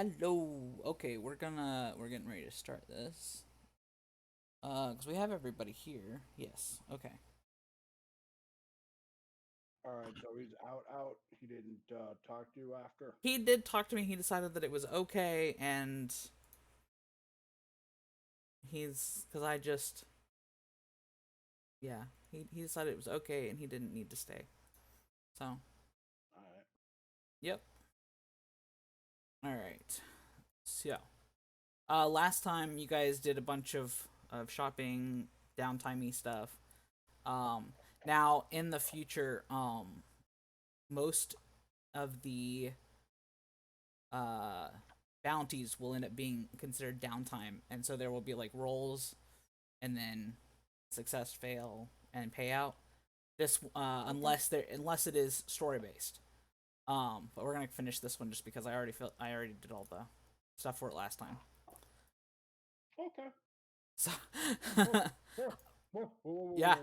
Hello. Okay, we're getting ready to start this. Cause we have everybody here. Yes. Okay. All right, so he's out. He didn't talk to you after. He did talk to me. He decided that it was okay, and cause I just yeah. He decided it was okay, and he didn't need to stay. So All right. yep. All right. So last time you guys did a bunch of shopping, downtimey stuff. Um, Now in the future, most of the uh bounties will end up being considered downtime, and so there will be like rolls and then success, fail, and payout. This Okay. unless it is story based. But we're gonna finish this one just because I already did all the stuff for it last time. Okay. So Whoa, whoa, whoa, yeah.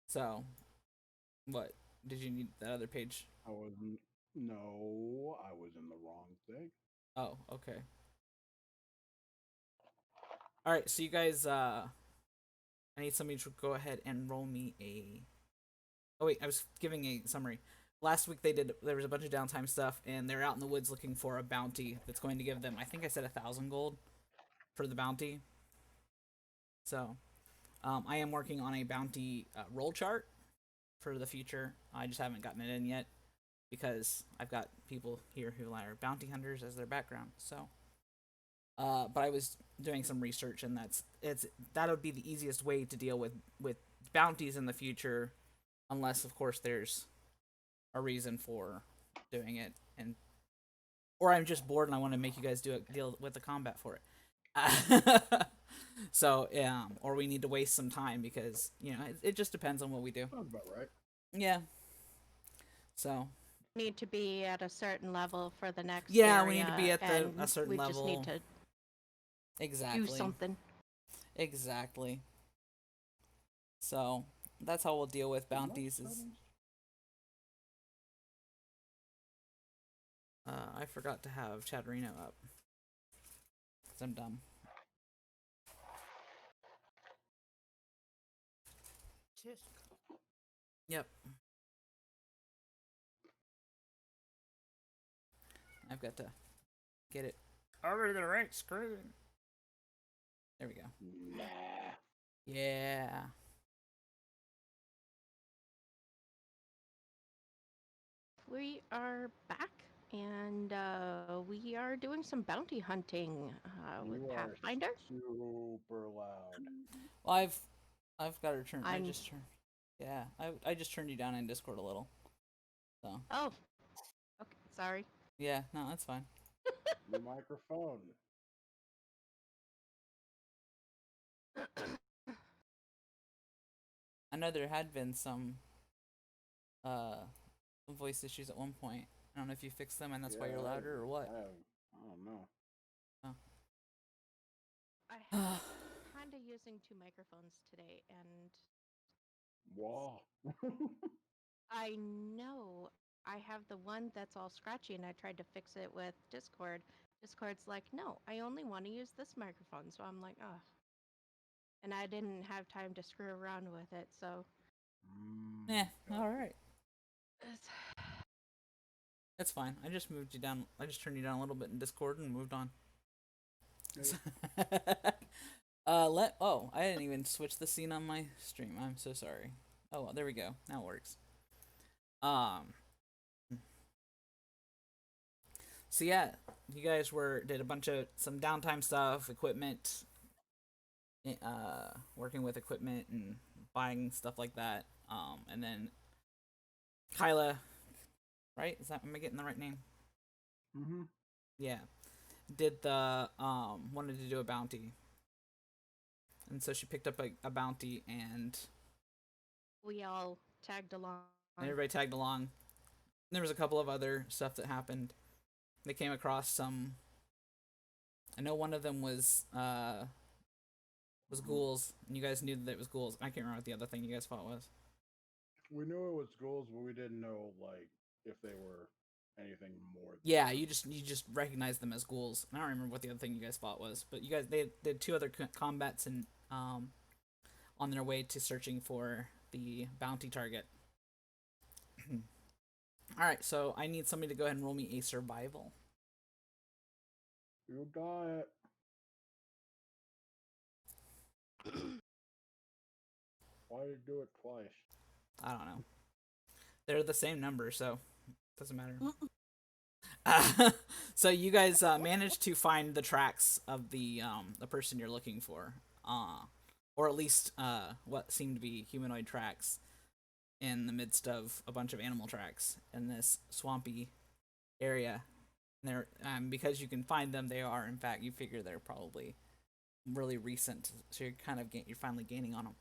So what did you need that other page? I wasn't. No, I was in the wrong thing. Oh, okay. All right. So you guys, I need somebody to go ahead and roll me a. Oh wait, I was giving a summary. Last week there was a bunch of downtime stuff, and they're out in the woods looking for a bounty that's going to give them. I think I said 1,000 gold for the bounty. So, I am working on a bounty roll chart for the future. I just haven't gotten it in yet because I've got people here who are bounty hunters as their background. So, but I was doing some research, and that would be the easiest way to deal with bounties in the future, unless of course there's a reason for doing it, and or I'm just bored and I want to make you guys deal with the combat for it. So or we need to waste some time because it just depends on what we do. Sounds about right. Yeah. So Need to be at a certain level for the next yeah, we need to be area, at the a and certain we just need level. to do Exactly. something. Exactly. So that's how we'll deal with Is my bounties. Is settings? I forgot to have Chatterino up because I'm dumb. Yep. I've got to get it over the right screen. There we go. Nah. Yeah. We are back, and we are doing some bounty hunting with You are Pathfinder. super loud. Well, I've got her turn. I I'm. just turned. Yeah, I just turned you down in Discord a little. So Oh, okay. Sorry. yeah, no, that's fine. The microphone. I know there had been uh some voice issues at one point. I don't know if you fixed them and that's why you're Yeah, louder or what. I don't know. I have kind of using two microphones today, and Wow. I know I have the one that's all scratchy, and I tried to fix it with Discord. Discord's like, no, I only want to use this microphone. So I'm like, oh. And I didn't have time to screw around with it, so Yeah, all Gotcha. right. it's, That's fine. I just moved you down. I just turned you down a little bit in Discord and moved on. Hey, I didn't even switch the scene on my stream. I'm so sorry. Oh, well, there we go. Now it works. Um so yeah, you guys did a bunch of some downtime stuff, equipment, working with equipment and buying stuff like that. And then Kyla, right? Am I getting the right name? mm-hmm. Yeah, did the wanted to do a bounty, and so she picked up a bounty, and we all tagged along. everybody tagged along. And there was a couple of other stuff that happened. They came across some. I know one of them was ghouls, and you guys knew that it was ghouls. I can't remember what the other thing you guys fought was. We knew it was ghouls, but we didn't know like if they were anything more. Than Yeah, that. you just recognize them as ghouls. I don't remember what the other thing you guys fought was, but you guys they did two other combats and on their way to searching for the bounty target. All right, so I need somebody to go ahead and roll me a survival. You got it. Why did you do it twice? I don't know. They're the same number, so it doesn't matter. So you guys managed to find the tracks of the person you're looking for, or at least what seem to be humanoid tracks in the midst of a bunch of animal tracks in this swampy area. And they're because you can find them, they are in fact you figure they're probably really recent, so you're kind of you're finally gaining on them.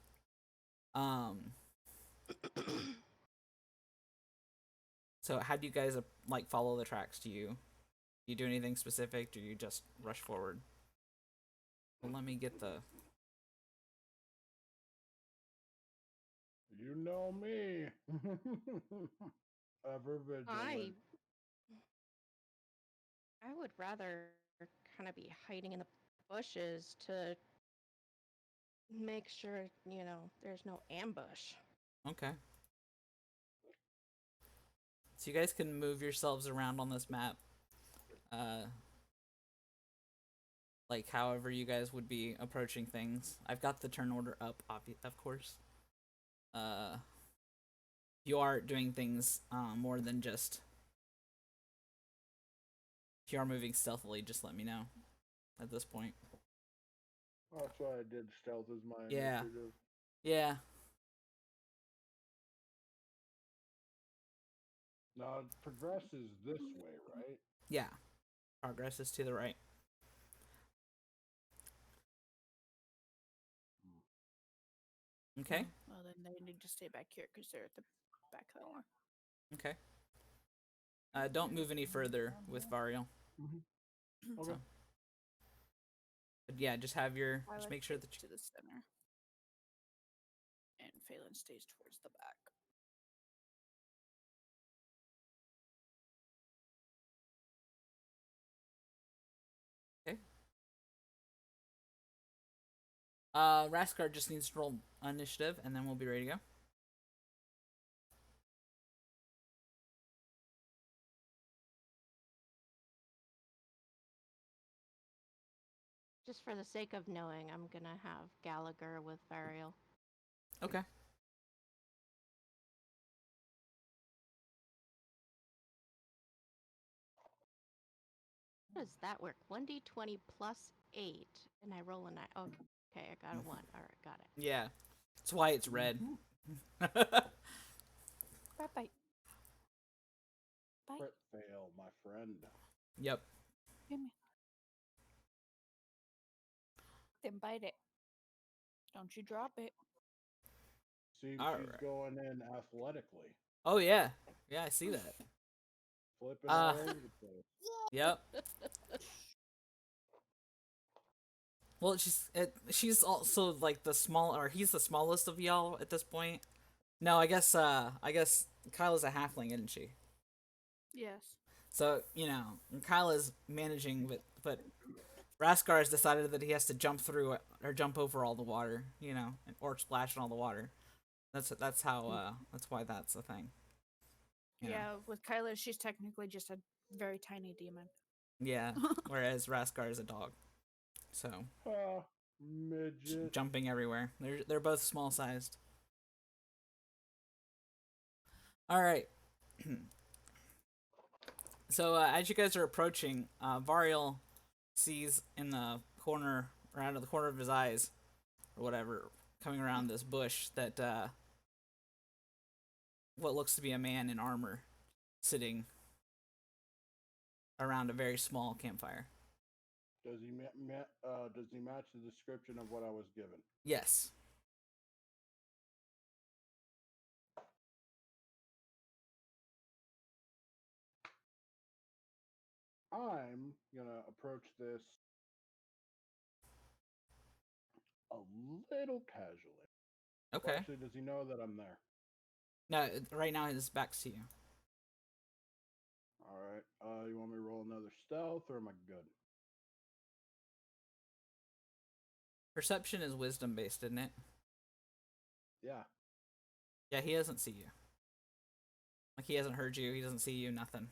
So how do you guys like follow the tracks? Do you do anything specific? Do you just rush forward? Well, let me get the. You know me. Ever vigilant. I would rather kind of be hiding in the bushes to make sure, there's no ambush. Okay. So you guys can move yourselves around on this map. Uh, like however you guys would be approaching things. I've got the turn order up, of course. You are doing things more than just. If you are moving stealthily, just let me know. At this point. That's why I did stealth as my Yeah. initiative. Yeah. Now it progresses this way, right? Yeah. Progress is to the right. Okay. Well, then they need to stay back here because they're at the back of the line. Okay. Don't move any further with Varial. Mm-hmm. Okay. So. But yeah, just have your. I Just like make sure to that. to the center, and Phelan stays towards the back. Okay. Raskar just needs to roll initiative, and then we'll be ready to go. Just for the sake of knowing, I'm gonna have Gallagher with Varial. Okay. How does that work? 1d20 plus 8, and I roll a 9. Okay, I got a 1. All right, got it. Yeah. That's why it's red. Bye bye. Bye. Crit fail, my friend. Yep. Give me. Then bite it. Don't you drop it. See, All she's right. going in athletically. Oh yeah. Yeah, I see that. Flipping all over the place. Yep. Well, she's also like the small, or he's the smallest of y'all at this point. No, I guess Kyla's a halfling, isn't she? Yes. So Kyla's managing, but Raskar has decided that he has to jump through or jump over all the water, or splash in all the water. That's how that's why that's the thing. Yeah, with Kyla, she's technically just a very tiny demon. Yeah. Whereas Raskar is a dog, so Midget. jumping everywhere. They're both small sized. All right. So as you guys are approaching, Varial sees in the corner, or out of the corner of his eyes, or whatever, coming around this bush, that what looks to be a man in armor sitting around a very small campfire. Does he match the description of what I was given? Yes. I'm gonna approach this a little casually. Okay. Well, actually, does he know that I'm there? No, right now his back's to you. All right. You want me to roll another stealth, or am I good? Perception is wisdom based, isn't it? Yeah. Yeah, he doesn't see you. Like, he hasn't heard you, he doesn't see you, nothing.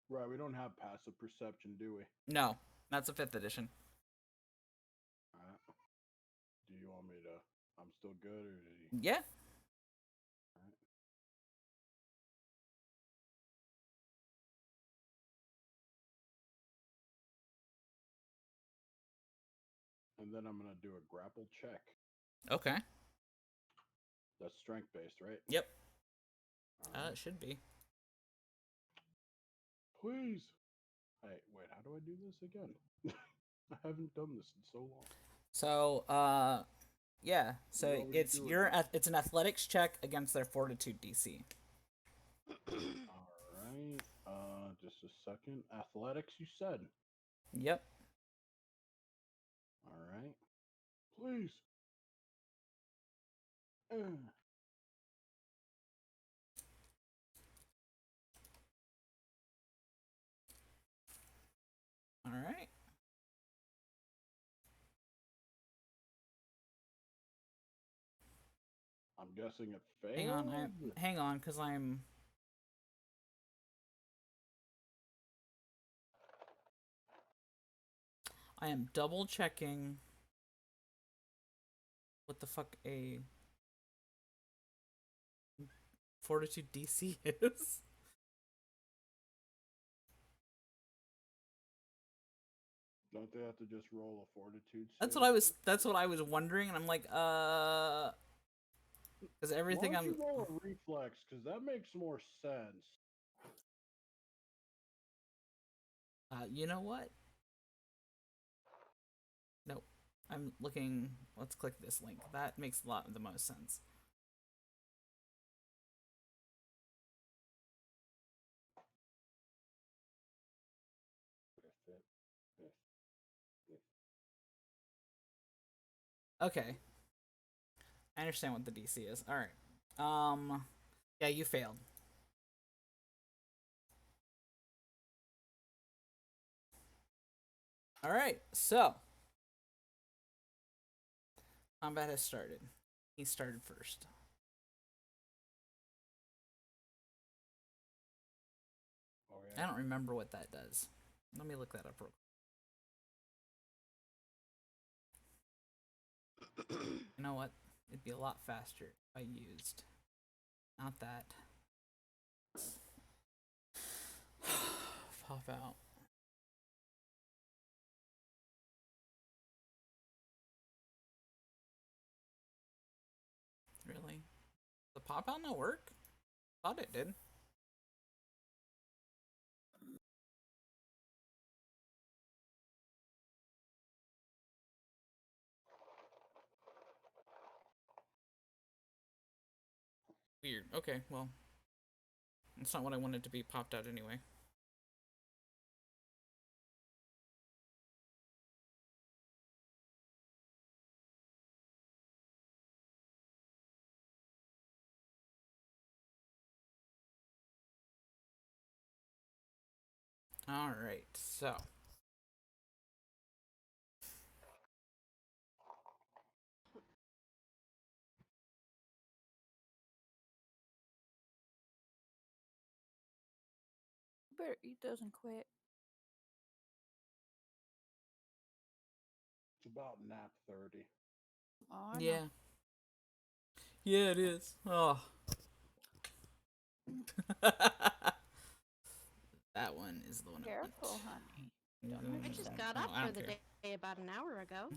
Right. We don't have passive perception, do we? No, that's a 5th edition. All right. Do you want me to? I'm still good, or did he? Yeah. All right. And then I'm gonna do a grapple check. Okay. That's strength based, right? Yep. All right. It should be. Please. Hey, wait. How do I do this again? I haven't done this in so long. So, yeah. So What would you it's do with it's an athletics check against their fortitude DC. All right. Just a second. Athletics, you said. Yep. All right. Please. Uh, All right. I'm guessing it failed. Hang on, because I'm. I am double checking what the fuck a fortitude DC is. Don't they have to just roll a fortitude? That's save? what I was. That's what I was wondering, and I'm like, because everything Why don't I'm. you roll a reflex? Because that makes more sense. You know what? Nope. I'm looking. Let's click this link. That makes a lot the most sense. Okay. I understand what the DC is. All right. Yeah, you failed. All right. So, combat has started. He started first. Okay. I don't remember what that does. Let me look that up real quick. You know what? It'd be a lot faster if I used not that. Pop out. Really? The pop out not work? Thought it did. Weird. Okay, well. That's not what I wanted to be popped out anyway. Alright, so. Better eat those and quit. It's about nap 30. Oh, I know. Yeah. Yeah, it is. Oh. That one is the one Careful, honey. I just got up for the day about an hour ago.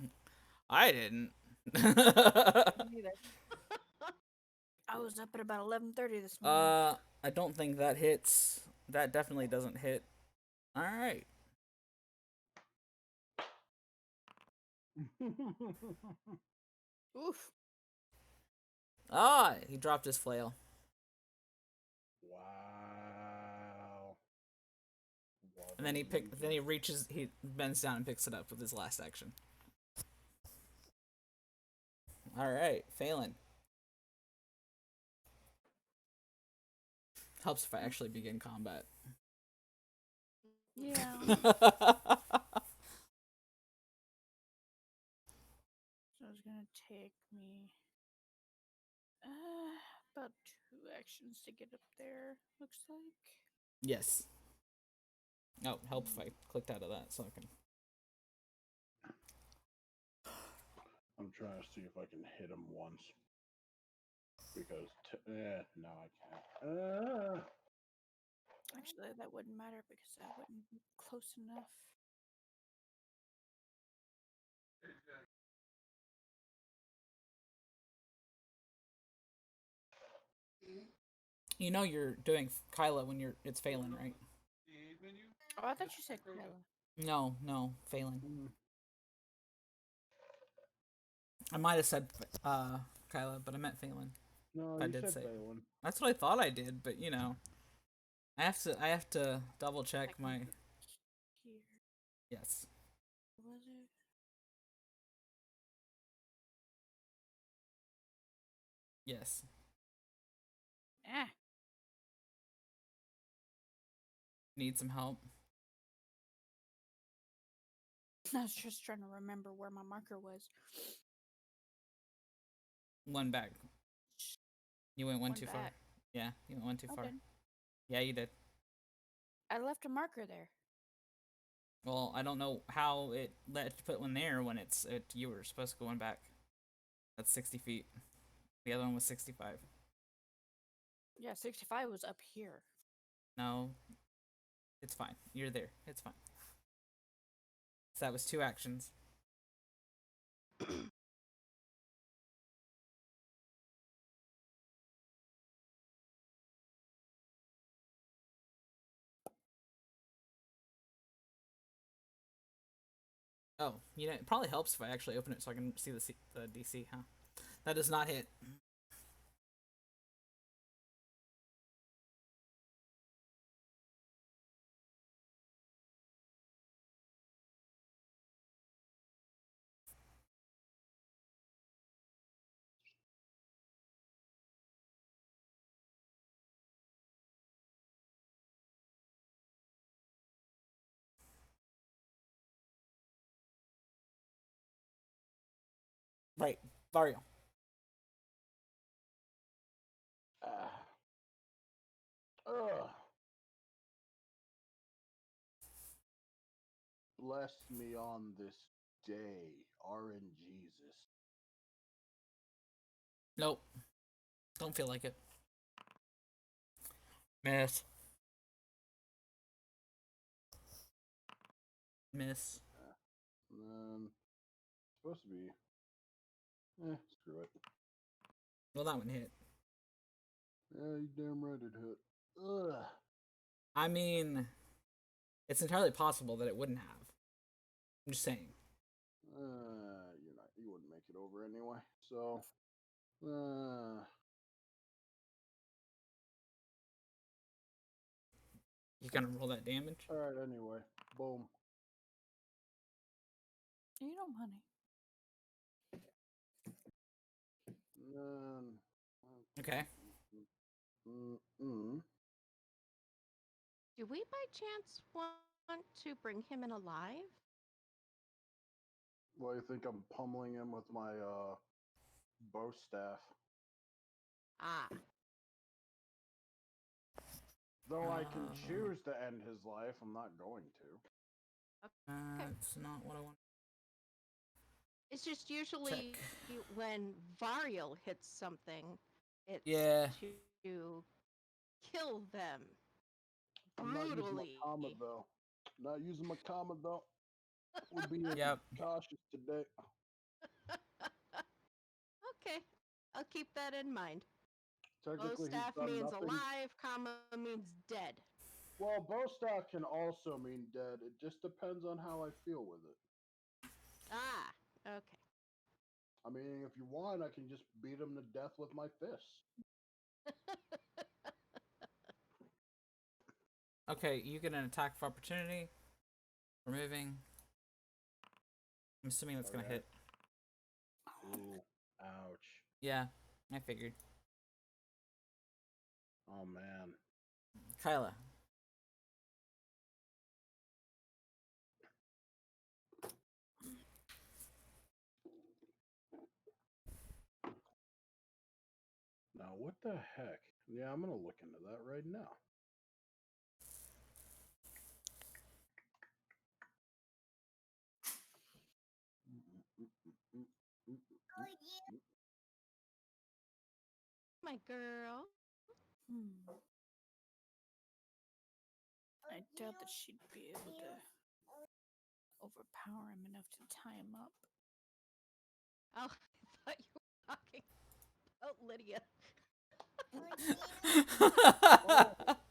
I didn't. Neither. I was up at about 11:30 this morning. I don't think that hits. That definitely doesn't hit. Alright. Oof. Ah, he dropped his flail. Wow. And then he bends down and picks it up with his last action. Alright, Phelan. Helps if I actually begin combat. Yeah. So it's gonna take me about 2 actions to get up there. Looks like. Yes. Oh, help if I clicked out of that so I can. I'm trying to see if I can hit him once. Because, no, I can't. Actually, that wouldn't matter because that wouldn't be close enough. You know you're doing Kyla when it's Phelan, right? Oh, I thought you said Kyla. No, Phelan. Mm. I might have said Kyla, but I meant Phelan. No, I you did said say it. Phelan. That's what I thought I did, but you know, I have to double check I can my. look here. Yes. Was it? Yes. Ah. Need some help. I was just trying to remember where my marker was. One back. You went one One too far. back. Yeah, you went one too I far. did. Yeah, you did. I left a marker there. Well, I don't know how it let you put one there when you were supposed to go one back. That's 60 feet. The other one was 65. Yeah, 65 was up here. No, it's fine. You're there. It's fine. So that was 2 actions. Oh, you know, it probably helps if I actually open it so I can see the DC, huh? That does not hit. Right, Vario. Ugh. Bless me on this day, RNGesus. Nope. Don't feel like it. Miss. Miss. Supposed to be. Screw it. Well, that one hit. Yeah, you damn right it hit. Ugh. I mean, it's entirely possible that it wouldn't have. I'm just saying. You wouldn't make it over anyway. So, You gonna roll that damage? all right. Anyway, boom. You know, honey. Okay. Do we by chance want to bring him in alive? Well, you think I'm pummeling him with my bow staff? Ah, Though I can choose to end his life, I'm not going to. That's not what I want. it's just usually when Varial hits something, it's Yeah. to kill them I'm not using my brutally. comma though. Not using my comma though. We're being Yep. cautious today. Okay, I'll keep that in mind. Bow Technically, he's staff done means nothing. alive, comma means dead. Well, bow staff can also mean dead. It just depends on how I feel with it. Ah, okay. I mean, if you want, I can just beat him to death with my fists. Okay, you get an attack of opportunity. Removing. I'm assuming that's gonna Okay. hit. Ooh, ouch. Yeah, I figured. Oh man. Kyla. Now, what the heck? Yeah, I'm gonna look into that right now. My girl. I doubt that she'd be able to overpower him enough to tie him up. Oh, I thought you were talking about Lydia.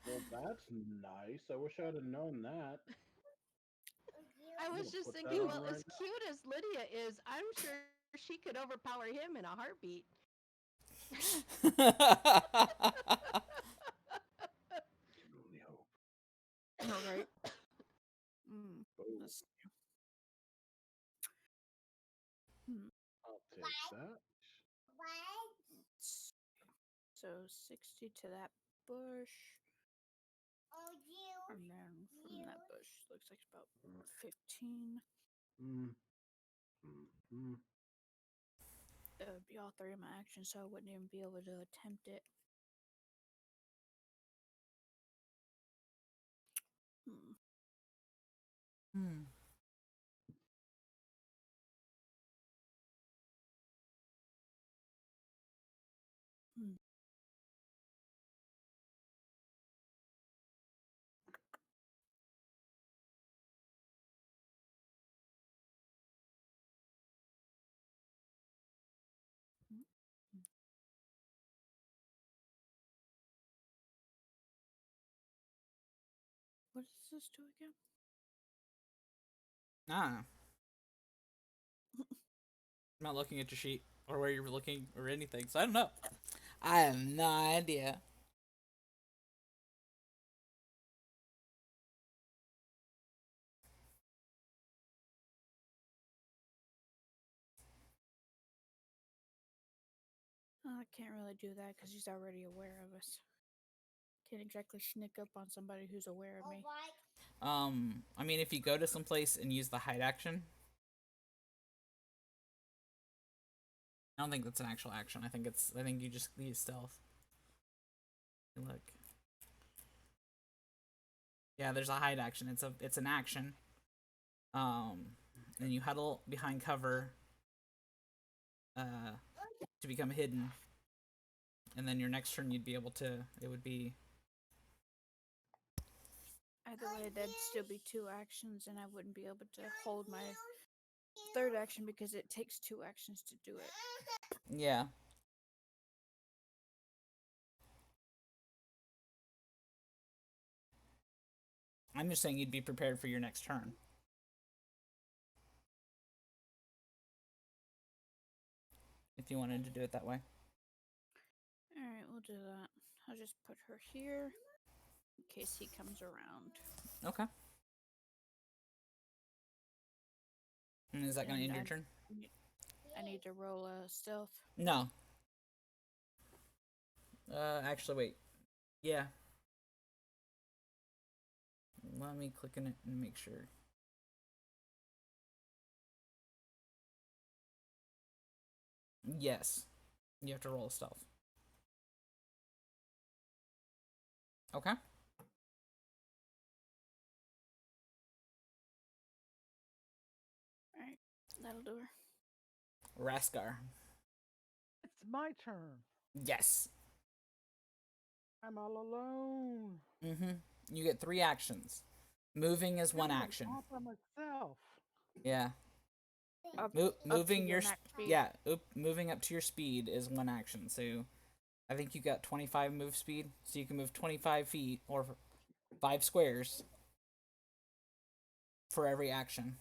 Well, that's nice. I wish I'd have known that. I I'm was gonna just put that thinking, on well, right as cute as Lydia is, I'm sure she could overpower him in a heartbeat. Can only hope. All right. Boom. Let's see. Hmm. I'll take that. Let's see. So 60 to that bush. And then from that bush, looks like about 15. Mm. It would be all three of my actions, so I wouldn't even be able to attempt it. Hmm. What does this do again? Ah. I'm not looking at your sheet or where you're looking or anything, so I don't know. I have no idea. I can't really do that because he's already aware of us. Can't exactly sneak up on somebody who's aware of me. I mean, if you go to some place and use the hide action, I don't think that's an actual action. I think you just use stealth. Look. Yeah, there's a hide action. It's an action. And you huddle behind cover to become hidden. And then your next turn you'd be able to it would be Either way, that'd still be two actions, and I wouldn't be able to hold my third action because it takes two actions to do it. yeah. I'm just saying you'd be prepared for your next turn. If you wanted to do it that way. Alright, we'll do that. I'll just put her here in case he comes around. Okay. And is that going to end your turn? I need to roll a stealth. No. Actually, wait. Yeah. Let me click in it and make sure. Yes. You have to roll a stealth. Okay. Alright, that'll do her. Raskar. It's my turn. Yes. I'm all alone. Mm-hmm. You get 3 actions. Moving is one I'm action. all by myself. Yeah. Up Moving to your max speed. yeah, moving up to your speed is one action. So, I think you got 25 move speed, so you can move 25 feet or 5 squares for every action.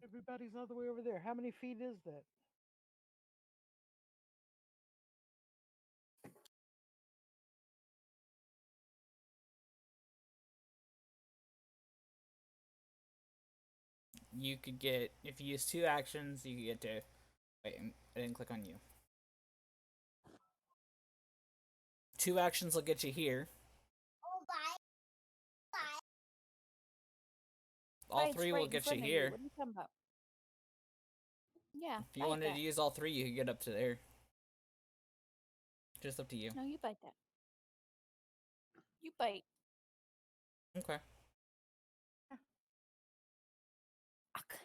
Everybody's all the way over there. How many feet is that? you could get, if you use 2 actions, you could get to. Wait, I didn't click on you. 2 actions will get you here. All Mine's 3 right will in get you front of here. What are you talking about? Yeah. If you bite wanted that. to use all 3, you could get up to there. Just up to you. No, you bite that. You bite. Okay. Okay.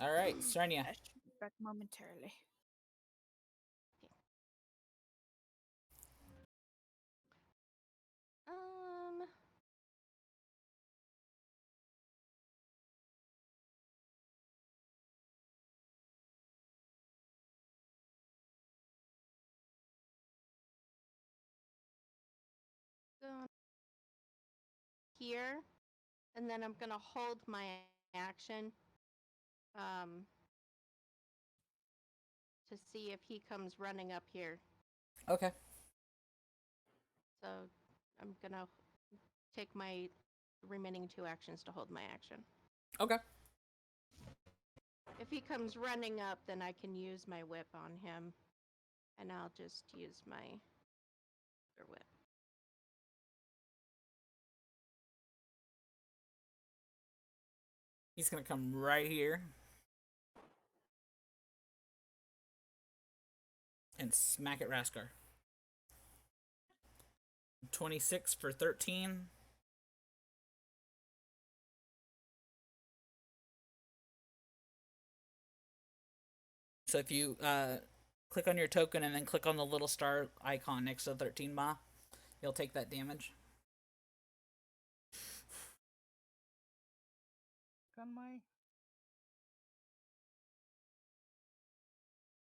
All right, Serenia. I should be back momentarily. Um. Going here, and then I'm gonna hold my action. To see if he comes running up here. Okay. So I'm gonna take my remaining 2 actions to hold my action. Okay. If he comes running up, then I can use my whip on him, and I'll just use my other whip. He's gonna come right here. And smack at Raskar. 26 for 13. So if you click on your token and then click on the little star icon next to 13 Ma, you'll take that damage. On my.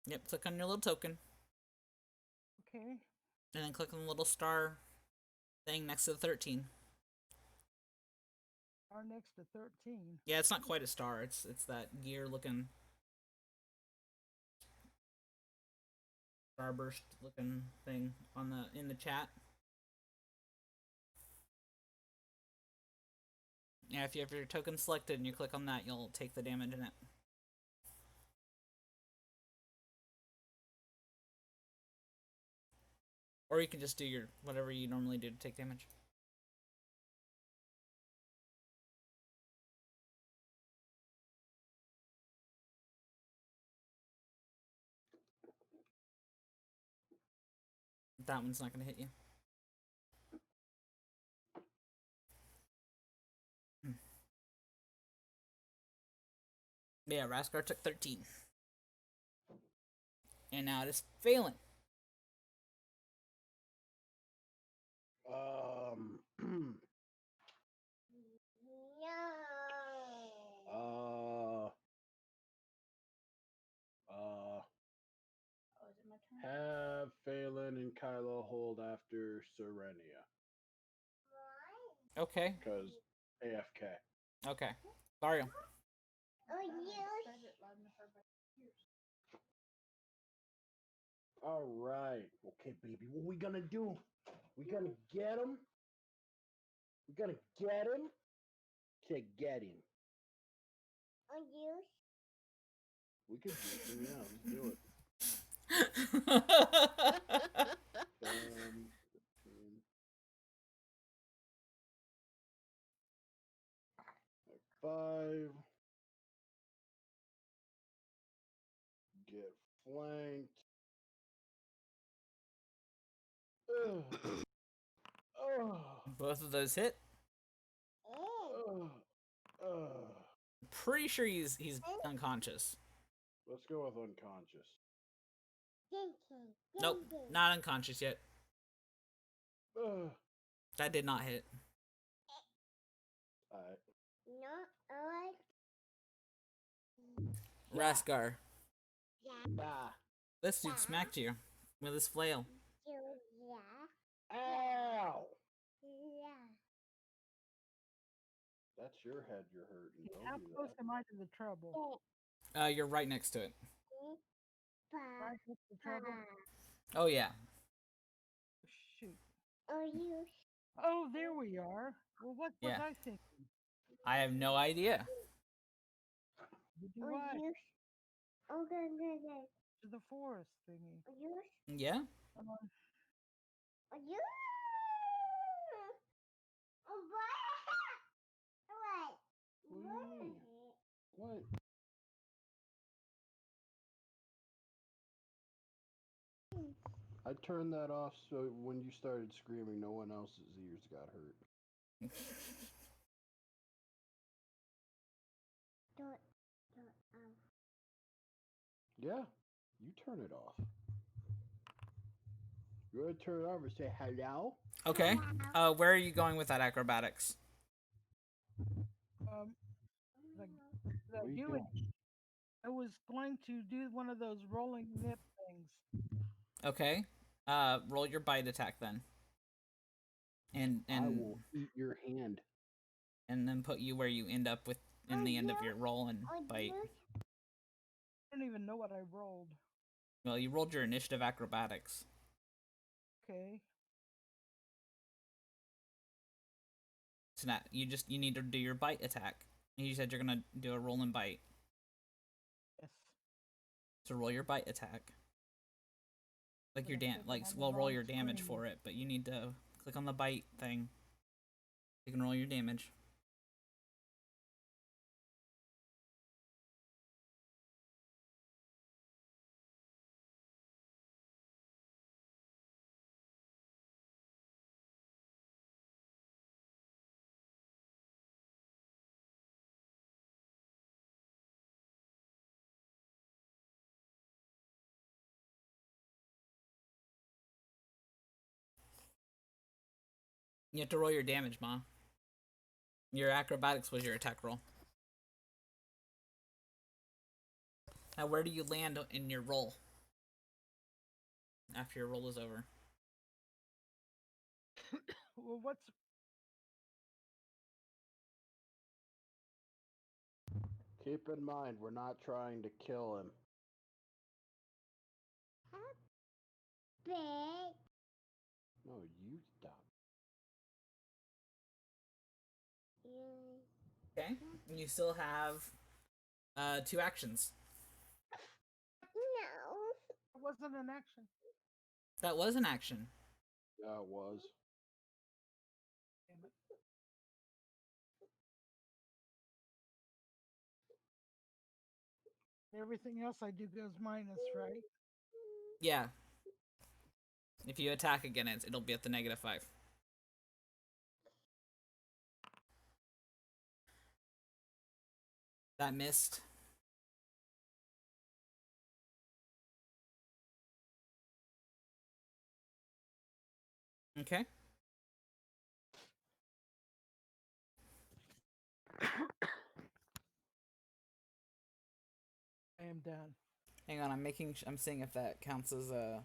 Yep, click on your little token. Okay. And then click on the little star thing next to the 13. Our next to 13. Yeah, it's not quite a star. It's that gear looking starburst looking thing on the in the chat. Yeah, if you have your token selected and you click on that, you'll take the damage in it. Or you can just do your whatever you normally do to take damage. That one's not gonna hit you. Yeah, Raskar took 13. And now it is failing. Oh, is it my turn? Have Phelan and Kylo hold after Serenia. Okay. Because AFK. Okay. Mario. All right. Okay, baby. What we gonna do? We gonna get him? We gonna get him? Okay, get him. We could juice him, yeah. Let's do it. 15. Like 5. Get flanked. Ugh. Ugh. Both of those hit. Ugh. Ugh. Pretty sure he's unconscious. Let's go with unconscious. Nope, not unconscious yet. Ugh. That did not hit. Alright. Raskar. Ah. This dude smacked you with his flail. Ow! That's your head you're hurting. Don't How do close that. am I to the trouble? You're right next to it. Right next to trouble? Oh yeah. shoot. Are you? Oh, there we are. Well, what was Yeah. I thinking? I have no idea. You do Are what? you? Okay, okay. To the forest thingy. Are you? Yeah. Uh, Are you? Oh, what? What do you mean? What? I turned that off so when you started screaming, no one else's ears got hurt. Don't. Yeah, you turn it off. You want to turn it off or say hello? Okay. Where are you going with that acrobatics? like, What I are you do it. doing? I was going to do one of those rolling nip things. Okay. Roll your bite attack then. And I will eat your hand. and then put you where you end up with in the end of your roll and bite. I don't even know what I rolled. Well, you rolled your initiative acrobatics. Okay. So now you need to do your bite attack. You said you're gonna do a roll and bite. Yes. So roll your bite attack. Like your But I'm roll clicking on the your wrong damage screen. for it, but you need to click on the bite thing. You can roll your damage. You have to roll your damage, Ma. Your acrobatics was your attack roll. Now, where do you land in your roll? After your roll is over. Well, what's Keep in mind, we're not trying to kill him. Big. No, you stop. Okay. And you still have 2 actions. No. it wasn't an action. That was an action. Yeah, it was. Damn it. Everything else I do goes minus, right? Yeah. If you attack again, it'll be at the -5. That missed. Okay. I am done. Hang on, I'm seeing if that counts as a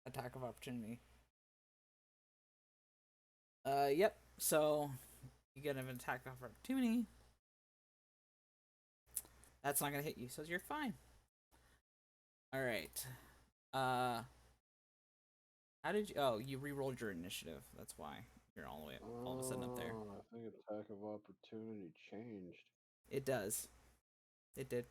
attack of opportunity. Yep. So you get an attack of opportunity. That's not gonna hit you, so you're fine. All right. How did you? Oh, you re-rolled your initiative. That's why you're all the way all of a sudden up there. Oh, I think attack of opportunity changed. It does. It did.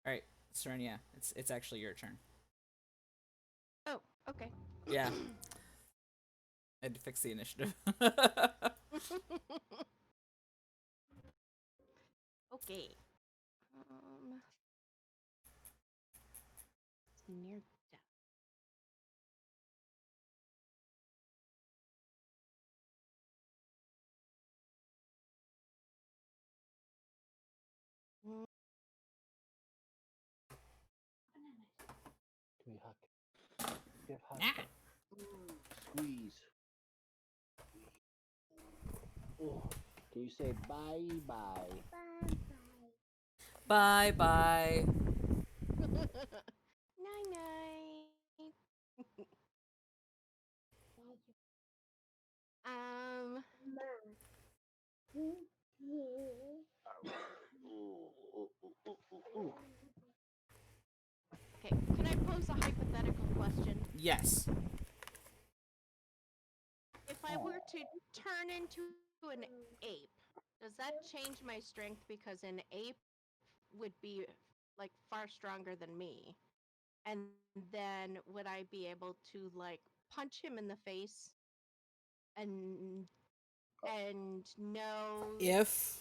All right, Serenia, it's actually your turn. Oh, okay. Yeah. I had to fix the initiative. Okay. It's near death. Give me a hug. Give a hug. Ah. Squeeze. Oh, can you say bye bye? Bye bye. Bye bye. Night night. pose a hypothetical question? Yes. If I were to turn into an ape, does that change my strength? Because an ape would be like far stronger than me. And then would I be able to like punch him in the face and know If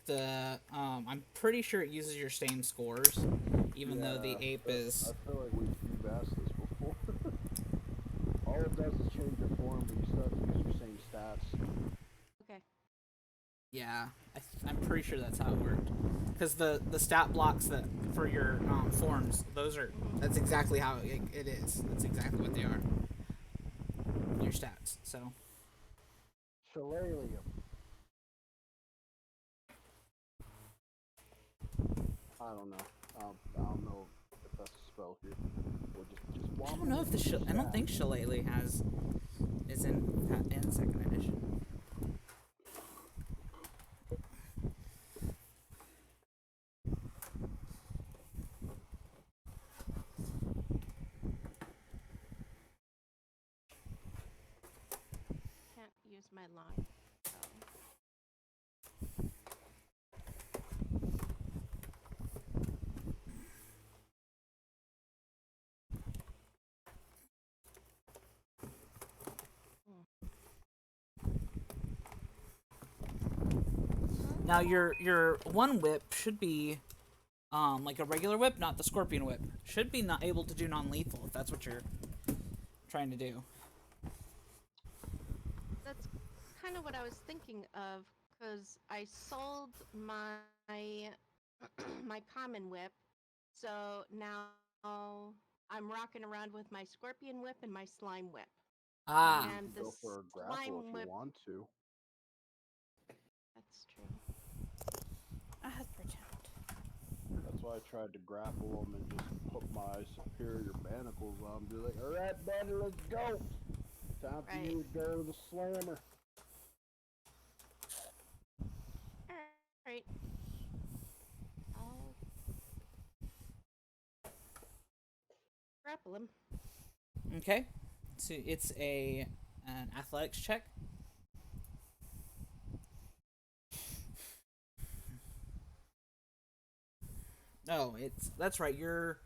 the I'm pretty sure it uses your same scores, even though the Yeah, ape but is. I feel like we've asked this before. All it does is change your form, but you still have to use your same stats. okay. Yeah, I'm pretty sure that's how it worked. Because the stat blocks that for your forms, that's exactly how it is. That's exactly what they are. Your stats. So Shillelagh. I don't know. I don't know if that's a spell here. Or just I don't know if I don't think Shillelagh is in second edition. Can't use my line. So. Now your one whip should be like a regular whip, not the scorpion whip. Should be not able to do non-lethal if that's what you're trying to do. That's kind of what I was thinking of, because I sold my my common whip, so now I'm rocking around with my scorpion whip and my slime whip. Ah, And the Go for a grapple slime if you whip. want to. That's true. I have pretend. That's why I tried to grapple them and just put my superior manacles on. Be like, all right, buddy, let's go. Time for you to go to the slammer. Alright. I'll grapple him. okay. So it's an athletics check. Oh, that's right. You're.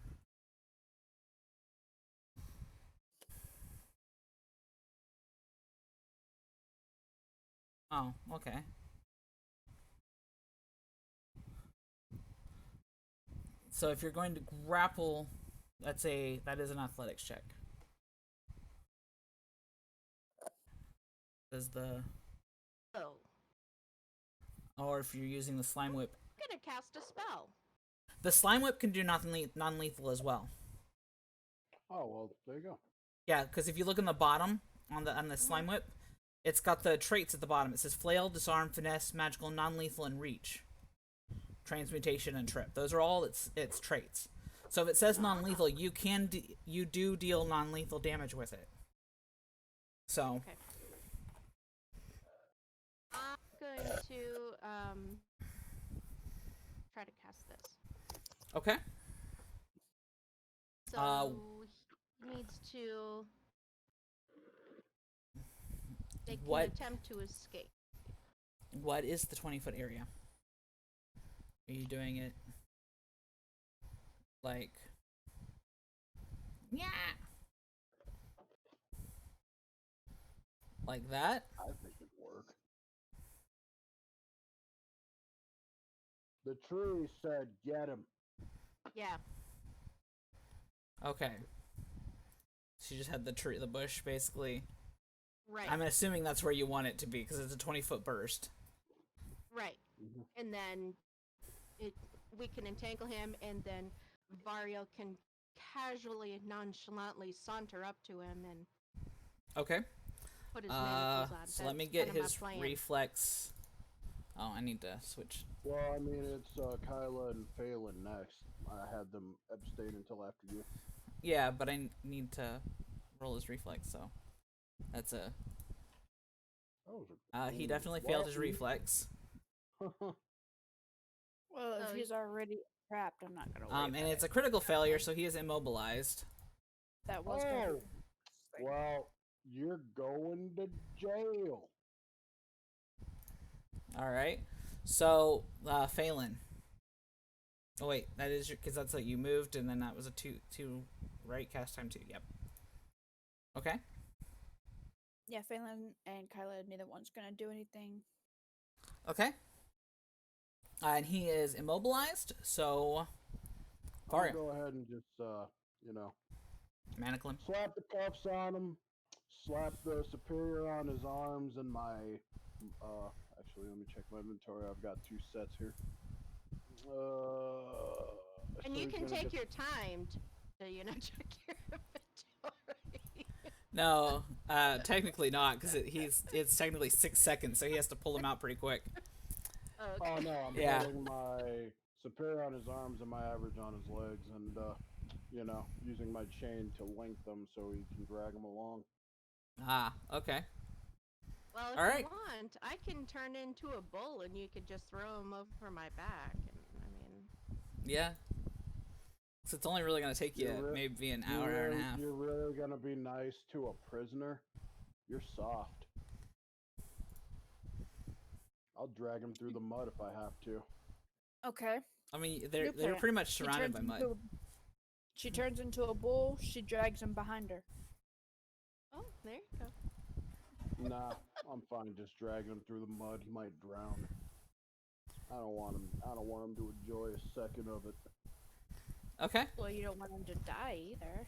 Oh, okay. So if you're going to grapple, that is an athletics check. Does the Oh. or if you're using the slime whip, I'm gonna cast a spell. the slime whip can do non-lethal as well. Oh, well, there you go. Yeah, because if you look in the bottom on the slime whip, it's got the traits at the bottom. It says flail, disarm, finesse, magical, non-lethal, and reach. Transmutation and trip. Those are all its traits. So if it says non-lethal, you do deal non-lethal damage with it. So Okay. I'm going to try to cast this. okay. So he needs to make What- an attempt to escape. What is the 20-foot area? Are you doing it like like that? I think it'd work. The tree said, get him. Yeah. Okay. She just had the bush, basically. Right. I'm assuming that's where you want it to be, because it's a 20-foot burst. Right. Mhm. And then we can entangle him, and then Vario can casually, nonchalantly saunter up to him and Okay. put his manacles on. So let me That's get kinda my his plan. reflex. Oh, I need to switch. Well, I mean, it's Kyla and Phelan next. I had them abstain until after you. Yeah, but I need to roll his reflex, so that's a. That was a He ooh, definitely failed his lucky. reflex. Well, if So he's already trapped, I'm not gonna worry And about it's it. a critical failure, so he is immobilized. That was gonna be Oh, the thing. well, you're going to jail. All right. So, Phelan. Oh wait, that is your because that's like you moved, and then that was a two, right? Cast time 2. Yep. Okay. Yeah, Phelan and Kyla, neither one's gonna do anything. Okay. And he is immobilized, so I'll Varia, go ahead and just, you know, manacle him. slap the cuffs on him, slap the superior on his arms, and my, actually, let me check my inventory. I've got 2 sets here. And so you he's can gonna take get- your time to, check your inventory. No, technically not, because it's technically 6 seconds, so he has to pull him out pretty quick. Okay. Oh no, I'm Yeah. putting my superior on his arms and my average on his legs, and you know, using my chain to link them so he can drag them along. Ah, okay. Well, if All right. you want, I can turn into a bull and you could just throw him over my back. And I mean, Yeah. So it's only really gonna take you You're re- maybe an You're hour, hour and a really- half. You're really gonna be nice to a prisoner? You're soft. I'll drag him through the mud if I have to. Okay. I mean, New they're plan. pretty much She surrounded by turns mud. She turns into a bull. She drags him behind her. oh, there you go. Nah, I'm fine just dragging him through the mud. He might drown. I don't want him to enjoy a second of it. Okay. Well, you don't want him to die either.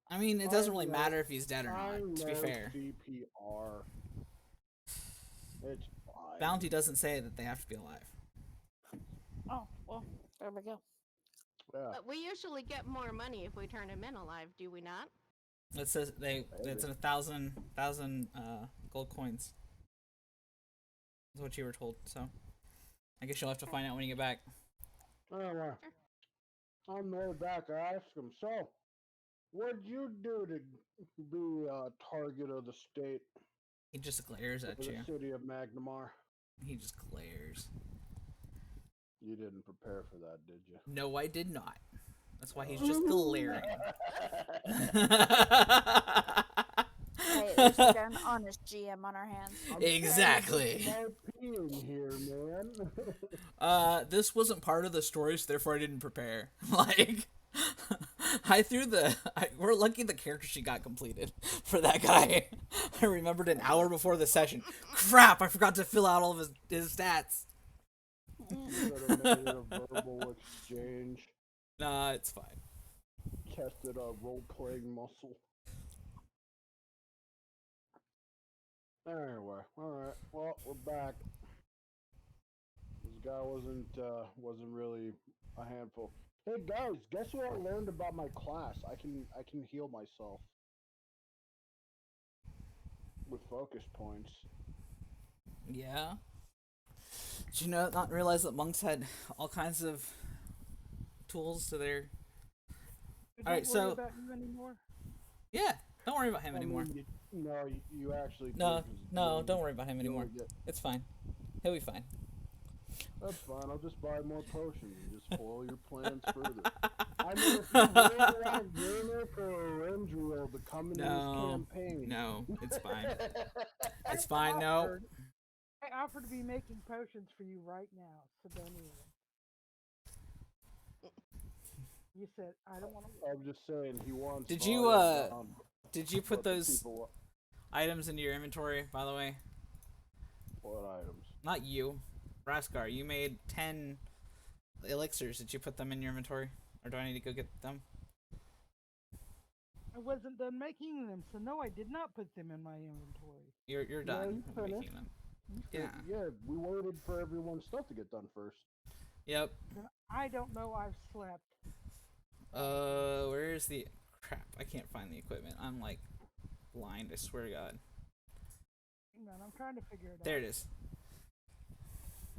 I mean, it doesn't really know- matter if he's dead or I not. To be know fair, CPR. It's fine. Bounty doesn't say that they have to be alive. Oh, well, there we go. Yeah. But we usually get more money if we turn him in alive, do we not? It says it's Maybe. 1,000 gold coins. That's what you were told. So, I guess you'll have to find out when you get back. Anyway, on the way back, I asked him, so, what'd you do to be a target of the state He just glares of at the you. city of Magnamar? He just glares. You didn't prepare for that, did you? No, I did not. That's why he's just glaring. Hey, at least we got an honest GM on our hands. I'm Exactly. trying to keep my pee in here, man. This wasn't part of the story, so therefore I didn't prepare. Like, we're lucky the character sheet got completed for that guy. I remembered an hour before the session. Crap, I forgot to fill out all of his stats. You could have made it a verbal exchange. Nah, it's fine. Tested a role-playing muscle. Anyway, alright. Well, we're back. This guy wasn't really a handful. Hey guys, guess what I learned about my class? I can heal myself with focus points. Yeah. Did you not realize that monks had all kinds of tools to their... Don't Alright, worry so- about you anymore. Yeah, don't worry about him I anymore. mean, no, you actually. No, do, 'cause no, you'll- don't worry about him you'll anymore. get- It's fine. He'll be fine. That's fine. I'll just buy more potions and just spoil your plans further. I mean, if you really want Gamer for Erendriel to come into No, this campaign. No, it's fine. It's fine, no. I offer to be making potions for you right now, so don't even. You said I don't want to. I'm just saying he wants. Did you, Varia around, Did you put but the those people- items into your inventory, by the way? What items? Not you. Raskar, you made 10 elixirs. Did you put them in your inventory? Or do I need to go get them? I wasn't done making them, so no, I did not put them in my inventory. You're No, done you with finished. making them. You Yeah. said- Yeah, we waited for everyone's stuff to get done first. Yep. Then I don't know. I've slept. Where is the... Crap, I can't find the equipment. I'm, like, blind, I swear to God. Hang on, I'm trying to figure it There out. it is.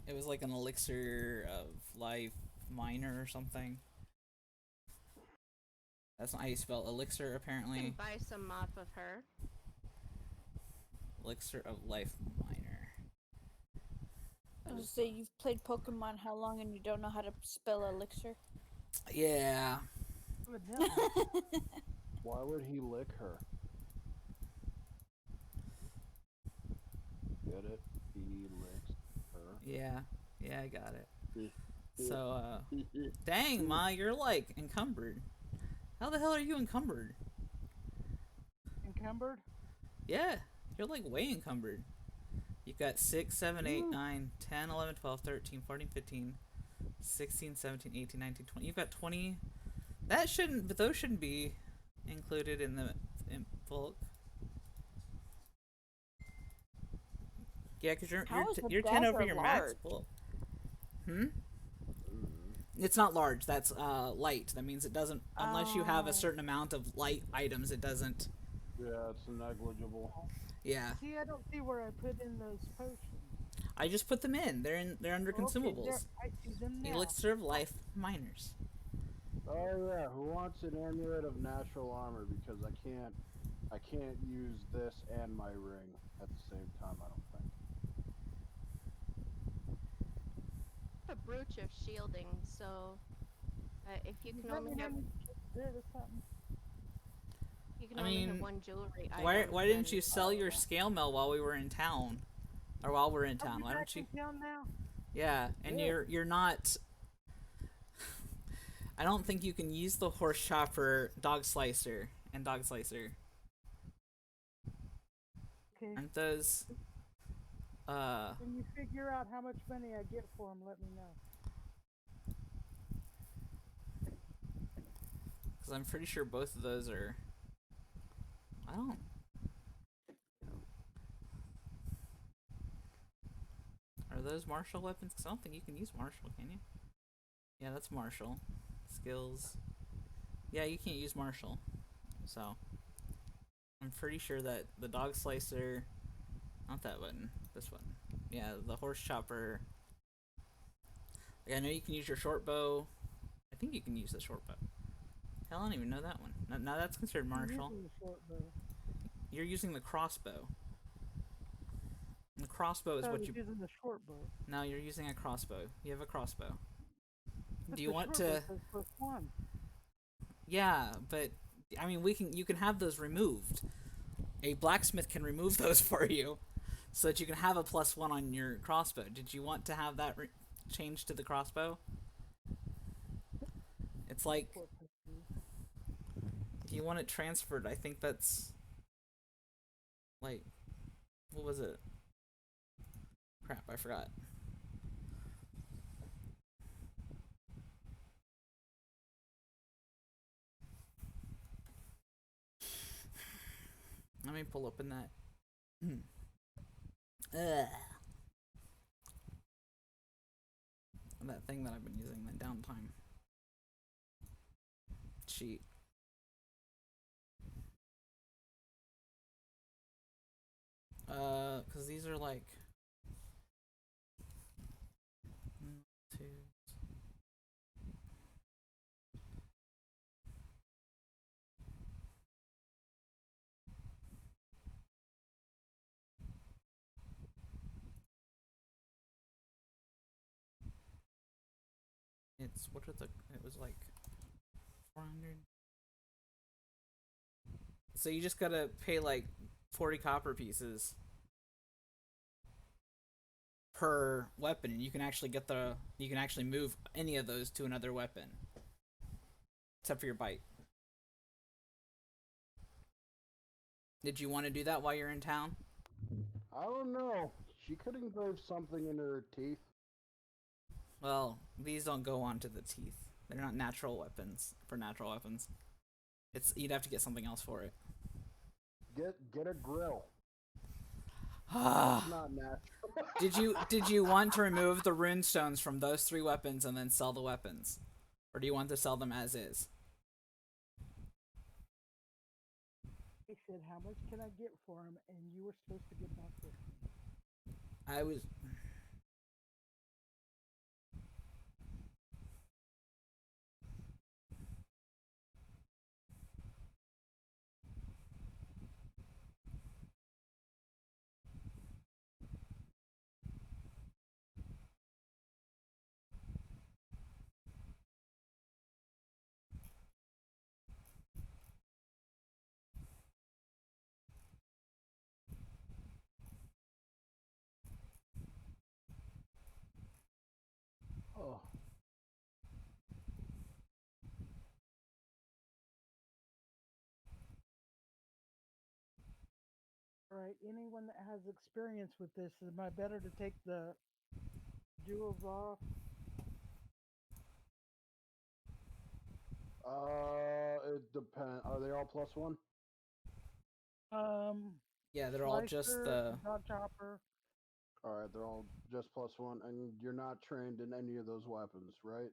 It was like an elixir of life miner or something. That's not how you spell elixir, You can apparently. buy some off of her. Elixir of life miner. I was say you've played Pokemon how long and you don't know how to spell elixir? Yeah. Evidently. Why would he lick her? Get it? He licks her. Yeah. Yeah, I got it. So, dang, Ma, you're like encumbered. How the hell are you encumbered? Encumbered? Yeah, you're like way encumbered. You've got 6, 7, 8, 9, 10, 11, 12, 13, 14, 15, 16, 17, 18, 19, 20. You've got 20. That shouldn't, but those shouldn't be included in the bulk. Yeah, because How is the you're 10 over dagger your max large? bulk. It's not large. That's light. That means it doesn't, unless you have a Oh. certain amount of light items, it doesn't. Yeah, it's negligible. Yeah, See, I don't see where I put in those potions. I just put them in. They're under Okay, consumables. there, I see them now. Elixir of Life miners. Oh yeah, who wants an amulet of natural armor? Because I can't use this and my ring at the same time. I don't think. A brooch of shielding, so if you can Let only me have, have there or something. you can I only have mean, one jewelry item. Why didn't then- you sell your scale mill while we were in town, or while we're in Are town? we Why back don't you? in town now? Yeah, and Yeah. you're not. I don't think you can use the horse chopper, dog slicer, and dog slicer. Okay. Aren't those? When you figure out how much money I get for them, let me know. Because I'm pretty sure both of those are. I don't. Are those martial weapons? Because I don't think you can use martial, can you? Yeah, that's martial. Skills. Yeah, you can't use martial. So. I'm pretty sure that the dog slicer. Not that button. This one. Yeah, the horse chopper. Like, I know you can use your short bow. I think you can use the short bow. Hell, I don't even know that one. Now that's considered I'm martial. using the short bow. You're using the crossbow. The crossbow is I what was you. using the short bow. No, you're using a crossbow. You have a crossbow. But Do you the want short bow to? says +1. Yeah, but I mean, you can have those removed. A blacksmith can remove those for you, so that you can have a +1 on your crossbow. Did you want to have that changed to the crossbow? It's like, What purpose? do you want it transferred? I think that's like, what was it? Crap, I forgot. Let me pull open that. Ugh. That thing that I've been using, the downtime sheet. Cause these are like 2. It's what are the? It was like 400. So you just gotta pay like 40 copper pieces per weapon, and you can actually get you can actually move any of those to another weapon, except for your bite. Did you want to do that while you're in town? I don't know. She could engrave something into her teeth. Well, these don't go onto the teeth. They're not natural weapons for natural weapons. You'd have to get something else for it. Get a grill. Ah. It's not natural. Did you want to remove the rune stones from those 3 weapons and then sell the weapons? Or do you want to sell them as is? He said, how much can I get for them? And you were supposed to get back with me. I was right, anyone that has experience with this, am I better to take the duels off? It depends. Are they all +1? Yeah, they're all just Slicer, the. Dog Chopper. All right, they're all just +1, and you're not trained in any of those weapons, right?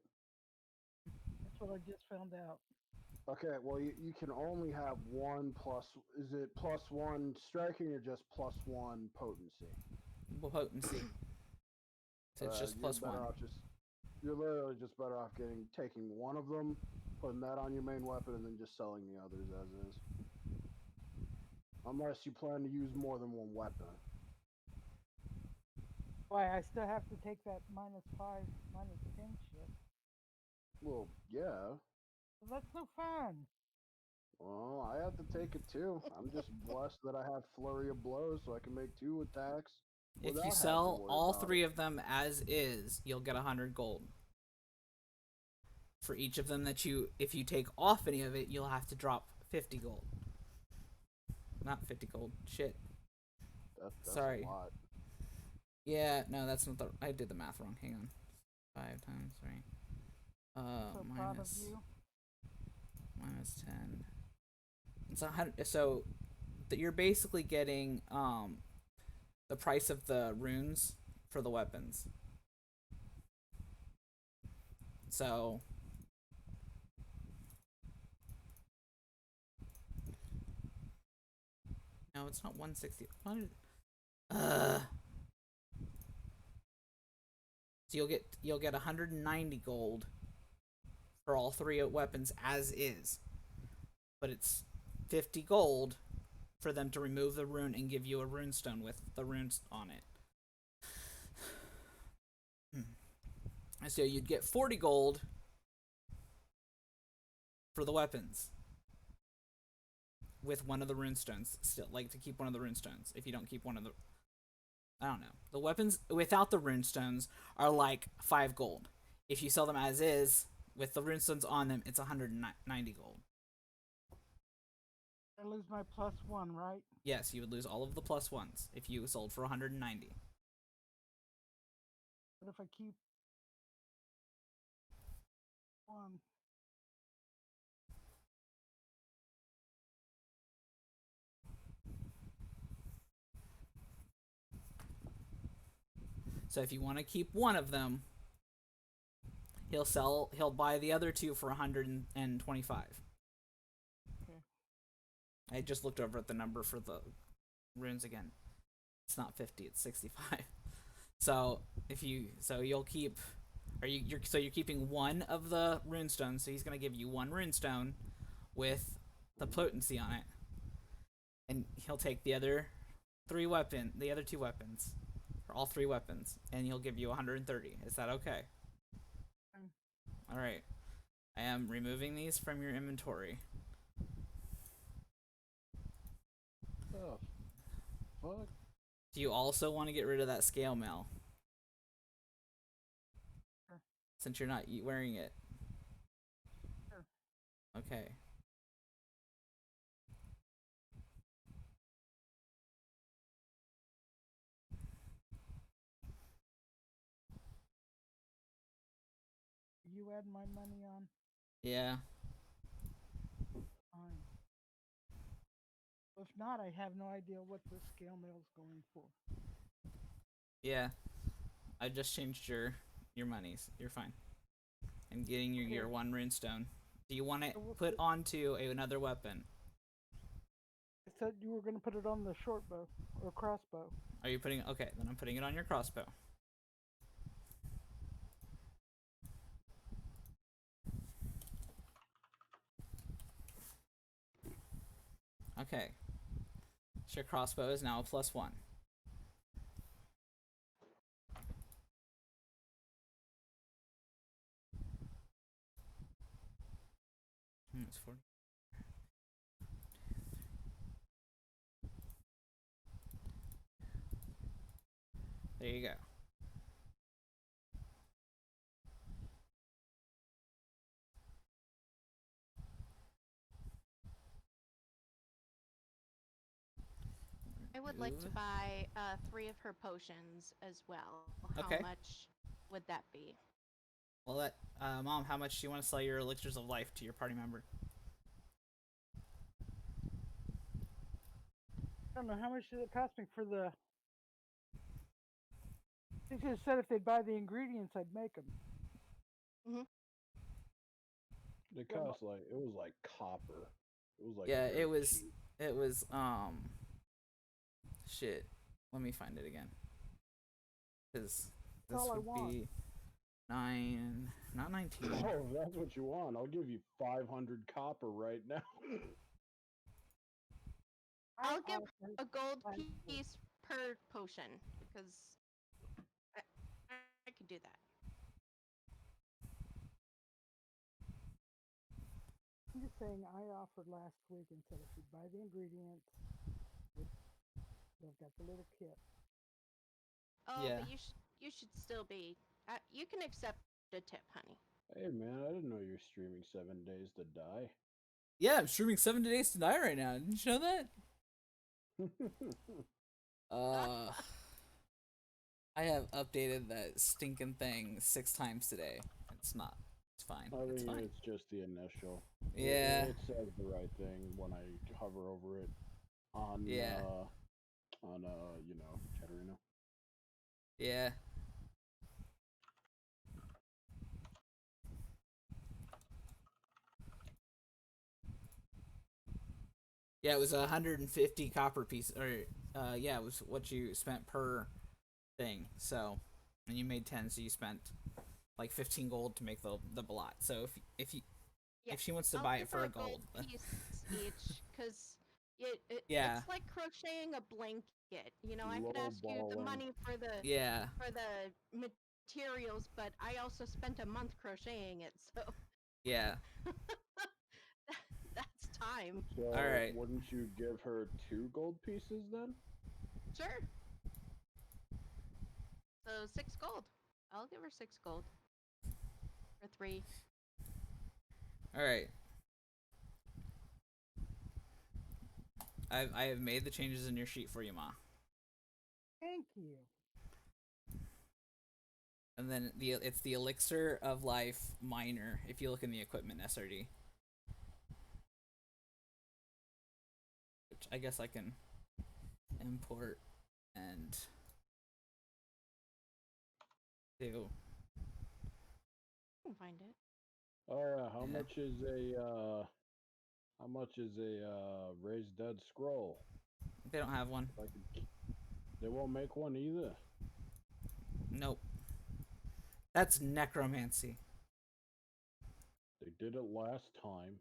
That's what I just found out. Okay, well, you can only have one plus. Is it +1 striking or just +1 potency? Potency. So it's just You're plus better one. off just. You're literally just better off taking one of them, putting that on your main weapon, and then just selling the others as is. Unless you plan to use more than one weapon. Why, I still have to take that -5, -10 shit. Well, yeah. Well, that's no fun. Well, I have to take it too. I'm just blessed that I have flurry of blows, so I can make 2 attacks. If without you having to sell worry all about 3 it. of them as is, you'll get 100 gold. For each of them that if you take off any of it, you'll have to drop 50 gold. Not 50 gold. Shit. That's Sorry. a lot. Yeah, no, that's not the. I did the math wrong. Hang on. 5 times 3. So proud of Minus you. minus 10. It's 100. So that you're basically getting the price of the runes for the weapons. So no, it's not 160. What is, so you'll get 190 gold for all 3 weapons as is. But it's 50 gold for them to remove the rune and give you a rune stone with the runes on it. So you'd get 40 gold for the weapons with one of the rune stones. Still, like to keep one of the rune stones. If you don't keep one of the, I don't know. The weapons without the rune stones are like 5 gold. If you sell them as is with the rune stones on them, it's 190 gold. I lose my +1, right? Yes, you would lose all of the +1s if you sold for 190. But if I keep 1, So if you want to keep one of them, he'll buy the other 2 for 125. Okay. I just looked over at the number for the runes again. It's not 50, it's 65. So you'll keep, you're keeping one of the rune stones. So he's gonna give you 1 rune stone with the potency on it, and he'll take the other 2 weapons, or all 3 weapons, and he'll give you 130. Is that okay? All right. I am removing these from your inventory. Oh, fuck. Do you also want to get rid of that scale mail? Sure. Since you're not wearing it. Sure. Okay. You add my money on? Yeah. Fine. If not, I have no idea what the scale mail's going for. Yeah. I just changed your monies. You're fine. I'm getting you your Okay. 1 runestone. Do you want it So what's put the- onto another weapon? I said you were going to put it on the short bow or crossbow. Are you putting? Okay, then I'm putting it on your crossbow. Okay. So your crossbow is now a +1. It's 40. There you go. I would like to Move. buy 3 of her potions as well. Okay. How much would that be? Well, Mom, how much do you want to sell your elixirs of life to your party member? I don't know how much did it cost me for the. They should have said if they'd buy the ingredients, I'd make them. It cost like it was like copper. It was like Yeah, very it was. cheap. It was. Shit. Let me find it again. Because this all I would want. be 9, not 19. Oh, if that's what you want, I'll give you 500 copper right now. I'll give honestly- a gold Fine. piece per potion because I, I could do that. I'm just saying, I offered last week and said if you buy the ingredients, they've got the little kit. Oh, Yeah. but you should still be. You can accept a tip, honey. Hey man, I didn't know you're streaming 7 Days to Die. Yeah, I'm streaming 7 Days to Die right now. Didn't you know that? I have updated that stinking thing 6 times today. It's not. It's fine. I It's think fine. it's just the initial. Yeah. It says the right thing when I hover over it on Yeah. you know, Katarina. Yeah. Yeah, it was 150 copper piece, or yeah, it was what you spent per thing. So, and you made 10, so you spent like 15 gold to make the blot. So if Yeah, she wants to I'll buy give it for her a gold, piece each because Yeah. it's like crocheting a blanket. You know, I could ask you the Lowballing. money for the yeah, materials, but I also spent a month crocheting it, so yeah. that's time. So Alright. wouldn't you give her 2 gold pieces then? Sure. So 6 gold. I'll give her 6 gold. Or 3. All right. I have made the changes in your sheet for you, Ma. Thank you. And then it's the elixir of life miner. If you look in the equipment SRD, which I guess I can import and do. I can find it. Oh yeah, how Yeah. much is a raised dead scroll? They don't have one. If I could, they won't make one either. Nope. That's necromancy. They did it last time.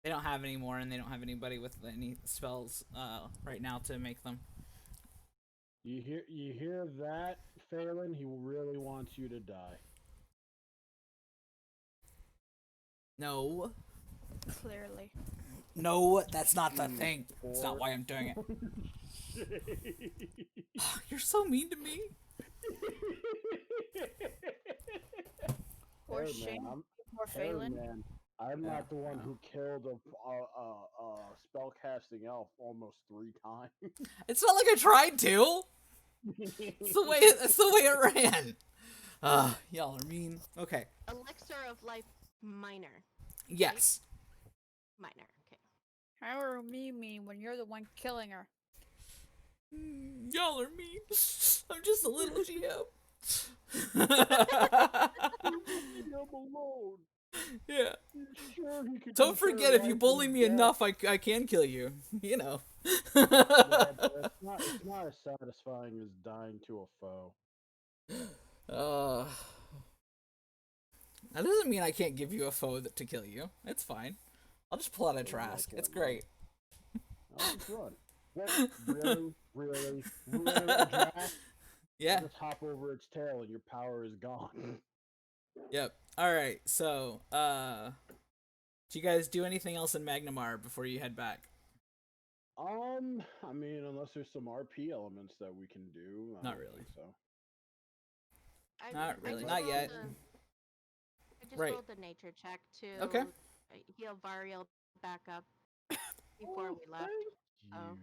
They don't have any more, and they don't have anybody with any spells right now to make them. You hear that, Phelan? He really wants you to die. No. Clearly. No, that's not the thing. That's not why I'm doing it. You're so mean to me. Poor Hey, Shane. man, Poor hey, Phelan. man, I'm Yeah, not the one yeah. who killed a spellcasting elf almost 3 times. It's not like I tried to. It's the way. That's the way it ran. Y'all are mean. Okay. Elixir of life miner. Yes. Miner. Okay. How are me mean when you're the one killing her? Y'all are mean. I'm just a little GM. Leave him alone. Yeah. Sure, he could Don't consider forget, if you life bully and me death. enough, I can kill you. You know. Yeah, but it's not as satisfying as dying to a foe. That doesn't mean I can't give you a foe to kill you. It's fine. I'll just pull out a Doesn't like Trask. that, It's man. great. I'll just run. What? Really? Jack? Yeah. Just hop over its tail and your power is gone. Yep. All right. So, do you guys do anything else in Magnamar before you head back? I mean, unless there's some RP elements that we can do. I Not don't really. think so. Not really, just not rolled yet. I just Right. rolled a nature check to Okay. heal Variel back up before we left. Thank Oh.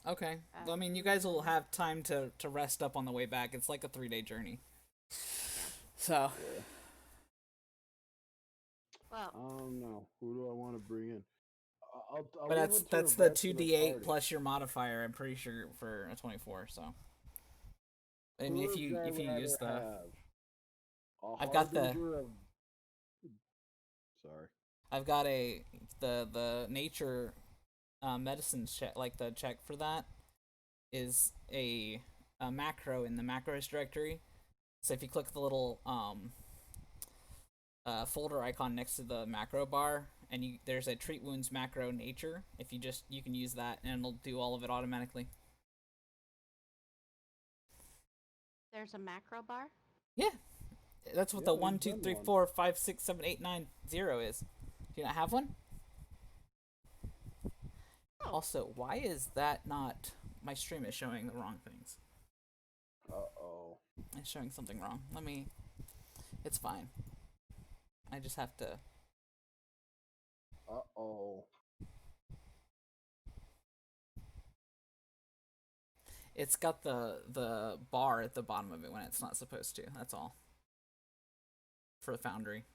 you. Okay. Well, I mean, you guys will have time to rest up on the way back. It's like a 3-day journey. So, Yeah. Well, I don't know. Who do I want to bring in? I'll but leave it to that's the the rest of 2d8 party. plus your modifier. I'm pretty sure for a 24. So, I mean, Who if would you I use rather the, have? A I've got the, harbinger of... Sorry. I've got the nature medicine check, like the check for that is a macro in the macros directory. So if you click the little folder icon next to the macro bar, and there's a treat wounds macro nature. If you can use that, and it'll do all of it automatically. there's a macro bar. Yeah, that's what Yeah, the we've 1, 2, done 3, one. 4, 5, 6, 7, 8, 9, 0 is. Do you not have one? Oh. Also, why is that not? My stream is showing the wrong things. Uh-oh. It's showing something wrong. It's fine. I just have to. Uh-oh. It's got the bar at the bottom of it when it's not supposed to. That's all. For the Foundry.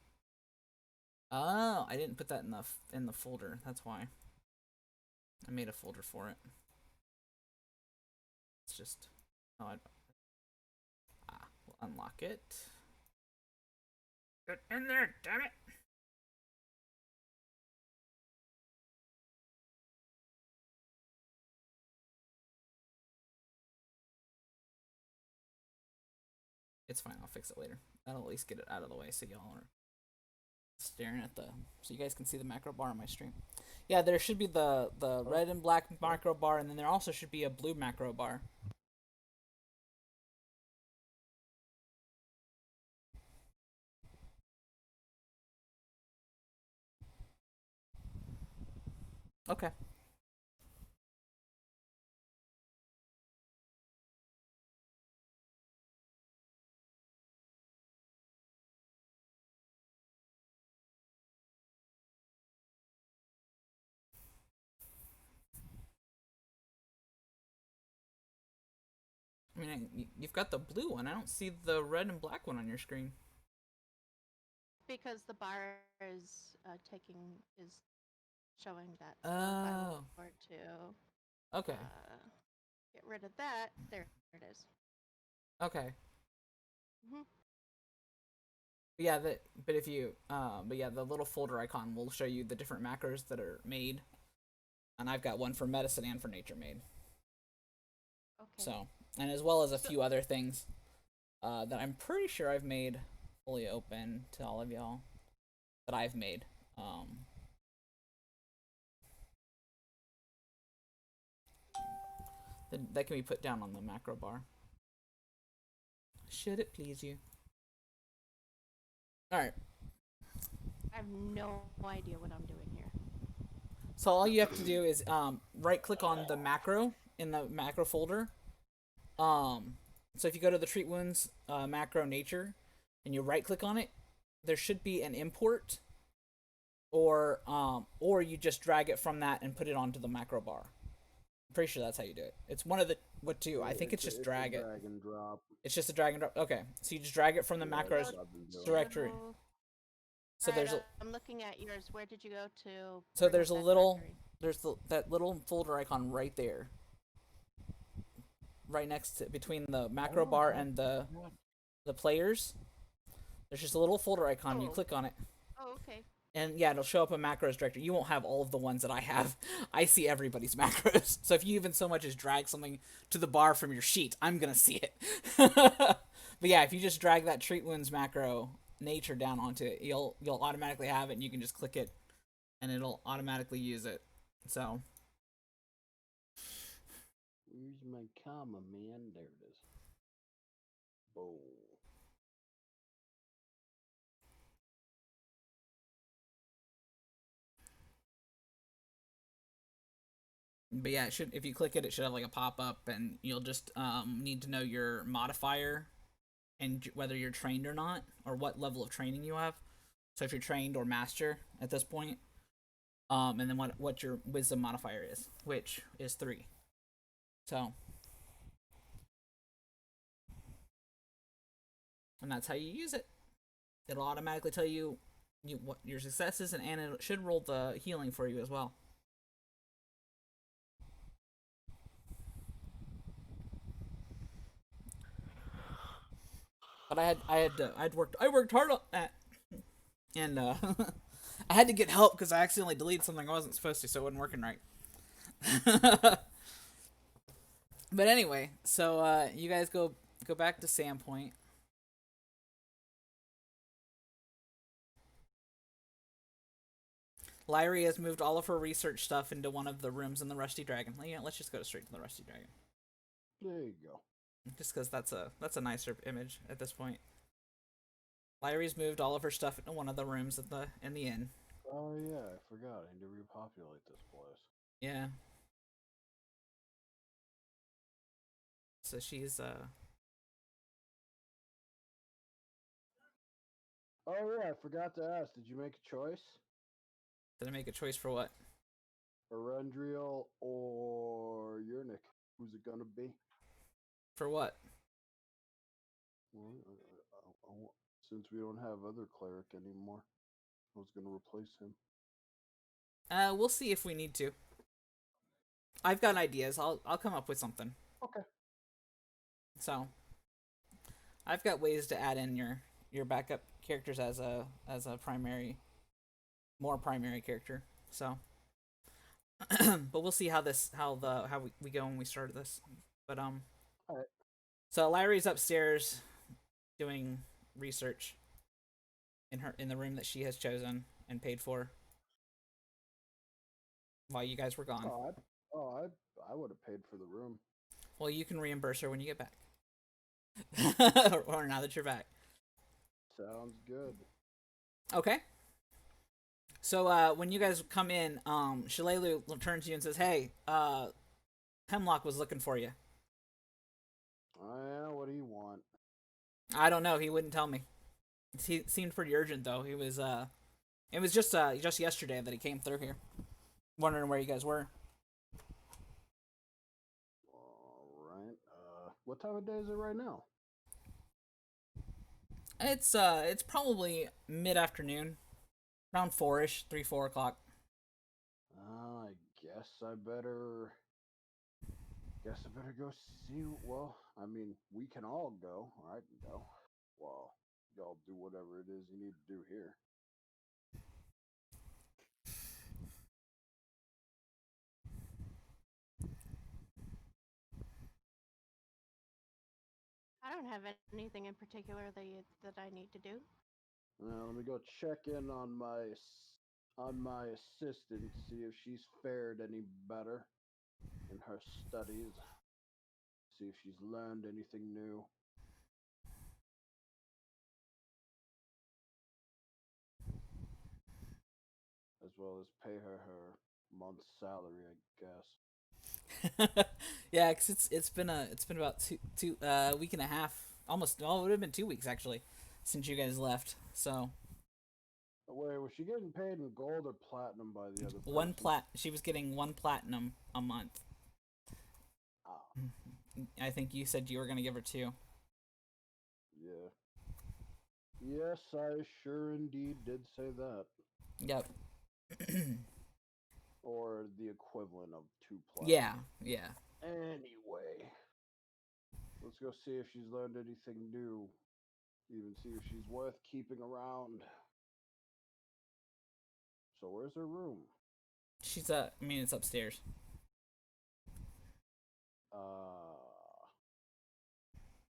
Oh, I didn't put that in the folder. That's why. I made a folder for it. It's just we'll unlock it. Get in there, damn it! It's fine. I'll fix it later. That'll at least get it out of the way so y'all are staring at so you guys can see the macro bar on my stream. Yeah, there should be the red and black macro bar, and then there also should be a blue macro bar. Okay. I mean, you've got the blue one. I don't see the red and black one on your screen. Because the bar is showing that. So Oh. if I were to Okay. get rid of that, there it is. Okay. Mhm. Yeah, but if you but yeah, the little folder icon will show you the different macros that are made, and I've got one for medicine and for nature made. Okay. So, and as well as a few other things that I'm pretty sure I've made fully open to all of y'all that I've made. That can be put down on the macro bar. Should it please you? Alright. I have no idea what I'm doing here. So all you have to do is right click on the macro in the macro folder. So if you go to the treat wounds macro nature and you right click on it, there should be an import, or you just drag it from that and put it onto the macro bar. I'm pretty sure that's how you do it. It's one of the two. I think it's just drag it. Drag and drop. It's just a drag and drop. Okay, so you just drag it from the macros directory. So there's I'm looking at yours. Where did you go to? So bring there's up a that little directory? that little folder icon right there, right next to between the macro bar and the players. There's just a little folder icon. You Oh. click on it, Oh, okay. and yeah, it'll show up a macros directory. You won't have all of the ones that I have. I see everybody's macros. So if you even so much as drag something to the bar from your sheet, I'm gonna see it. But yeah, if you just drag that treat wounds macro nature down onto it, you'll automatically have it, and you can just click it, and it'll automatically use it. So Where's my comma, man? There it is. Boom. but yeah, it should, if you click it, it should have like a pop up, and you'll just need to know your modifier and whether you're trained or not, or what level of training you have. So if you're trained or master at this point, and then what your wisdom modifier is, which is 3. So, and that's how you use it. It'll automatically tell you what your success is, and it should roll the healing for you as well. But I worked hard on that, and I had to get help because I accidentally deleted something I wasn't supposed to, so it wasn't working right. But anyway, so you guys go back to Sandpoint. Lyrie has moved all of her research stuff into one of the rooms in the Rusty Dragon. Yeah, let's just go straight to the Rusty Dragon. There you go. Just because that's a nicer image at this point. Lyrie's moved all of her stuff into one of the rooms in the inn. Oh yeah, I forgot. I need to repopulate this place. Yeah. So she's Oh yeah, I forgot to ask. Did you make a choice? Did I make a choice for what? Erendriel or Yernik? Who's it gonna be? For what? Well, since we don't have other cleric anymore, I was gonna replace him. We'll see if we need to. I've got ideas. I'll come up with something. Okay. So, I've got ways to add in your backup characters as a more primary character. So, but we'll see how we go when we start this. But Alright. So Lyrie's upstairs doing research in the room that she has chosen and paid for while you guys were gone. I would have paid for the room. Well, you can reimburse her when you get back. Or now that you're back. Sounds good. Okay. So when you guys come in, Shalelu turns to you and says, "Hey, Hemlock was looking for you." Oh yeah, what do you want? I don't know. He wouldn't tell me. He seemed pretty urgent though. He was it was just yesterday that he came through here, wondering where you guys were. Alright. What time of day is it right now? It's probably mid-afternoon, around 4-ish, 3-4 o'clock. I guess I better go see. Well, I mean, we can all go, or I can go. Well, y'all do whatever it is you need to do here. I don't have anything in particular that I need to do. Let me go check in on my assistant, see if she's fared any better in her studies. See if she's learned anything new. As well as pay her month's salary, I guess. Yeah, cause it's been about two week and a half, almost. Well, it would have been 2 weeks actually, since you guys left. So Wait, was she getting paid in gold or platinum by the other person? She was getting 1 platinum a month. Ah, I think you said you were gonna give her 2. yeah. Yes, I sure indeed did say that. Yep. Or the equivalent of 2 platinum. Yeah. Anyway, let's go see if she's learned anything new. Even see if she's worth keeping around. So where's her room? She's it's upstairs. I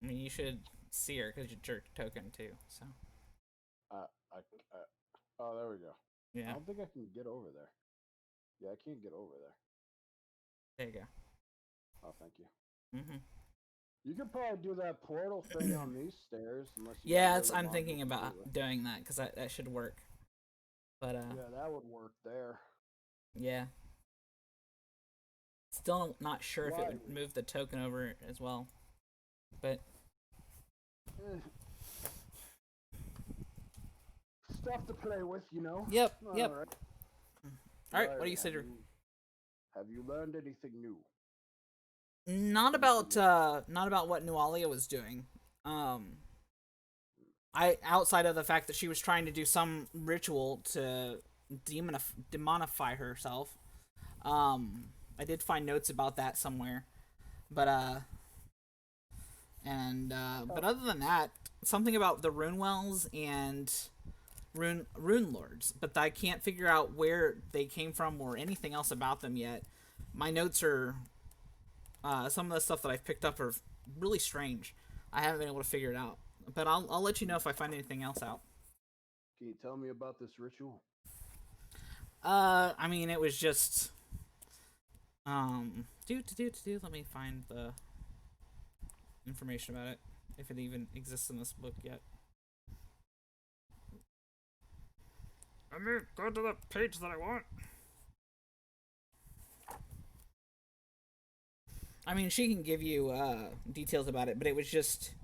mean, you should see her because you're token too. So. Oh, there we go. Yeah. I don't think I can get over there. Yeah, I can't get over there. There you go. Oh, thank you. Mhm. You could probably do that portal thing on these stairs, unless you Yeah, got that's, rid of I'm thinking Mongo about completely. doing that because that should work. But Yeah, that would work there. yeah. Still not sure if it would Why? move the token over as well. But Eh. Stuff to play with, you know. yep. All right. All right, what do you say? Have you learned anything new? not about what Nualia was doing. I outside of the fact that she was trying to do some ritual to demonify herself. I did find notes about that somewhere, but but other than that, something about the rune wells and rune lords, but I can't figure out where they came from or anything else about them yet. My notes are some of the stuff that I've picked up are really strange. I haven't been able to figure it out, but I'll let you know if I find anything else out. Can you tell me about this ritual? I mean, it was just let me find the information about it, if it even exists in this book yet. Let me go to the page that I want. I mean, she can give you details about it, but it was just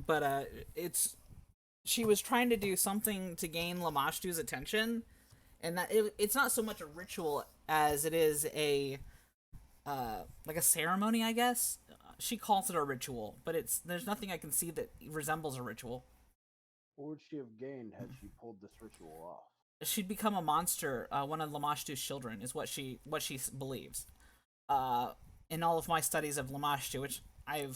but it's she was trying to do something to gain Lamashtu's attention, and that it's not so much a ritual as it is a like a ceremony, I guess. She calls it a ritual, but there's nothing I can see that resembles a ritual. What would she have gained had she pulled this ritual off? She'd become a monster, one of Lamashtu's children, is what she believes. In all of my studies of Lamashtu, which I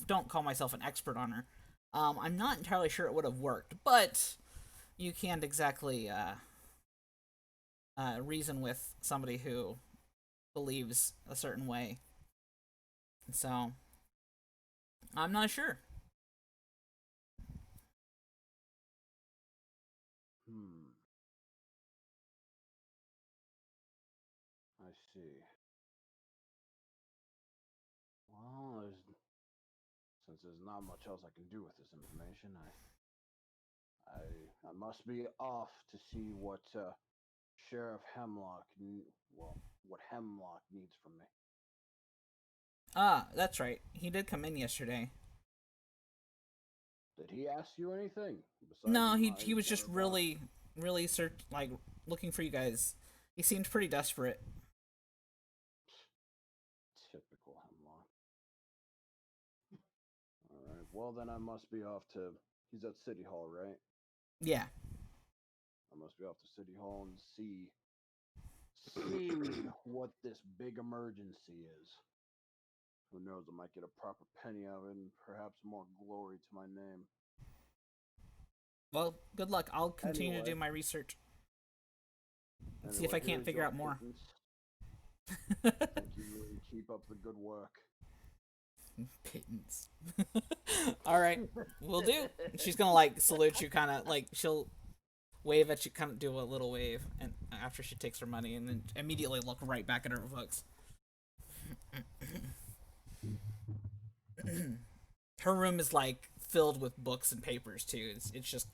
don't call myself an expert on her, I'm not entirely sure it would have worked, but you can't exactly reason with somebody who believes a certain way. So, I'm not sure. I see. Well, since there's not much else I can do with this information, I must be off to see what Sheriff Hemlock, what Hemlock needs from me. Ah, that's right. He did come in yesterday. Did he ask you anything? No, he was just really looking for you guys. He seemed pretty desperate. Typical Hemlock. All right. Well, then I must be off to. He's at City Hall, right? Yeah. I must be off to City Hall and see what this big emergency is. Who knows? I might get a proper penny of it and perhaps more glory to my name. Well, good luck. I'll continue to do my research. Let's see if I can't figure out more. Thank you. Keep up the good work. Pittance. All right, we'll do. She's gonna salute you, kind of she'll wave at you, kind of do a little wave, and after she takes her money, and then immediately look right back at her books. Her room is filled with books and papers too. It's just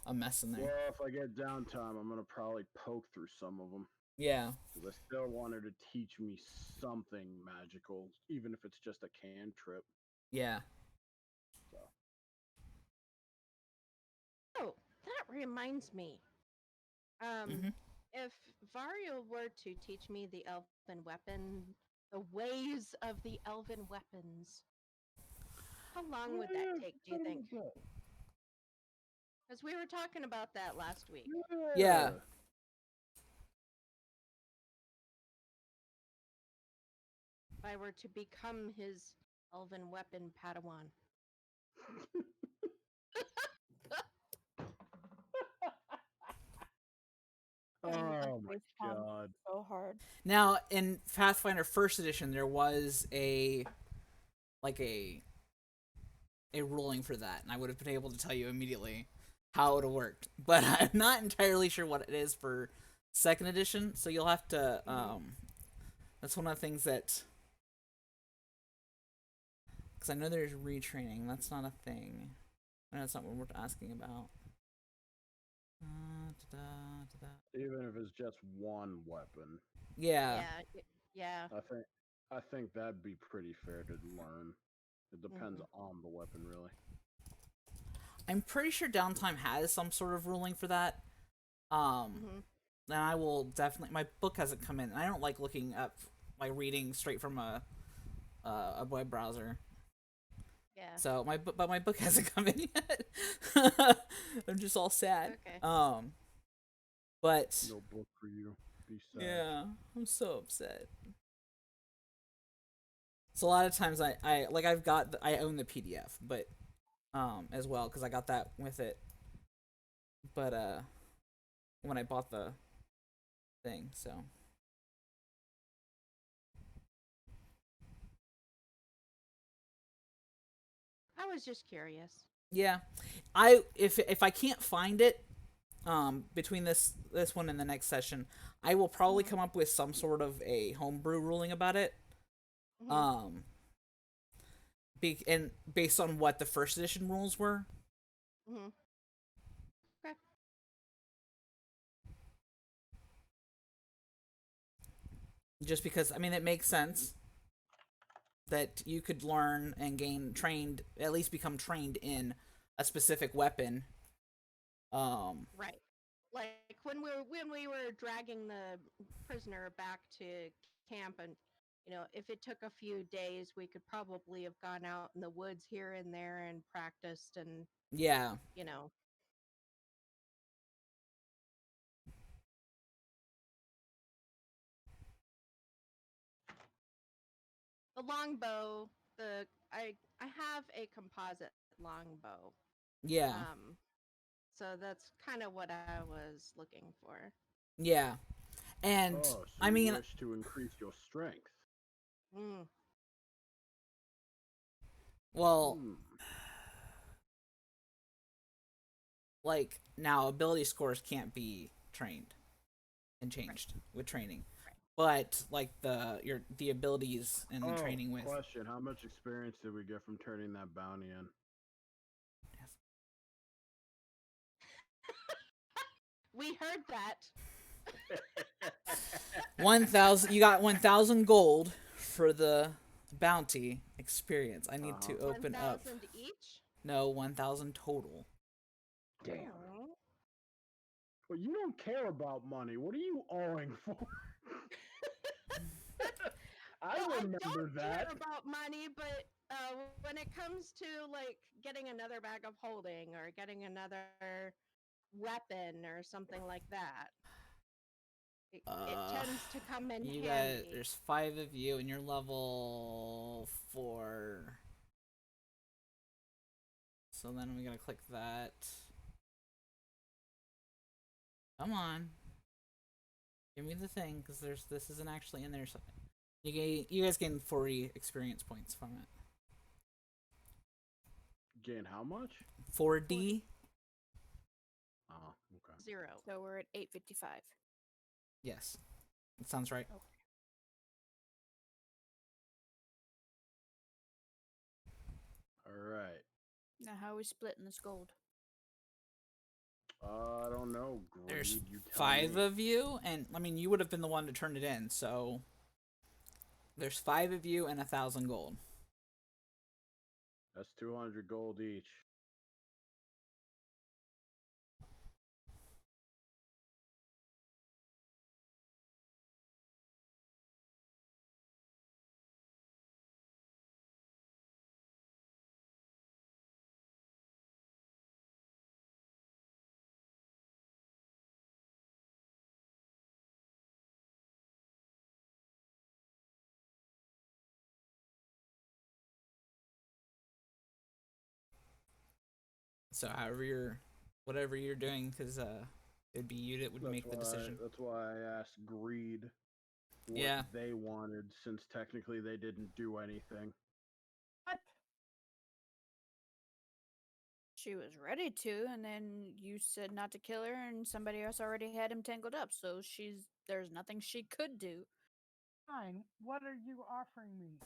a mess in there. Well, if I get downtime, I'm gonna probably poke through some of them. Yeah. Because I still want her to teach me something magical, even if it's just a cantrip. Yeah. So. Oh, that reminds me. If Vario were to teach me the elven weapon, the ways of the elven weapons, how long would that take, do you think? Because we were talking about that last week. Yeah. If I were to become his elven weapon Padawan. Oh my god. So hard. Now, in Pathfinder First Edition, there was a ruling for that, and I would have been able to tell you immediately how it would have worked. But I'm not entirely sure what it is for Second Edition, so you'll have to. That's one of the things that. Because I know there's retraining. That's not a thing. I know that's not what we're asking about. Even if it's just one weapon. Yeah. Yeah. I think that'd be pretty fair to learn. It depends on the weapon, really. I'm pretty sure Downtime has some sort of ruling for that. Hmm. then I will definitely. My book hasn't come in. I don't like looking up, like reading straight from a web browser. Yeah. So but my book hasn't come in yet. I'm just all sad. Okay. But No book for you. Be sad. yeah, I'm so upset. So a lot of times I like I own the PDF, but as well because I got that with it. But when I bought the thing, so I was just curious. yeah, I if I can't find it between this one and the next session, I will probably Mhm. come up with some sort of a homebrew ruling about it. Mhm. And based on what the first edition rules were. Mhm. Okay. Just because I mean it makes sense that you could learn and gain trained, at least become trained in a specific weapon. Right. Like when we were dragging the prisoner back to camp, and if it took a few days, we could probably have gone out in the woods here and there and practiced, and Yeah, you know, the longbow. I have a composite longbow. yeah, Um, so that's kind of what I was looking for. yeah. And Oh, so I you mean, wish to increase your strength? Mm. well, Hmm. like now ability scores can't be trained and changed with training. Right. But like the abilities and the Oh, training with question. How much experience did we get from turning that bounty in? We heard that. 1,000, you got 1,000 gold for the bounty experience. I need to Uh-huh. open up. 1,000 each. No, 1,000 total. Damn. Oh. Well, you don't care about money. What are you owing for? I Well, I remember don't that. care about money, but when it comes to like getting another bag of holding or getting another weapon or something like that, it tends to come in You got, handy. there's 5 of you and you're level 4. So then we gotta click that. Come on. Give me the thing, because this isn't actually in there. So you guys gain 40 experience points from it. Gain how much? 4D? Oh, okay. 0. So we're at 855. Yes. That sounds right. Okay. All right. Now how are we splitting this gold? I don't know. There's Greed, you tell 5 me. of you, and I mean, you would have been the one to turn it in, so there's 5 of you and 1,000 gold. That's 200 gold each. So whatever you're doing, because it'd be you that would make the decision. That's why I asked Greed what Yeah. they wanted, since technically they didn't do anything. What? She was ready to, and then you said not to kill her, and somebody else already had him tangled up. So there's nothing she could do. Fine. What are you offering me?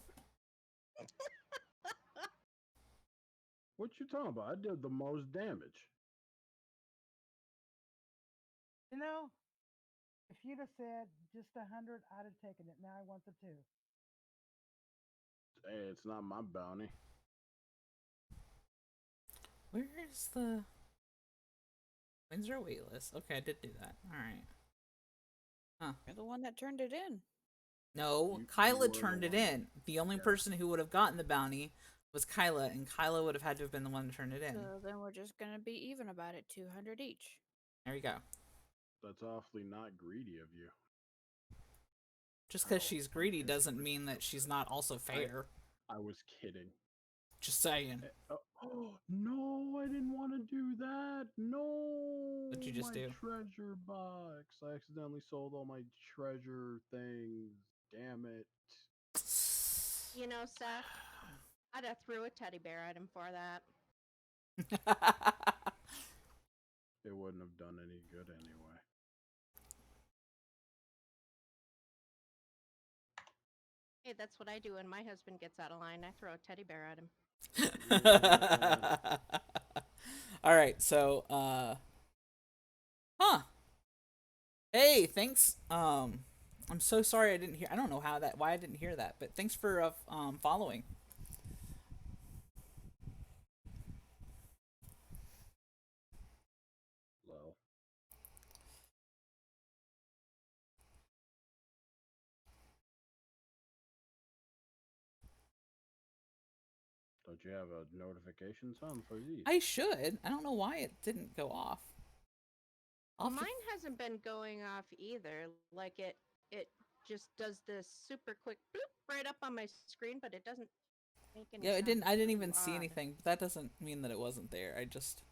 What you talking about? I did the most damage. You know, if you'd have said just 100, I'd have taken it. Now I want the 2. Hey, it's not my bounty. Where's the? Windsor waitlist. Okay, I did do that. Alright. You're the one that turned it in. No, You Kyla were the turned it one. in. The only Yeah. person who would have gotten the bounty was Kyla, and Kyla would have had to have been the one to turn it in. So then we're just gonna be even about it, 200 each. There you go. That's awfully not greedy of you. Just because Oh, she's greedy okay, doesn't so mean that it's she's okay. not also fair. I was kidding. Just saying. Oh, no, I didn't want to do that. No, What'd you just my do? treasure box. I accidentally sold all my treasure things. Damn it. You know, Seth, I'd have threw a teddy bear at him for that. It wouldn't have done any good anyway. Hey, that's what I do when my husband gets out of line. I throw a teddy bear at him. All right, so huh. Hey, thanks. I'm so sorry I didn't hear. I don't know why I didn't hear that, but thanks for following. Lol. Don't you have a notification on for these? I should. I don't know why it didn't go off. I'll have to- Mine hasn't been going off either. Like it just does this super quick bloop right up on my screen, but it doesn't make any Yeah, it didn't. I didn't sound. even Too see odd. anything. But that doesn't mean that it wasn't there. I just,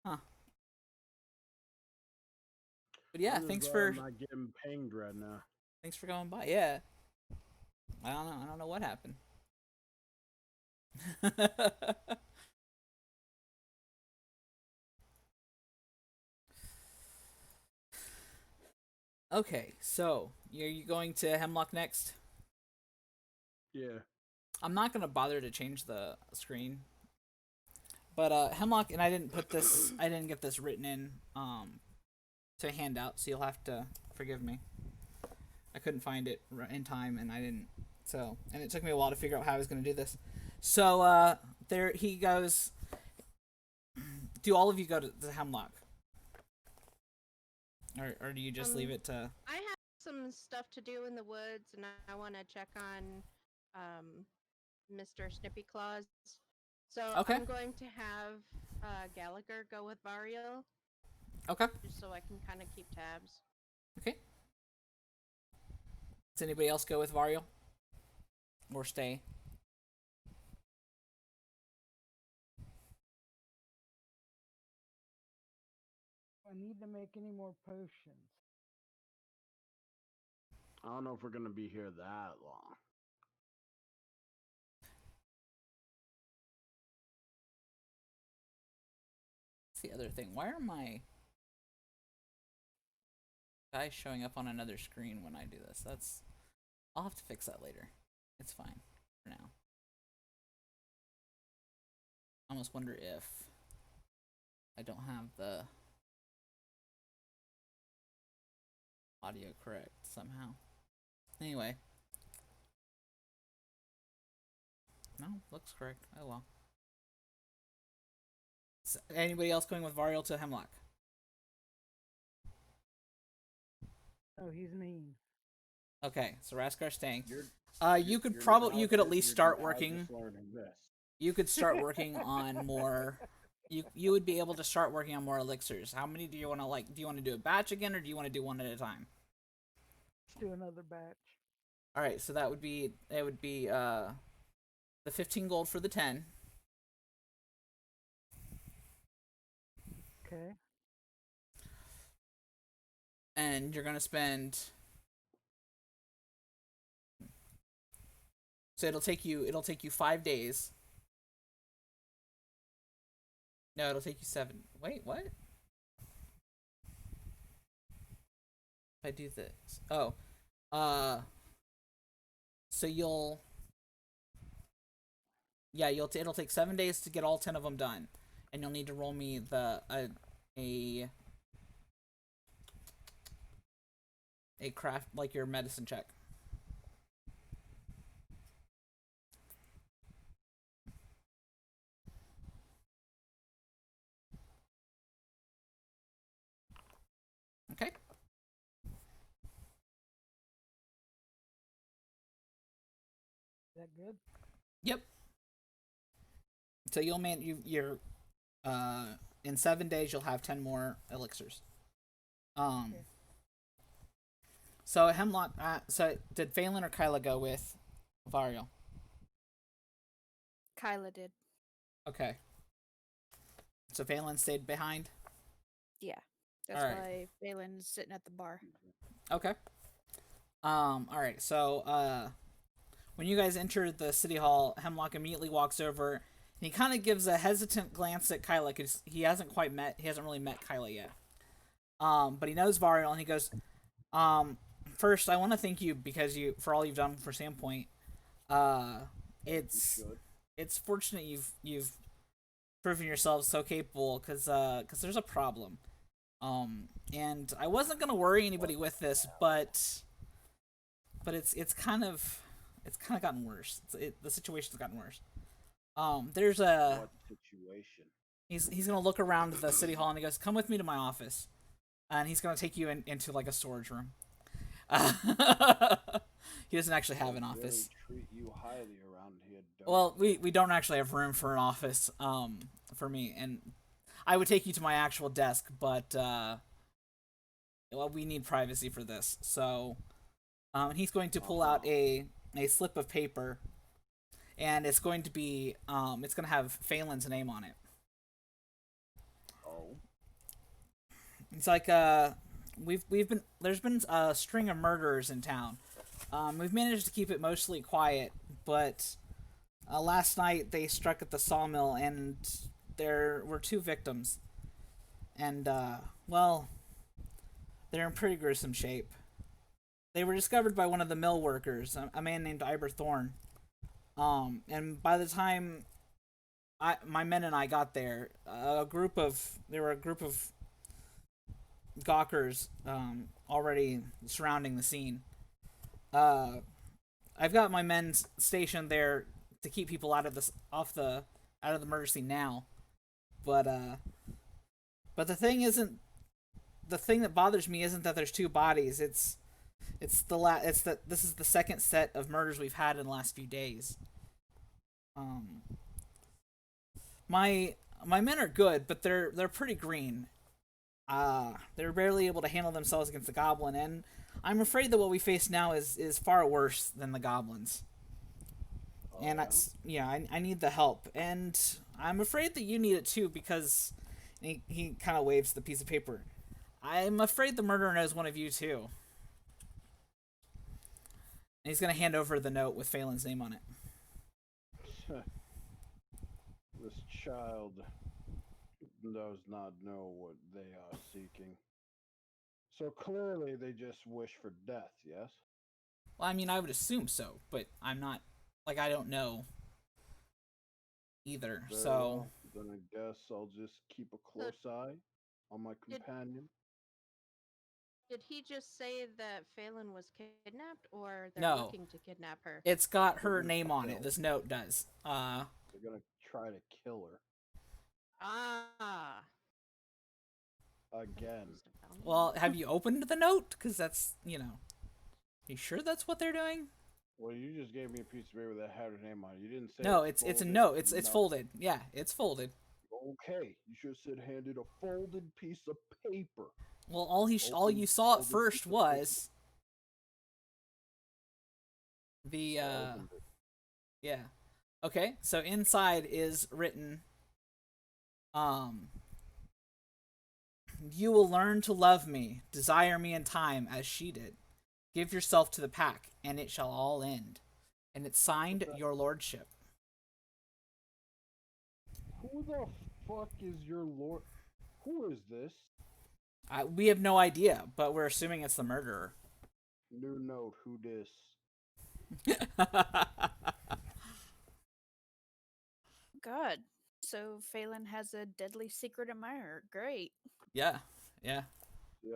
huh. But yeah, I'm just thanks glad for I'm not getting pinged right now. thanks for going by. Yeah. I don't know. I don't know what happened. Okay, so are you going to Hemlock next? Yeah. I'm not gonna bother to change the screen. But Hemlock, and I didn't get this written in to hand out, so you'll have to forgive me. I couldn't find it in time, and I didn't. So, and it took me a while to figure out how I was gonna do this. So there he goes. Do all of you go to the Hemlock, or do you just leave it to? I have some stuff to do in the woods, and I want to check on Mr. Snippy Claus. So Okay. I'm going to have Gallagher go with Variel, Okay. just so I can kind of keep tabs. Okay. Does anybody else go with Variel? Or stay? I need to make any more potions. I don't know if we're gonna be here that long. That's the other thing. Why are my guys showing up on another screen when I do this? I'll have to fix that later. It's fine for now. I almost wonder if I don't have the audio correct somehow. Anyway. No, looks correct. Oh well. So, anybody else going with Variel to Hemlock? Oh, he's mean. Okay, so Raskar staying. You're- You could you're you could at now least just- start you're now working. just learning this. You could start working on more. You would be able to start working on more elixirs. How many do you want to like? Do you want to do a batch again, or do you want to do one at a time? Let's do another batch. All right, so that would be the 15 gold for the 10. Okay. And you're gonna spend. So it'll take you 5 days. No, it'll take you 7. Wait, what? If I do this, so it'll take 7 days to get all 10 of them done, and you'll need to roll me a craft, like your medicine check. that good? Yep. So you'll you're in 7 days you'll have 10 more elixirs. Okay. So Hemlock. So did Phelan or Kyla go with Variel? Kyla did. Okay. So Phelan stayed behind. Yeah. That's Alright. why Phelan's sitting at the bar. Okay. All right. So when you guys enter the city hall, Hemlock immediately walks over and he kind of gives a hesitant glance at Kyla because he hasn't really met Kyla yet. But he knows Variel and he goes, first I want to thank you because for all you've done for Sandpoint. It's fortunate you've proven yourselves so capable because there's a problem. And I wasn't gonna worry anybody with this, but it's kind of gotten worse. The situation's gotten worse. There's a What situation? he's gonna look around the city hall and he goes, "Come with me to my office," and he's gonna take you into like a storage room. He doesn't actually have an office. Really treat you highly around here. Don't Well, we don't actually have room for an office for me, and I would take you to my actual desk, but well, we need privacy for this. So he's going to pull out a slip of paper, and it's going to be it's going to have Phelan's name on it. Oh. It's like there's been a string of murders in town. We've managed to keep it mostly quiet, but last night they struck at the sawmill and there were 2 victims. And well, they're in pretty gruesome shape. They were discovered by one of the mill workers, a man named Iber Thorne. And by the time my men and I got there, there were a group of gawkers already surrounding the scene. I've got my men stationed there to keep people out of the murder scene now, but the thing that bothers me isn't that there's 2 bodies. It's that this is the second set of murders we've had in the last few days. My men are good, but they're pretty green. They're barely able to handle themselves against the goblin, and I'm afraid that what we face now is far worse than the goblins. And I need the help, and I'm afraid that you need it too because he kind of waves the piece of paper. I'm afraid the murderer knows one of you too. And he's gonna hand over the note with Phelan's name on it. This child does not know what they are seeking. So clearly they just wish for death, yes? Well, I mean, I would assume so, but I'm not, like, I don't know either, Very so... well. Then I guess I'll just keep a close eye on my companion. Did he just say that Phelan was kidnapped, or they're No. looking to kidnap her? It's got her name on it, this note does. They're gonna try to kill her. Ah. Again. Well, have you opened the note? Because that's, you sure that's what they're doing? Well, you just gave me a piece of paper that had her name on it. You didn't say No, it's a folded. note. It's No. folded. Yeah, it's folded. Okay, you should have said handed a folded piece of paper. Well, all you saw at Opened first piece of was the I opened it. yeah. Okay, so inside is written you will learn to love me, desire me in time as she did. Give yourself to the pack, and it shall all end. And it's signed your lordship. Who the fuck is your lord? Who is this? We have no idea, but we're assuming it's the murderer. New note, who dis? God. So Phelan has a deadly secret admirer. Great. Yeah. See,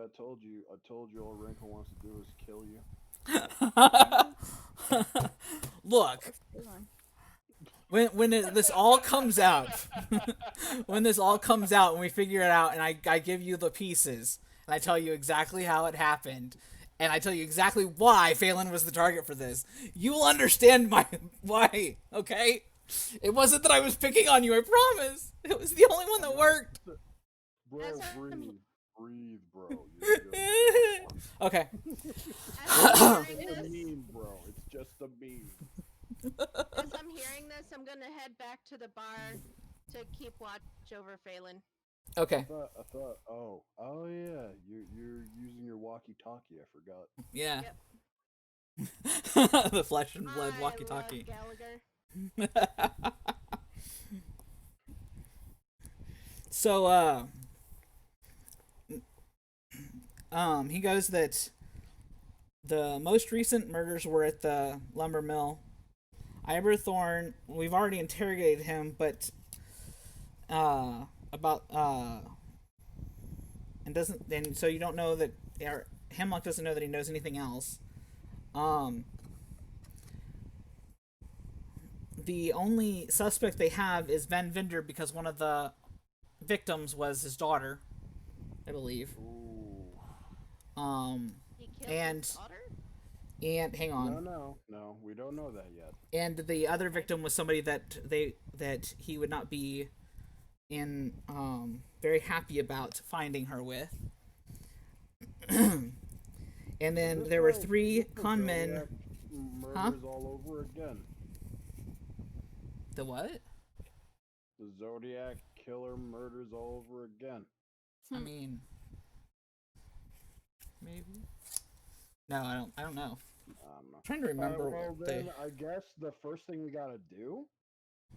I told you all Wrinkle wants to do is kill you. Look, Phelan. when this all comes out, when this all comes out and we figure it out, and I give you the pieces and I tell you exactly how it happened, and I tell you exactly why Phelan was the target for this, you will understand my why. Okay, it wasn't that I was picking on you. I promise. It was the only one that worked. Bro, As I'm- breathe, bro. You're good. Okay. As I'm It's hearing just a this, meme, bro. It's just a meme. as I'm hearing this, I'm gonna head back to the bar to keep watch over Phelan. Okay. I thought. Oh yeah. You're using your walkie-talkie. I forgot. Yeah. Yep. The flesh and blood I walkie-talkie. love Gallagher. So, he goes that the most recent murders were at the lumber mill. Ivor Thorne, we've already interrogated him, but and so you don't know that, or Hemlock doesn't know that he knows anything else. The only suspect they have is Van Vinder because one of the victims was his daughter, I believe. Ooh. He killed And his daughter? and hang on. No. We don't know that yet. And the other victim was somebody that he would not be very happy about finding her with. And then there were 3 con men. Zodiac murders all over again. The what? The Zodiac killer murders all over again. I mean, maybe. No, I don't know. I'm not. I'm trying to remember well, what then they. I guess the first thing we gotta do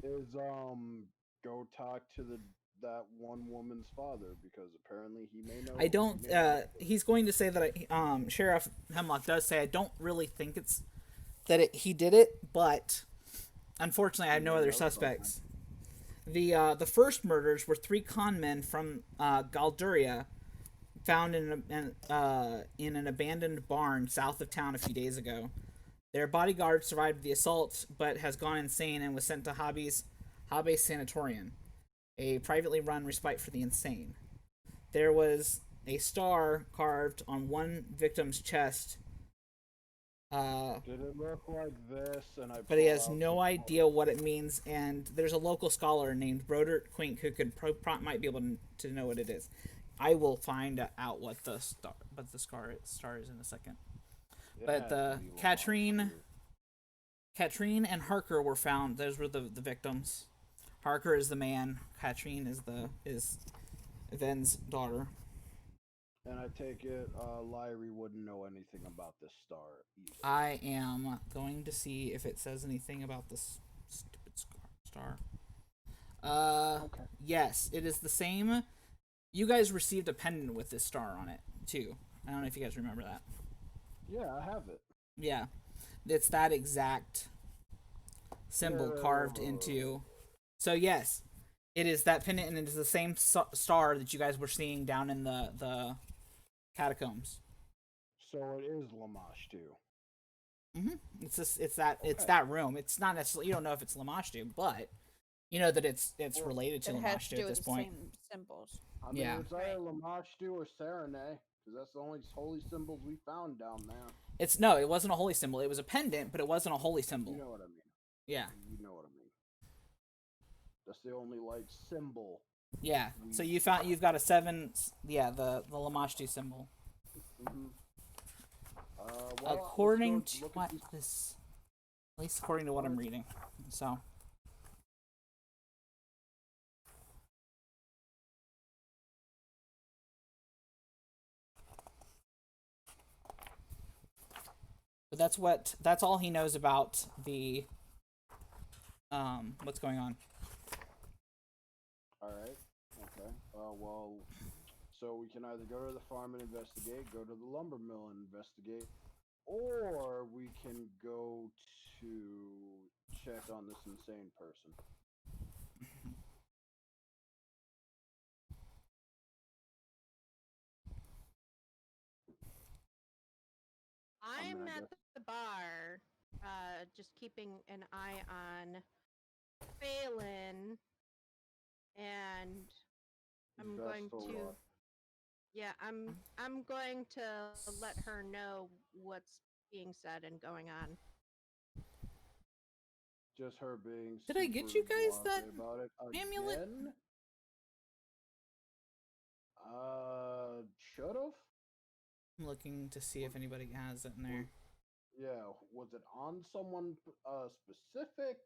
is go talk to that one woman's father because apparently he may know. I don't. he may know- He's going to say that. Sheriff Hemlock does say I don't really think it's that he did it, but unfortunately, I have no may other know something. suspects. The first murders were 3 con men from Galduria, found in an abandoned barn south of town a few days ago. Their bodyguard survived the assault, but has gone insane and was sent to Habe Sanatorium, a privately run respite for the insane. There was a star carved on one victim's chest, Did it look like this? And but he pull has out no some idea what it means. And there's a local scholar named Brodert Quink who could might be able to know what it is. I will find out what the star is in a second. It But had the to be Lamont, too. Katrine and Harker were found. Those were the victims. Harker is the man. Katrine is Ven's daughter. And I take it Lyrie wouldn't know anything about this star either. I am going to see if it says anything about this stupid star. Okay. Yes, it is the same. You guys received a pendant with this star on it too. I don't know if you guys remember that. Yeah, I have it. Yeah, it's that exact symbol Yeah. carved into. So yes, it is that pendant, and it is the same star that you guys were seeing down in the catacombs. So it is Lamashtu. It's that room. It's not necessarily, you don't know if it's Lamashtu, but you know that it's related to It has to Lamashtu do at with this the point. same symbols. I mean, Yeah. it's either Lamashtu or Serenay, because that's the only holy symbols we found down there. It wasn't a holy symbol. It was a pendant, but it wasn't a holy symbol. You know what I mean. Yeah. You know what I mean. That's the only, like, symbol. Yeah. So you've got a 7, the Lamashtu symbol. Mm-hmm. According to what this, at least according to what I'm reading. So. But that's all he knows about the what's going on. Alright, okay. Well, so we can either go to the farm and investigate, go to the lumber mill and investigate, or we can go to check on this insane person. I'm I at guess- the bar, just keeping an eye on Phelan, and I'm Best going for to. what? Yeah, I'm going to let her know what's being said and going on. Just her being Did I get you super guys blasé that about it amulet? again? Should've? I'm looking to see if anybody has it in there. Yeah, was it on someone specific?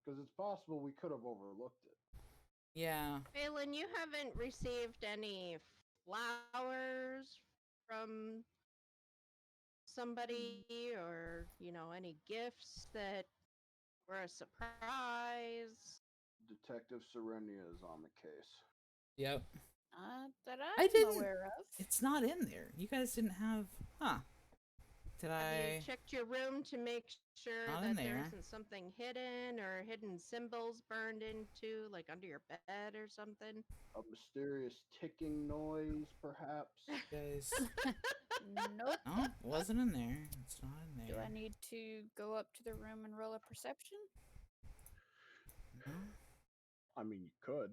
Because it's possible we could have overlooked it. Yeah. Phelan, you haven't received any flowers from somebody or, any gifts that were a surprise. Detective Serenia is on the case. Yep. That I I'm didn't- aware of. It's not in there. You guys didn't have. Huh. Did Have I? you checked your room to make sure Not in that there there. isn't something hidden or hidden symbols burned into, like under your bed or something? A mysterious ticking noise, perhaps? You guys. Nope. No, it wasn't in there. It's not in Do there. I need to go up to the room and roll a perception? No. I mean, you could,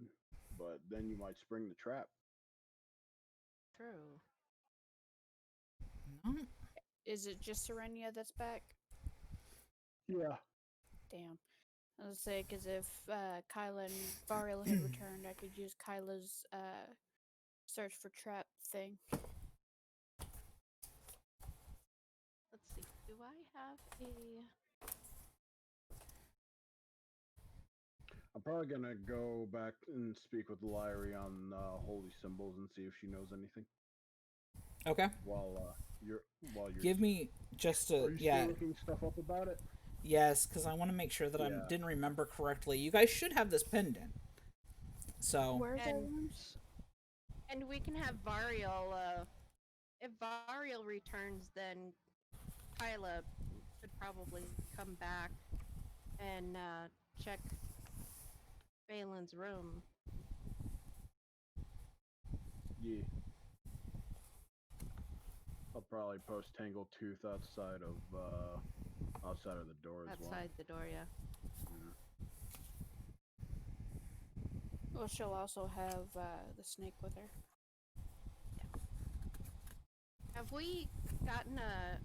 but then you might spring the trap. True. No. Is it just Serenia that's back? Yeah. Damn. I was say because if Kyla and Variel had returned, I could use Kyla's search for trap thing. Let's see. Do I have a... I'm probably gonna go back and speak with Lyrie on holy symbols and see if she knows anything. Okay. While you're Give me just a Are you yeah. still looking stuff up about it? Yes, because I want to make sure that I Yeah. didn't remember correctly. You guys should have this pendant. So. Where's And- everyone? And we can have Variel, if Variel returns, then Kyla could probably come back and check Phelan's room. Yeah. I'll probably post Tangle Tooth outside of the door as well. Outside the door, yeah. Yeah. Well, she'll also have the snake with her. Have we gotten a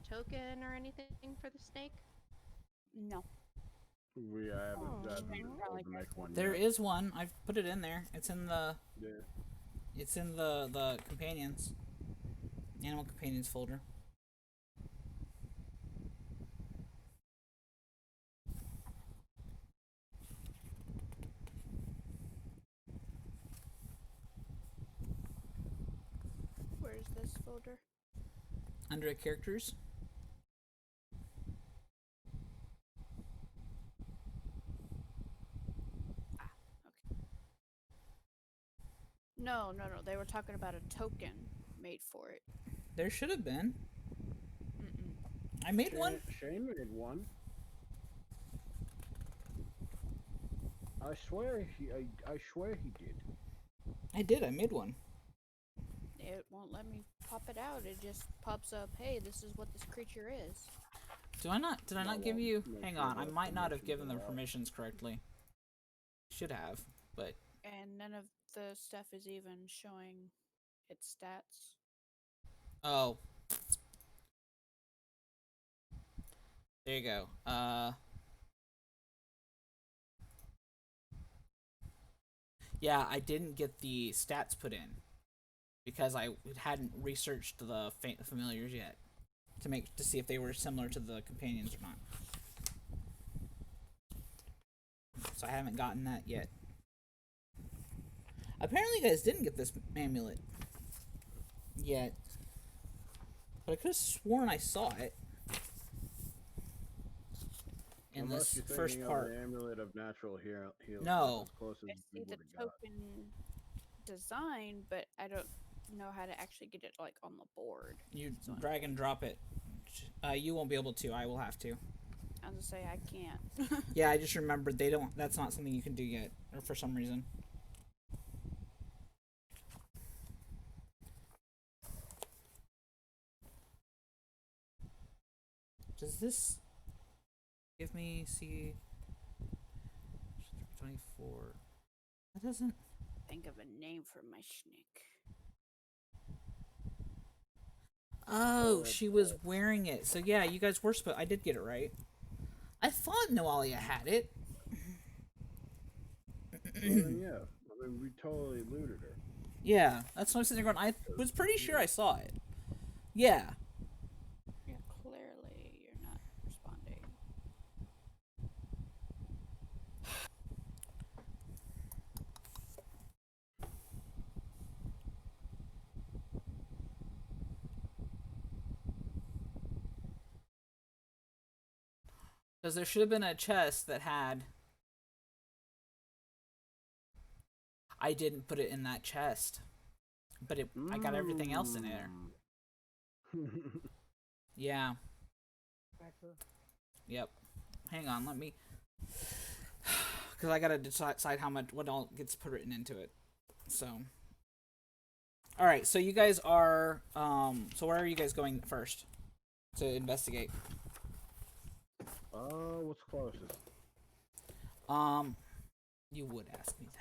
token or anything for the snake? No. We haven't Oh, been probably told to make one There yet. is one. I've put it in there. It's in the Yeah. the companions. Animal companions folder. Where's this folder? Under characters. No. They were talking about a token made for it. There should have been. Mm-mm. I made one. Shane made one. I swear I swear he did. I did. I made one. It won't let me pop it out. It just pops up, hey, this is what this creature is. Do I not? Did I No, not give well, you? make Hang sure on. I the might not have permissions given are the out. permissions correctly. Should have, but And none of the stuff is even showing its stats. oh. There you go. Yeah, I didn't get the stats put in because I hadn't researched the familiars yet to see if they were similar to the companions or not. So I haven't gotten that yet. Apparently, you guys didn't get this amulet yet, but I could have sworn I saw it in Unless this you're first thinking part. of the amulet of natural healing. No. As close as I we see the would've got. token design, but I don't know how to actually get it like on the board. You So- drag and drop it. You won't be able to. I will have to. I was gonna say I can't. Yeah, I just remembered they don't. That's not something you can do yet, or for some reason. Does this give me see 24? That doesn't. think of a name for my schnick. Oh, she was wearing it. So yeah, you guys were supposed. I did get it right. I thought Noalia had it. Well, then, yeah. I mean, we totally looted her. Yeah, that's what I'm sitting there going. I was pretty sure I saw it. Yeah. Yeah, clearly you're not responding. Because there should have been a chest that had. I didn't put it in that chest, but I got everything else in there. Yeah. Backer. Yep. Hang on, let me. Because I gotta decide what all gets put written into it. So. All right. So you guys are. So where are you guys going first to investigate? What's closest? You would ask me that.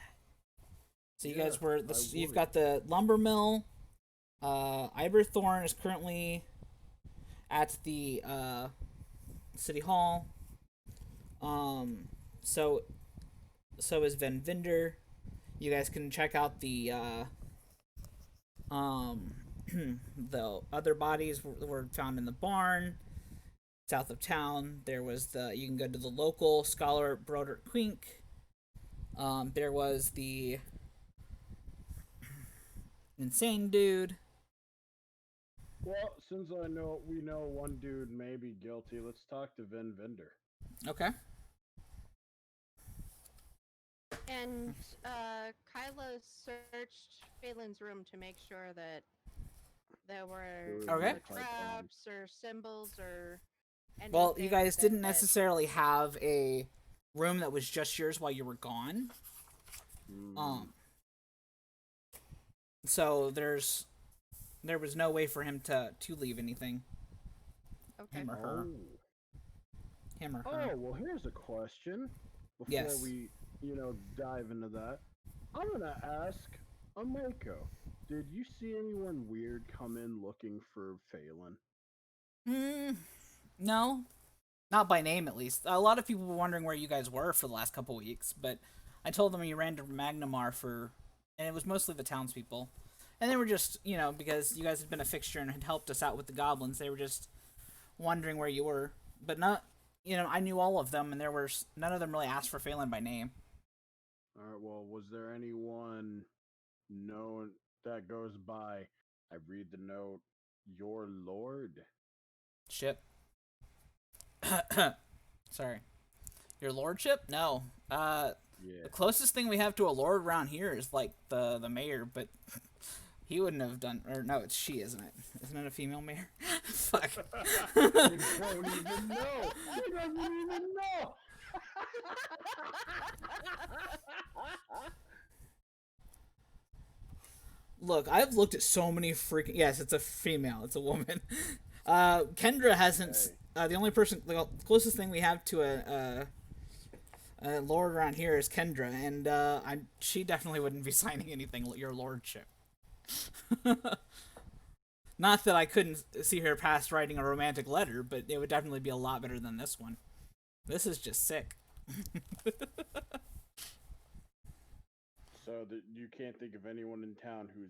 So you Yeah, guys were. I You've would. got the lumber mill. Iberthorn is currently at the city hall. So is Van Vinder. You guys can check out the the other bodies were found in the barn south of town. There was you can go to the local scholar Broderick Quink. There was the insane dude. Well, since we know one dude may be guilty, let's talk to Vin Vinder. Okay. And Kyla searched Phelan's room to make sure that there were Okay. no traps or symbols or anything. Well, you guys didn't that- necessarily have a room that was just yours while you were gone. So there was no way for him to leave anything. Okay. Him or her. Him or her. Oh, well, here's a question. Before Yes. we, dive into that, I'm gonna ask Ameko. Did you see anyone weird come in looking for Phelan? No. Not by name, at least. A lot of people were wondering where you guys were for the last couple weeks, but I told them you ran to Magnamar and it was mostly the townspeople. And they were just, because you guys had been a fixture and had helped us out with the goblins, they were just wondering where you were. But not, I knew all of them, and none of them really asked for Phelan by name. Alright, well, was there anyone known that goes by, I read the note, your lord? Ship. Sorry. Your lordship? No. Yeah. The closest thing we have to a lord around here is, like, the mayor, but he wouldn't have done... Or, no, it's she, isn't it? Isn't it a female mayor? Fuck. You don't even know! He doesn't even know! Look, I've looked at so many freaking... Yes, it's a female. It's a woman. Kendra hasn't... the only person... The closest thing we have to a lord around here is Kendra, and she definitely wouldn't be signing anything, your lordship. Not that I couldn't see her past writing a romantic letter, but it would definitely be a lot better than this one. This is just sick. So you can't think of anyone in town who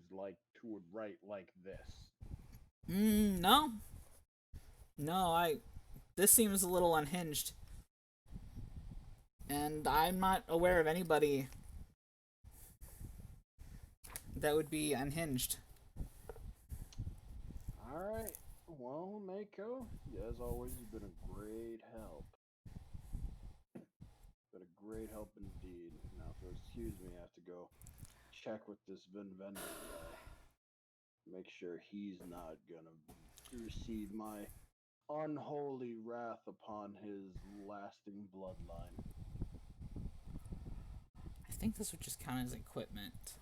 would write like this? No. No, this seems a little unhinged. And I'm not aware of anybody that would be unhinged. Alright, well, Mako, as always, you've been a great help. Been a great help indeed. Now, if you'll excuse me, I have to go check with this Vin Vendor guy. Make sure he's not gonna receive my unholy wrath upon his lasting bloodline. I think this would just count as equipment.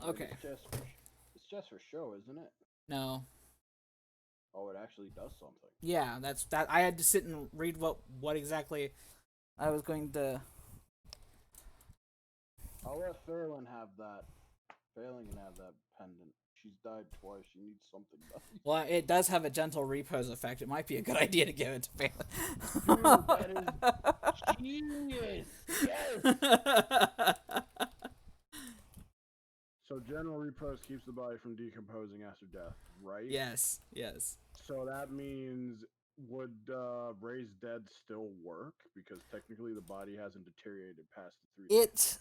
Okay. It's just for show, isn't it? No. Oh, it actually does something. Yeah, that's that. I had to sit and read what exactly I was going to I'll let Fairlin have that. Fairlin can have that pendant. She's died twice. She needs something done. Well, it does have a gentle repose effect. It might be a good idea to give it to Phelan. Dude, that is genius. Yes. So general repose keeps the body from decomposing after death, right? Yes, yes. So that means would raised dead still work? Because technically the body hasn't deteriorated past the 3 days.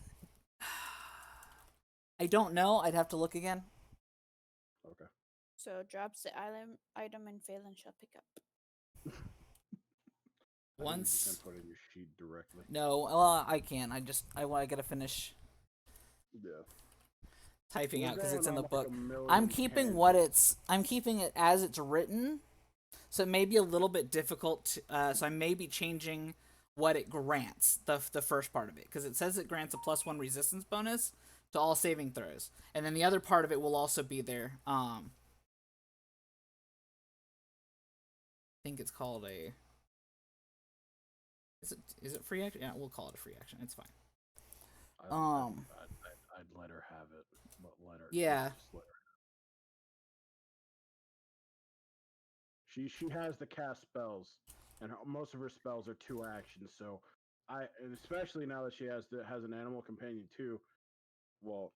I don't know. I'd have to look again. Okay. So drops the item and Phelan shall pick up. I think you Once. can put in your sheet directly. No, well, I can. I gotta finish Yeah. typing We're out because going it's in the on, like, book. a million I'm keeping I'm keeping it as it's written, so it may be a little bit difficult. So I may be changing what it grants, the first part of it, because it says it grants a +1 resistance bonus to all saving throws, and then the other part of it will also be there. I think it's called a. Is it free action? Yeah, we'll call it a free action. It's fine. I'd let her have it. But let her. Yeah. Just let her. She has the cast spells, and most of her spells are 2 actions. So and especially now that she has an animal companion too. Well,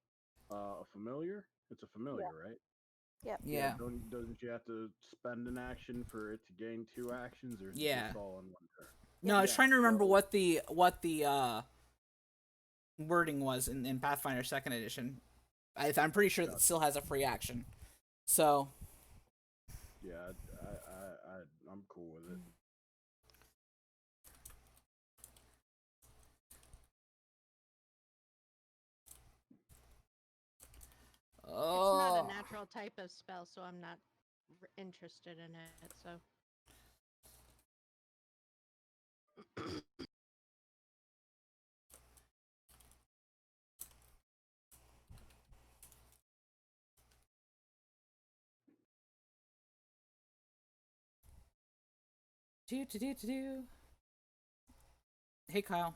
a familiar. It's a familiar, right? Yep. Yeah. Doesn't she have to spend an action for it to gain 2 actions, or is it Yeah. just all in one turn? No, I was Yeah, trying to remember so- what the wording was in Pathfinder 2nd Edition. I'm pretty sure that still has a free action. So Yeah, I'm cool with it. It's not oh, a natural type of spell, so I'm not interested in it. So do. Hey Kyle,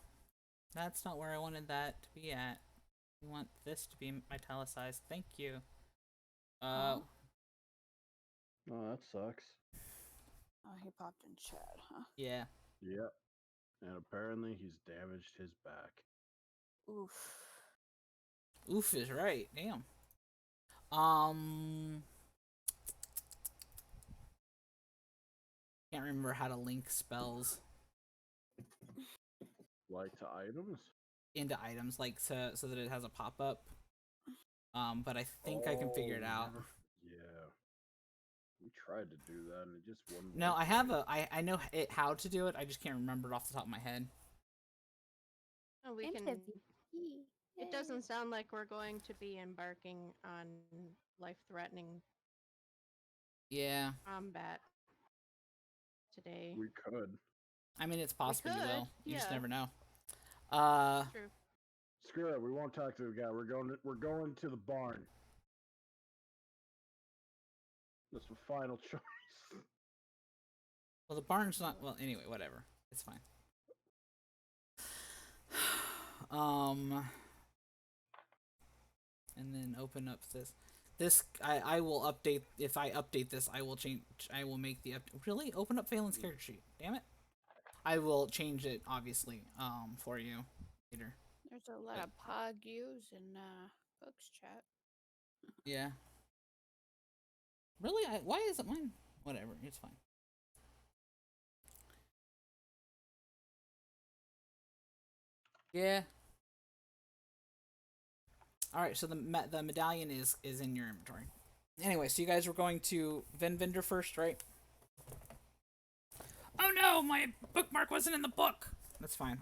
that's not where I wanted that to be at. I want this to be italicized. Thank you. Oh. Oh, that sucks. Oh, he popped in chat, huh? Yeah. Yep. And apparently he's damaged his back. Oof. Oof is right. Damn. Can't remember how to link spells Like to items? into items, like so that it has a pop up. But I think I can figure it out. Yeah. We tried to do that and it just wouldn't No, work I have right. I know how to do it. I just can't remember it off the top of my head. oh, we can. It doesn't sound like we're going to be embarking on life-threatening Yeah. combat today. We could. I mean, it's possible you could, will. You just yeah. never know. True. Screw it, we won't talk to the guy. We're going to the barn. That's the final choice. Well, the barn's not. Well, anyway, whatever. It's fine. And then open up this. I will update. If I update this, I will change. I will make the really open up Phelan's character sheet. Damn it! I will change it obviously. For you later. There's a lot of pog use in books chat. Yeah. Really? Why isn't mine? Whatever. It's fine. Yeah. All right. So the medallion is in your inventory. Anyway, so you guys were going to Vendor first, right? Oh no, my bookmark wasn't in the book. That's fine.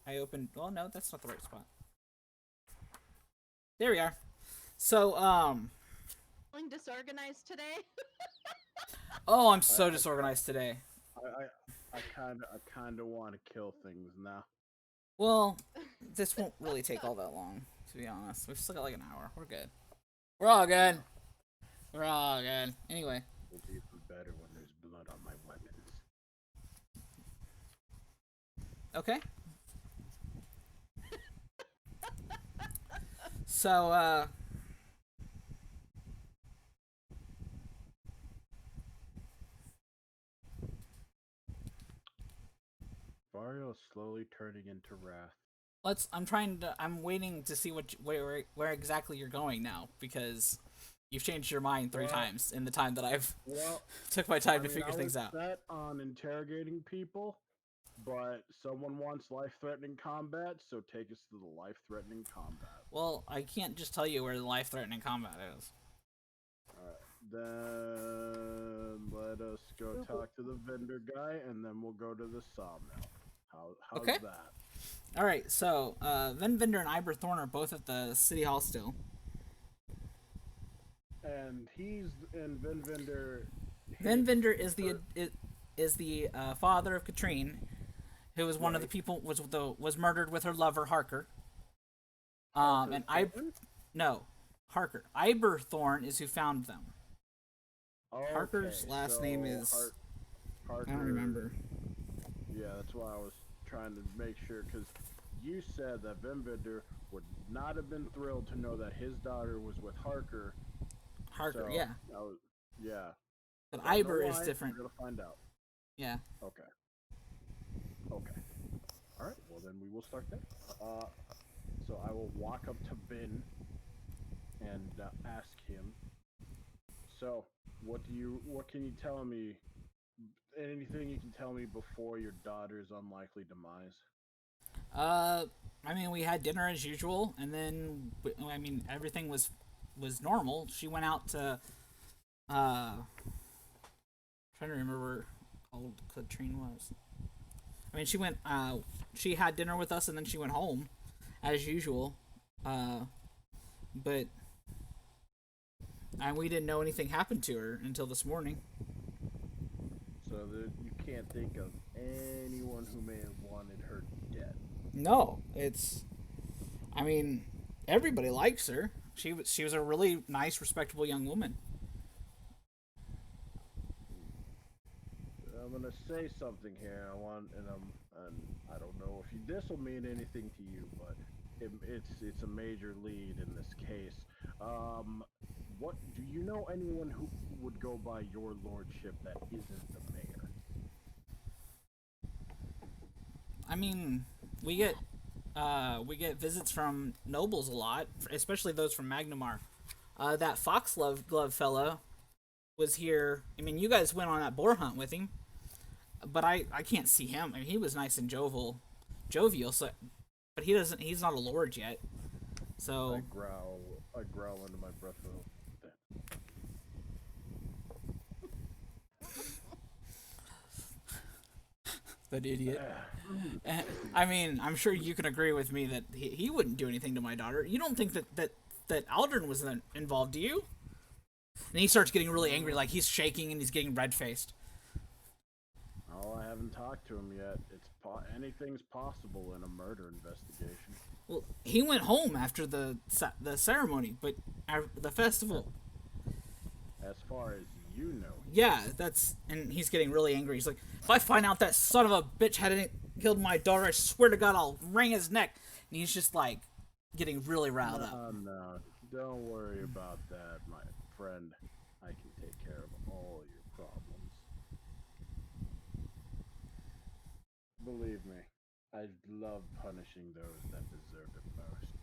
I opened. Oh no, that's not the right spot. There we are. So Feeling disorganized today? Oh, I'm so disorganized today. I kinda want to kill things now. Well, this won't really take all that long, to be honest. We've still got like an hour. We're good. We're all good. We're all good. Anyway. It'll be even better when there's blood on my weapons. Okay. So, Vario is slowly turning into wrath. I'm waiting to see where exactly you're going now, because you've changed your mind three Well- times in the time that I've Well, took my time I to mean, figure I things was out. set on interrogating people, but someone wants life-threatening combat, so take us to the life-threatening combat. Well, I can't just tell you where the life-threatening combat is. Alright, then let us go Super. talk to the vendor guy, and then we'll go to the sawmill. How's Okay. that? All right, so Ven Vendor and Iber Thorn are both at the city hall still. And Vin Vendor. Ven Vendor is the father of Katrine, who was one of the Right. people was murdered with her lover Harker. And Harker. Iber Thorn is who found them. Harker's last name is Harker. I don't remember. Yeah, that's why I was trying to make sure, because you said that Vin Vendor would not have been thrilled to know that his daughter was with Harker. Harker, So, yeah. Yeah. But No Iber is lie, different. We're gonna find out. Yeah. Okay. All right. Well, then we will start there. So I will walk up to Vin and ask him. So, what can you tell me? Anything you can tell me before your daughter's unlikely demise? I mean, we had dinner as usual, and then I mean everything was normal. She went out to trying to remember where old Katrine was. I mean, she had dinner with us, and then she went home, as usual. But we didn't know anything happened to her until this morning. So that you can't think of anyone who may have wanted her dead. No, I mean, everybody likes her. She was a really nice, respectable young woman. I'm gonna say something here. And I don't know if this will mean anything to you, but it's a major lead in this case. What do you know anyone who would go by your lordship that isn't the mayor? I mean, we get visits from nobles a lot, especially those from Magnamar. That Foxglove fella was here. I mean, you guys went on that boar hunt with him, but I can't see him. I mean, he was nice and jovial. So, but he's not a lord yet. So I growl under my breath. that idiot. I mean, I'm sure you can agree with me that he wouldn't do anything to my daughter. You don't think that Aldrin was involved, do you? And he starts getting really angry, like he's shaking and he's getting red-faced. Oh, I haven't talked to him yet. Anything's possible in a murder investigation. Well, he went home after the ceremony, but the festival. As far as you know. Yeah, and he's getting really angry. He's like, if I find out that son of a bitch hadn't killed my daughter, I swear to God, I'll wring his neck. And he's just like getting really riled up. No, don't worry about that, my friend. I can take care of all your problems. Believe me, I love punishing those that deserve it most.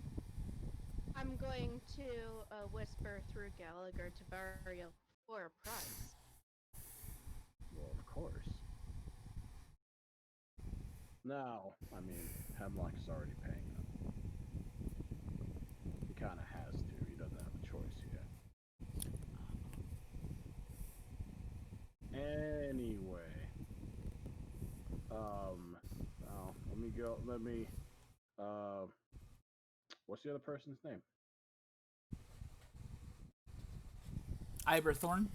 I'm going to whisper through Gallagher to Vario for a price. Well, of course. Now, I mean, Hemlock is already paying them. He kind of has to. He doesn't have a choice yet. Anyway. What's the other person's name? Iberthorn?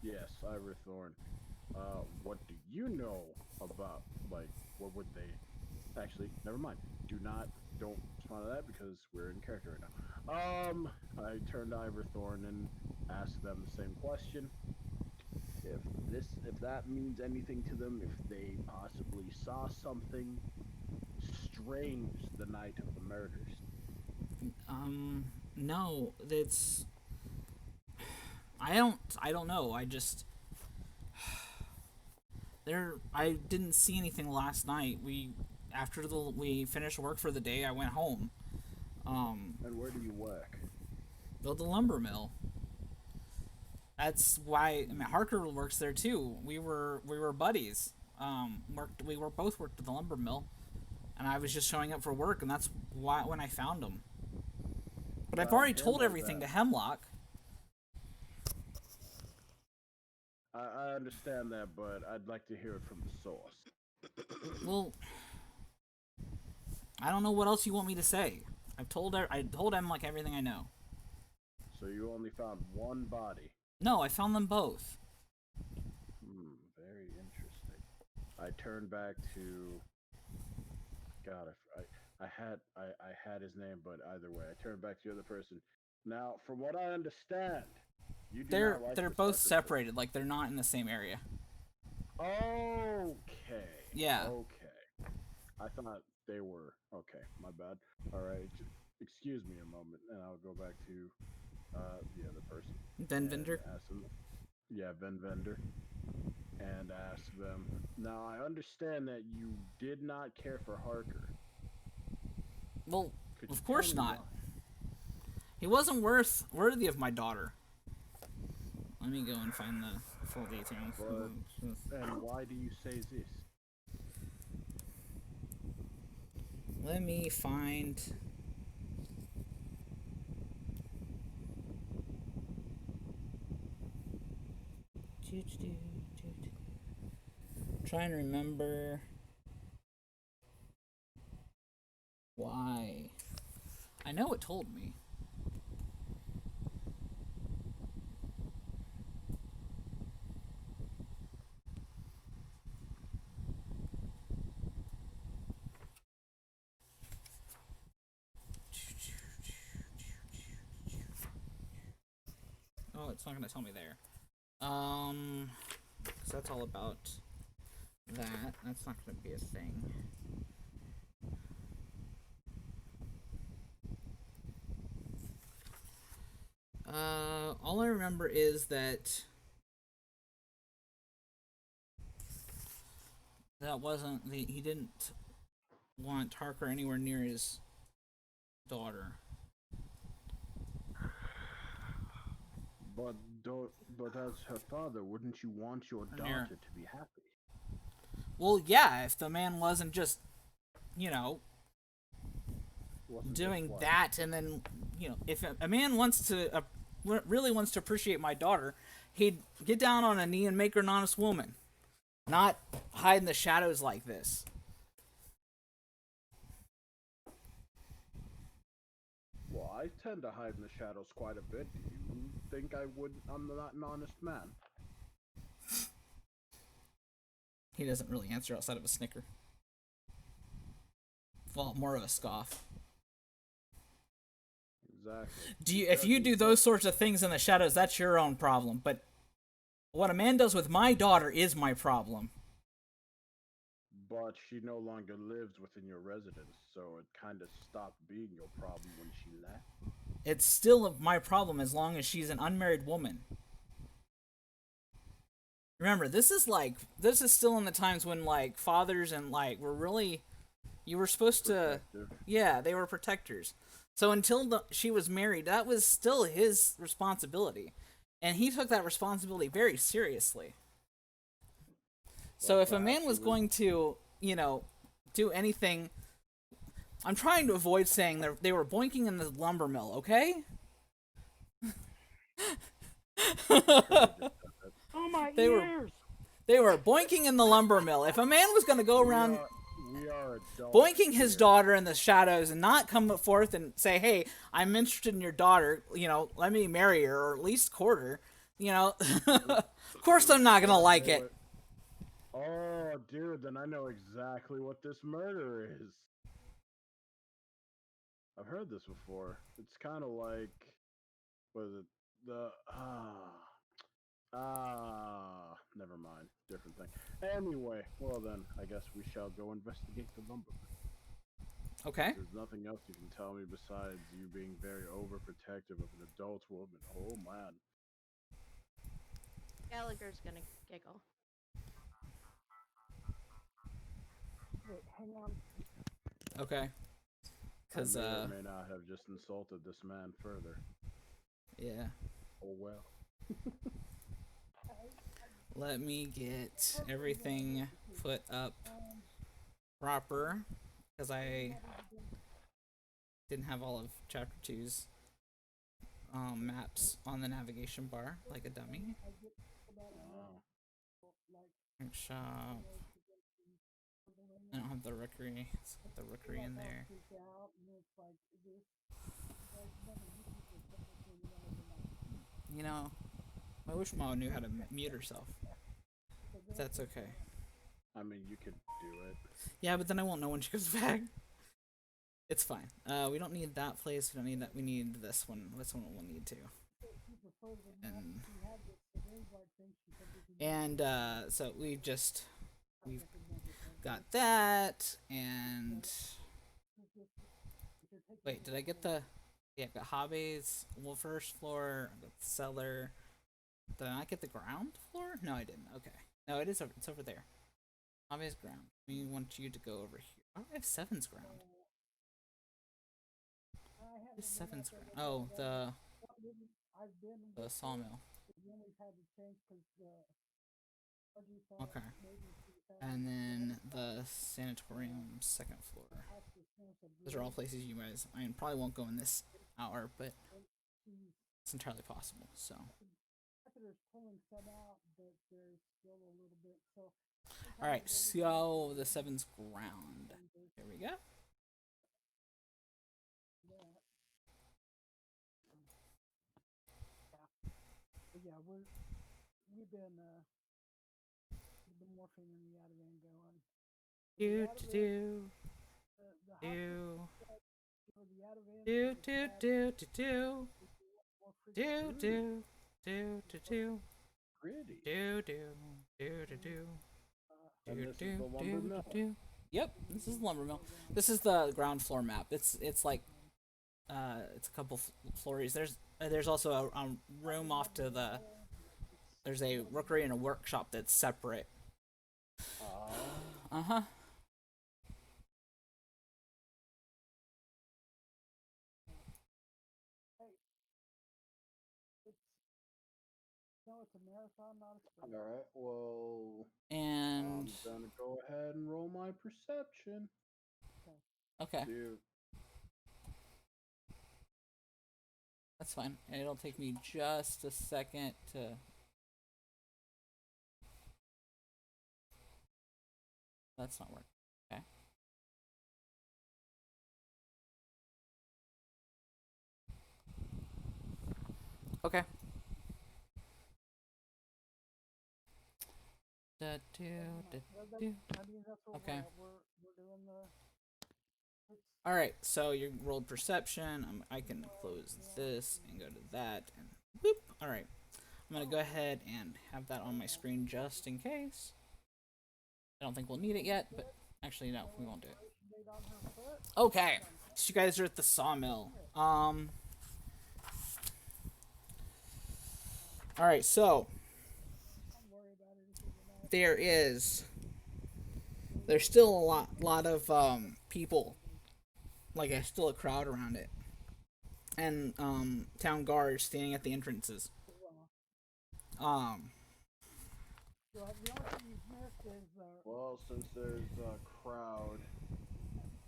Yes, Ivor Thorn. What do you know about, like, what would they... Actually, never mind. Don't respond to that because we're in character right now. I turned to Ivor Thorn and asked them the same question. If that means anything to them, if they possibly saw something strange the night of the murders. No, it's. I don't know. I just. I didn't see anything last night. We finished work for the day, I went home. And where do you work? Built a lumber mill. That's why, I mean, Harker works there too. We were buddies. We were both worked at the lumber mill, and I was just showing up for work, and that's why when I found him. But I've Well, already damn told about everything that. to Hemlock. I understand that, but I'd like to hear it from the source. Well, I don't know what else you want me to say. I told Hemlock everything I know. So you only found one body. No, I found them both. Very interesting. I turned back to. God, I had his name, but either way, I turned back to the other person. Now, from what I understand, you do They're not like they're this both Harker separated, like they're not in the same area. person. Okay. Yeah. Okay. I thought they were. Okay, my bad. All right. Excuse me a moment, and I'll go back to the other person. Then Vendor. Ask them. Yeah, Ven Vendor. And ask them. Now, I understand that you did not care for Harker. Well, Could you of course tell me not. why? He wasn't worthy of my daughter. Let me go and find the full details. And why do you say this? Let me find. Trying to remember why. I know it told me. Oh, it's not gonna tell me there. 'Cause that's all about that. That's not gonna be a thing. All I remember is that he didn't want Harker anywhere near his daughter. But as her father, wouldn't you want your Here. daughter to be happy? Well, yeah, if the man wasn't just, you know, Wasn't doing this what? that, and then, you know, if a man wants to really wants to appreciate my daughter, he'd get down on a knee and make her an honest woman, not hide in the shadows like this. Well, I tend to hide in the shadows quite a bit. Do you think I'm not an honest man? He doesn't really answer outside of a snicker. Well, more of a scoff. Exactly. If you do those sorts of things in the shadows, that's your own problem. But what a man does with my daughter is my problem. But she no longer lives within your residence, so it kind of stopped being your problem when she left. It's still my problem as long as she's an unmarried woman. Remember, this is still in the times when, like, fathers and, like, were really, you were supposed to, yeah, they were protectors. So until she was married, that was still his responsibility. And he took that responsibility very seriously. So if a man was going to, you know, do anything, I'm trying to avoid saying they were boinking in the lumber mill, okay? Oh my They were- ears! They were boinking in the lumber mill. If a man was going to go around We are adults. boinking his here. daughter in the shadows and not come forth and say, hey, I'm interested in your daughter, you know, let me marry her or at least court her, you know, of course I'm not going to like it. Oh, dude, then I know exactly what this murder is. I've heard this before. It's kind of like, what is it? Never mind. Different thing. Anyway, well then, I guess we shall go investigate the lumber. Okay. There's nothing else you can tell me besides you being very overprotective of an adult woman. Oh man. Gallagher's gonna giggle. Wait, hang on. Okay. Cause I may or may not have just insulted this man further. yeah. Oh well. Let me get everything put up proper, because I didn't have all of Chapter 2's maps on the navigation bar like a dummy. Wow. Shop. I don't have the rookery. Let's put the rookery in there. You know, I wish Mom knew how to mute herself. But that's okay. I mean, you could do it. Yeah, but then I won't know when she comes back. It's fine. We don't need that place. We don't need that. We need this one. This one we'll need to. And so we've got that, and wait, did I get the? Yeah, I got hobbies. Well, first floor. I got the cellar. Did I not get the ground floor? No, I didn't. Okay. No, it is. It's over there. Hobbies ground. We want you to go over here. Oh, I have 7's ground. What is 7's ground? Oh, the sawmill. Okay. And then the sanatorium, 2nd floor. Those are all places you guys. I probably won't go in this hour, but it's entirely possible. So. All right. So the 7's ground. There we go. Yeah, we've been morphing in the Ativan going. Do do do do do do do do do do do do Pretty. do do do do do. And this is the lumber mill. Yep, this is the lumber mill. This is the ground floor map. It's like it's a couple floors. There's also a room off to the. There's a rookery and a workshop that's separate. Uh-huh. No, it's a marathon, not a sprint. All right. Well, And I'm gonna go ahead and roll my perception. okay, Dude. that's fine. It'll take me just a second to. That's not working. Okay. Okay. Da, do, da, do. I mean, that's what Okay. we're doing the. All right. So you rolled perception. I can close this and go to that and boop. All right. I'm gonna go ahead and have that on my screen just in case. I don't think we'll need it yet, but actually no, we won't do it. Okay. So you guys are at the sawmill. All right. So there's still a lot of people, like still a crowd around it, and town guards standing at the entrances. The only thing you've missed is Well, since there's a crowd,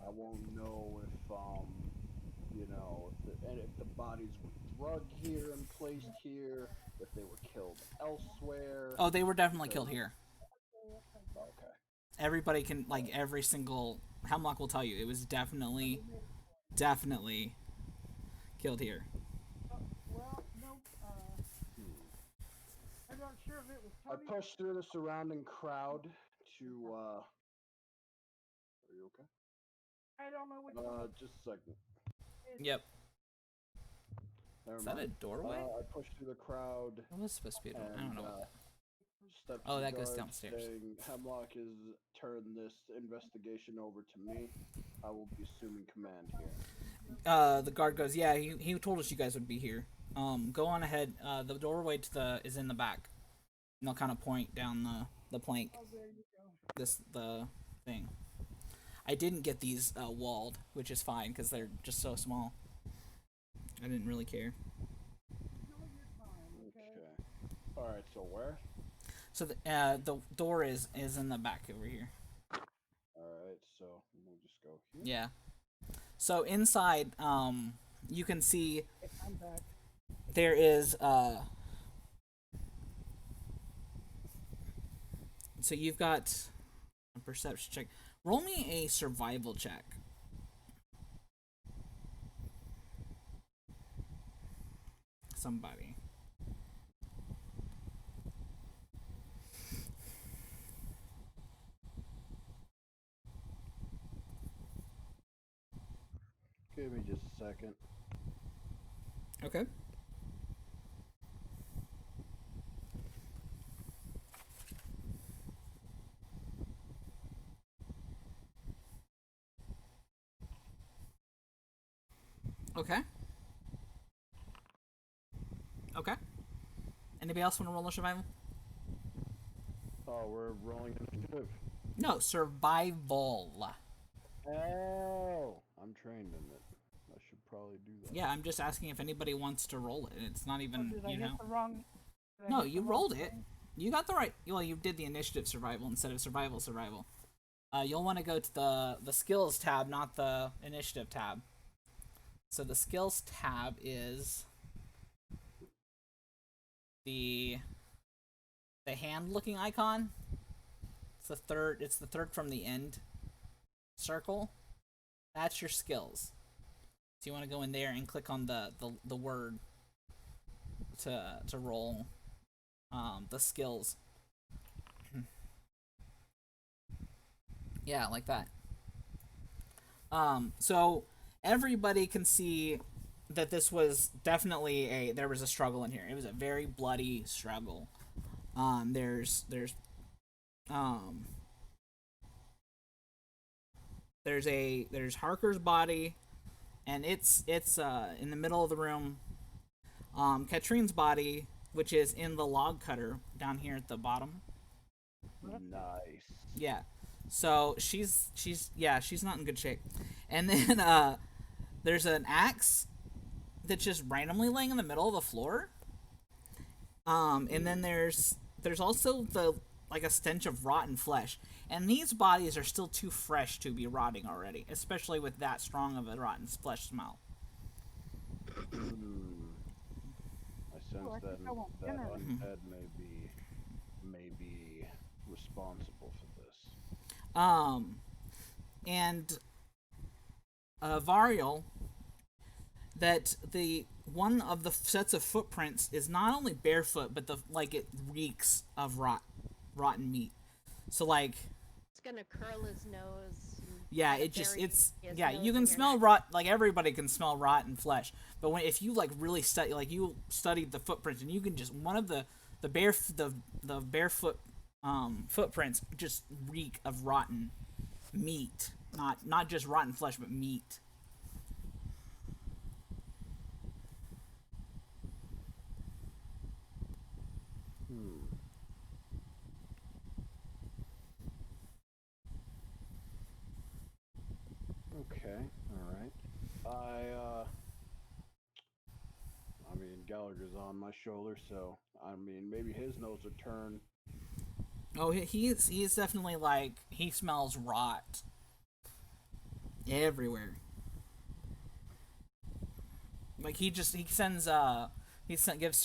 I won't know if if the bodies were drugged here and placed here, if they were killed elsewhere. Oh, they were definitely killed here. Okay. Everybody can, like, every single Hemlock will tell you it was definitely killed here. well, no. I'm not sure if it was I Tony. pushed through the surrounding crowd to. Are you okay? I don't know which one. Just a second. Yep. Never Is that a mind. doorway? I pushed through the crowd. It was supposed to be a doorway. I don't know. and, Step to Oh, the that goes guard downstairs. saying, Hemlock has turned this investigation over to me. I will be assuming command here. The guard goes, yeah, he told us you guys would be here. Go on ahead. The doorway to the is in the back. And they'll kind of point down the plank. Oh, there you go. The thing. I didn't get these walled, which is fine because they're just so small. I didn't really care. Enjoy your time, okay? Okay. Alright, so where? So the door is in the back over here. Alright, so we'll just go here. Yeah. So inside, you can see I'm back. there is so you've got a perception check. Roll me a survival check. Somebody. Give me just a second. Okay. Okay. Okay. Anybody else want to roll a survival? Oh, we're rolling initiative. No, survival. Oh, I'm trained in it. I should probably do that. Yeah, I'm just asking if anybody wants to roll it. It's not Oh, even, did I you hit know. the wrong? did I No, hit you the wrong rolled it. thing? You got the right. Well, you did the initiative survival instead of survival. You'll want to go to the skills tab, not the initiative tab. So the skills tab is the hand looking icon. It's the third. It's the third from the end circle. That's your skills. So you want to go in there and click on the word to roll the skills. Yeah, like that. So everybody can see that this was definitely there was a struggle in here. It was a very bloody struggle. There's Harker's body, and it's in the middle of the room. Katrine's body, which is in the log cutter down here at the bottom. Nice. Yeah. So she's not in good shape. And then there's an axe that's just randomly laying in the middle of the floor. And then there's also a stench of rotten flesh. And these bodies are still too fresh to be rotting already, especially with that strong of a rotten flesh smell. I sense Oh, I that think I want that dinner. undead may be responsible for this. And Varial, that the one of the sets of footprints is not only barefoot, but it reeks of rotten meat. So like, It's gonna curl his nose. and yeah, kinda it just bury it's his yeah, nose you in can your smell neck. rot. Like everybody can smell rotten flesh, but if you really study, you studied the footprints, and you can just one of the barefoot footprints just reek of rotten meat, not just rotten flesh, but meat. Okay, alright. I mean, Gallagher's on my shoulder, so, I mean, maybe his nose would turn. Oh, he's definitely he smells rot everywhere. Like he sends gives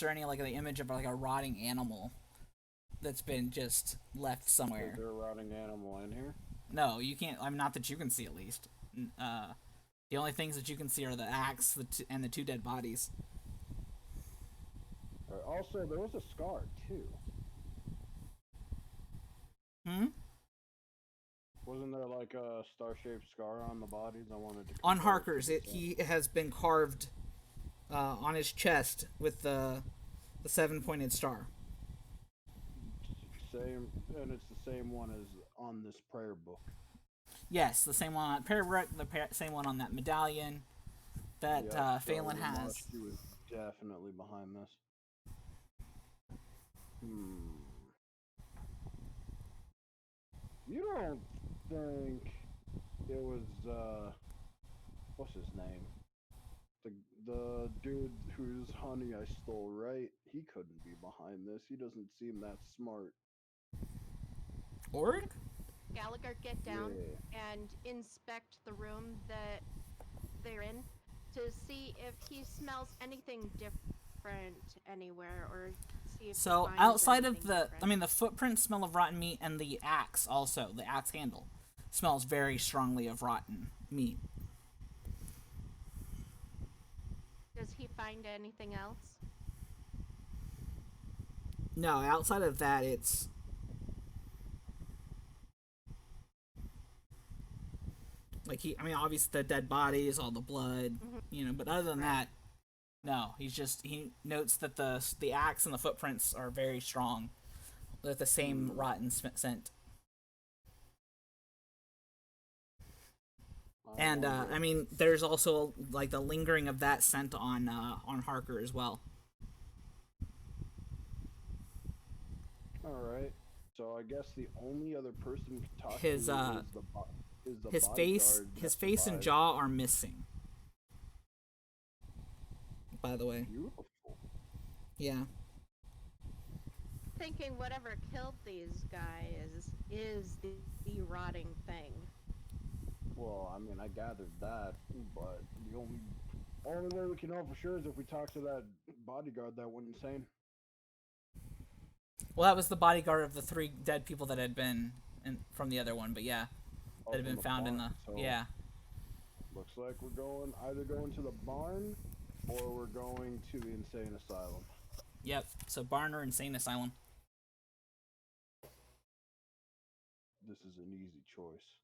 Cerny the image of the rotting animal that's been just left Is somewhere. there a rotting animal in here? No, you can't. I mean, not that you can see, at least. The only things that you can see are the axe, and the two dead bodies. Also, there was a scar, too. Wasn't there a star-shaped scar on the bodies? I wanted to On compare it to Harker's, this, he has been carved on his chest with the 7-pointed star. same, and it's the same one as on this prayer book. Yes, the same one on same one on that medallion that Yep, so Phelan has. She was definitely behind this. You don't think it was what's his name? The dude whose honey I stole, right? He couldn't be behind this. He doesn't seem that smart. Org? Gallagher, get down Yeah. and inspect the room that they're in to see if he smells anything different anywhere, or see if he So finds outside of anything the, different. I mean, the footprints smell of rotten meat, and the axe also, the axe handle, smells very strongly of rotten meat. Does he find anything else? No, outside of that, it's like I mean, obviously the dead bodies, all the blood, you know. But other than that, no. He notes that the axe and the footprints are very strong, with the same rotten scent. And I mean, there's also like the lingering of that scent on Harker as well. All right. So I guess the only other person we can talk His, to uh, is the His bodyguard his that face and survived. jaw are missing. By the way, Beautiful. yeah. Thinking whatever killed these guys is the rotting thing. Well, I mean, I gathered that, but the only way we can know for sure is if we talk to that bodyguard that went insane. Well, that was the bodyguard of the 3 dead people that had been from the other one, but yeah, that had from been found in the barn, so yeah. Looks like we're either going to the barn or we're going to the insane asylum. Yep. So barn or insane asylum. This is an easy choice.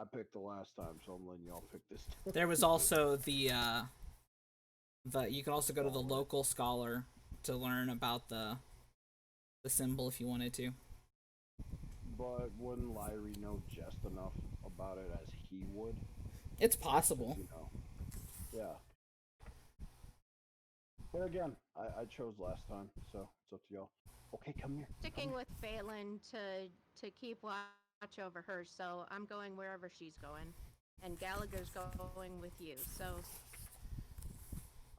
I picked the last time, so I'm letting y'all pick this time. There was also the you can also go to the local scholar to learn about the symbol if you wanted to. But wouldn't Lyrie know just enough about it as he would? It's possible. You know. Yeah. But again, I chose last time, so it's up to y'all. Okay, come here. Sticking with Phelan to keep watch over her, so I'm going wherever she's going, and Gallagher's going with you. So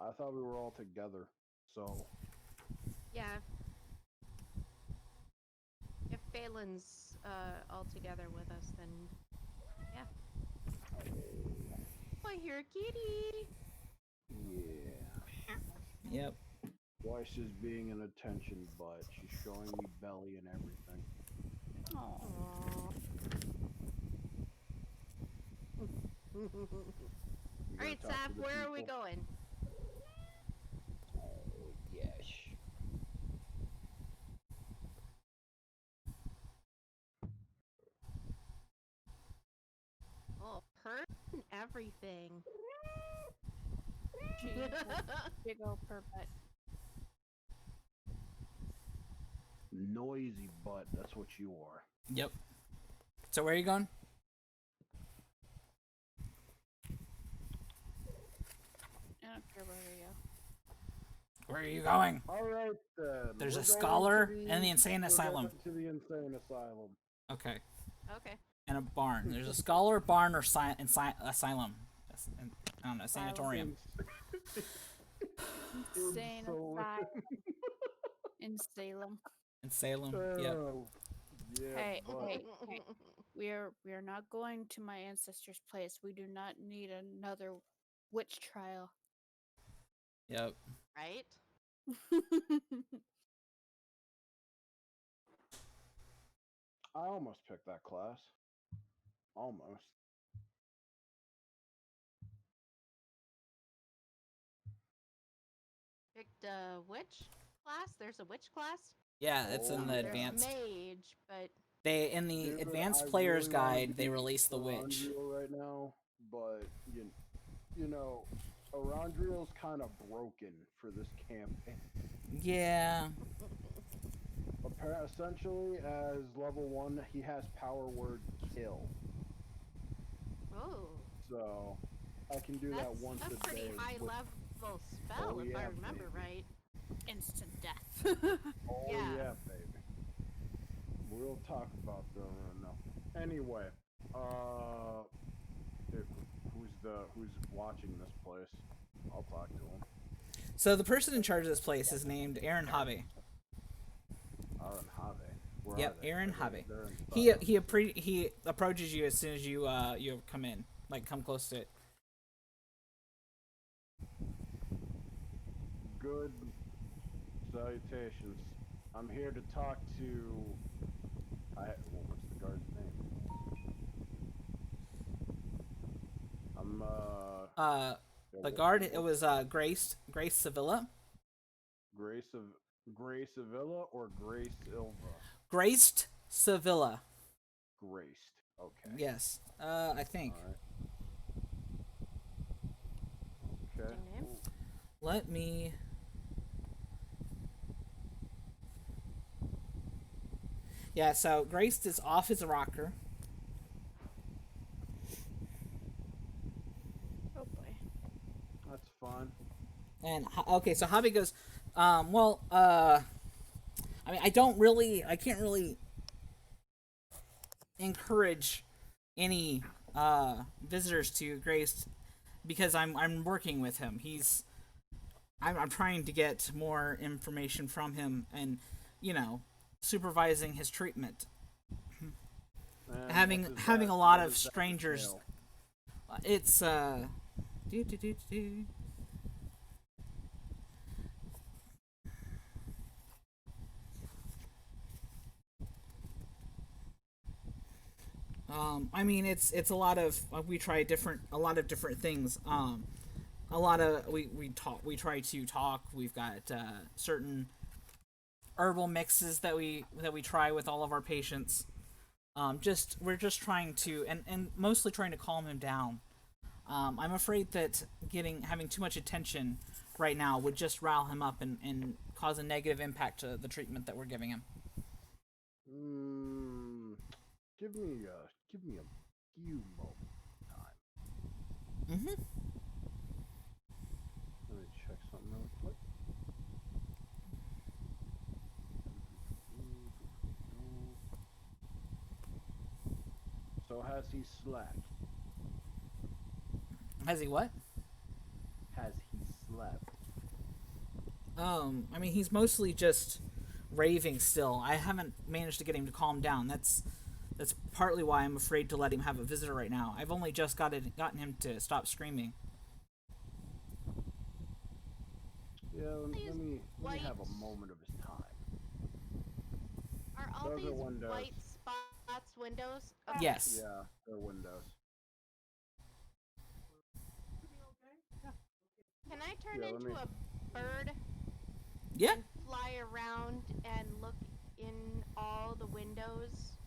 I thought we were all together, so yeah, if Phelan's all together with us, then yeah. Oh, you're a kitty. yeah. Yep. Weiss is being an attention butt. She's showing me belly and everything. Oh. You All right, gonna talk to Saf, the where are we people? going? Oh, yes. Oh, purr and everything. Big old purr butt. Noisy butt, that's what you are. Yep. So where are you going? I don't care where we go. Where are you going? Alright then. There's we're a going scholar to and the insane we're asylum. going to the insane asylum. Okay. Okay. And a barn. There's a scholar, barn, or asylum. I don't know, sanatorium. Insane So- asylum. In Salem. In Salem. Yep. Oh, yeah, Hey, but hey, hey. We are not going to my ancestor's place. We do not need another witch trial. Yep. Right? I almost picked that class. Almost. Picked a witch class? There's a witch class? Yeah, it's in the Oh, There's advanced. mage, but They in the Dude, advanced I player's really wanna guide they be released the witch. Unreal right now, but you know, Arandriel's kind of broken for this campaign. Yeah. Essentially, as level 1, he has power word kill. Oh, So, I can do that that's once a a pretty day. high with- level spell, Oh, if I yeah, remember baby. right. Instant death. Oh, Yeah. yeah, baby. We'll talk about the no. Anyway, who's watching this place? I'll talk to him. So the person in charge of this place is named Aaron Habe. Aaron Have. Where Yep, are they? Aaron They're- Habe. they're in He approaches you as soon as you come in, like come close to it. Good salutations. I'm here to talk to. What's the guard's name? I'm The guard, it was Grace Sevilla. Grace Sevilla or Grace Ilva? Graced Sevilla. Graced. Okay. Yes. I think. All right. Okay. Interesting name. Let me. Yeah, so Graced is off as a rocker. Oh boy. That's fine. And okay, so Hobby goes, I mean, I can't really encourage any visitors to Grace because I'm working with him. I'm trying to get more information from him and, supervising his treatment. And Having what does having that- a lot what of does that strangers. entail? It's do. I mean, it's a lot of we try a lot of different things. A lot of we try to talk. We've got certain herbal mixes that we try with all of our patients. We're just trying to and mostly trying to calm him down. I'm afraid that having too much attention right now would just rile him up and cause a negative impact to the treatment that we're giving him. Give me a few moments of time. Mm-hmm. Let me check something real quick. So has he slept? Has he what? Has he slept? I mean, he's mostly just raving still. I haven't managed to get him to calm down. That's partly why I'm afraid to let him have a visitor right now. I've only just gotten him to stop screaming. Yeah, let These me have a white- moment of his time. Are all Those are these windows. white spots windows? Yes. Yeah, they're windows. Can I turn Yeah, let into me- a bird Yeah. and fly around and look in all the windows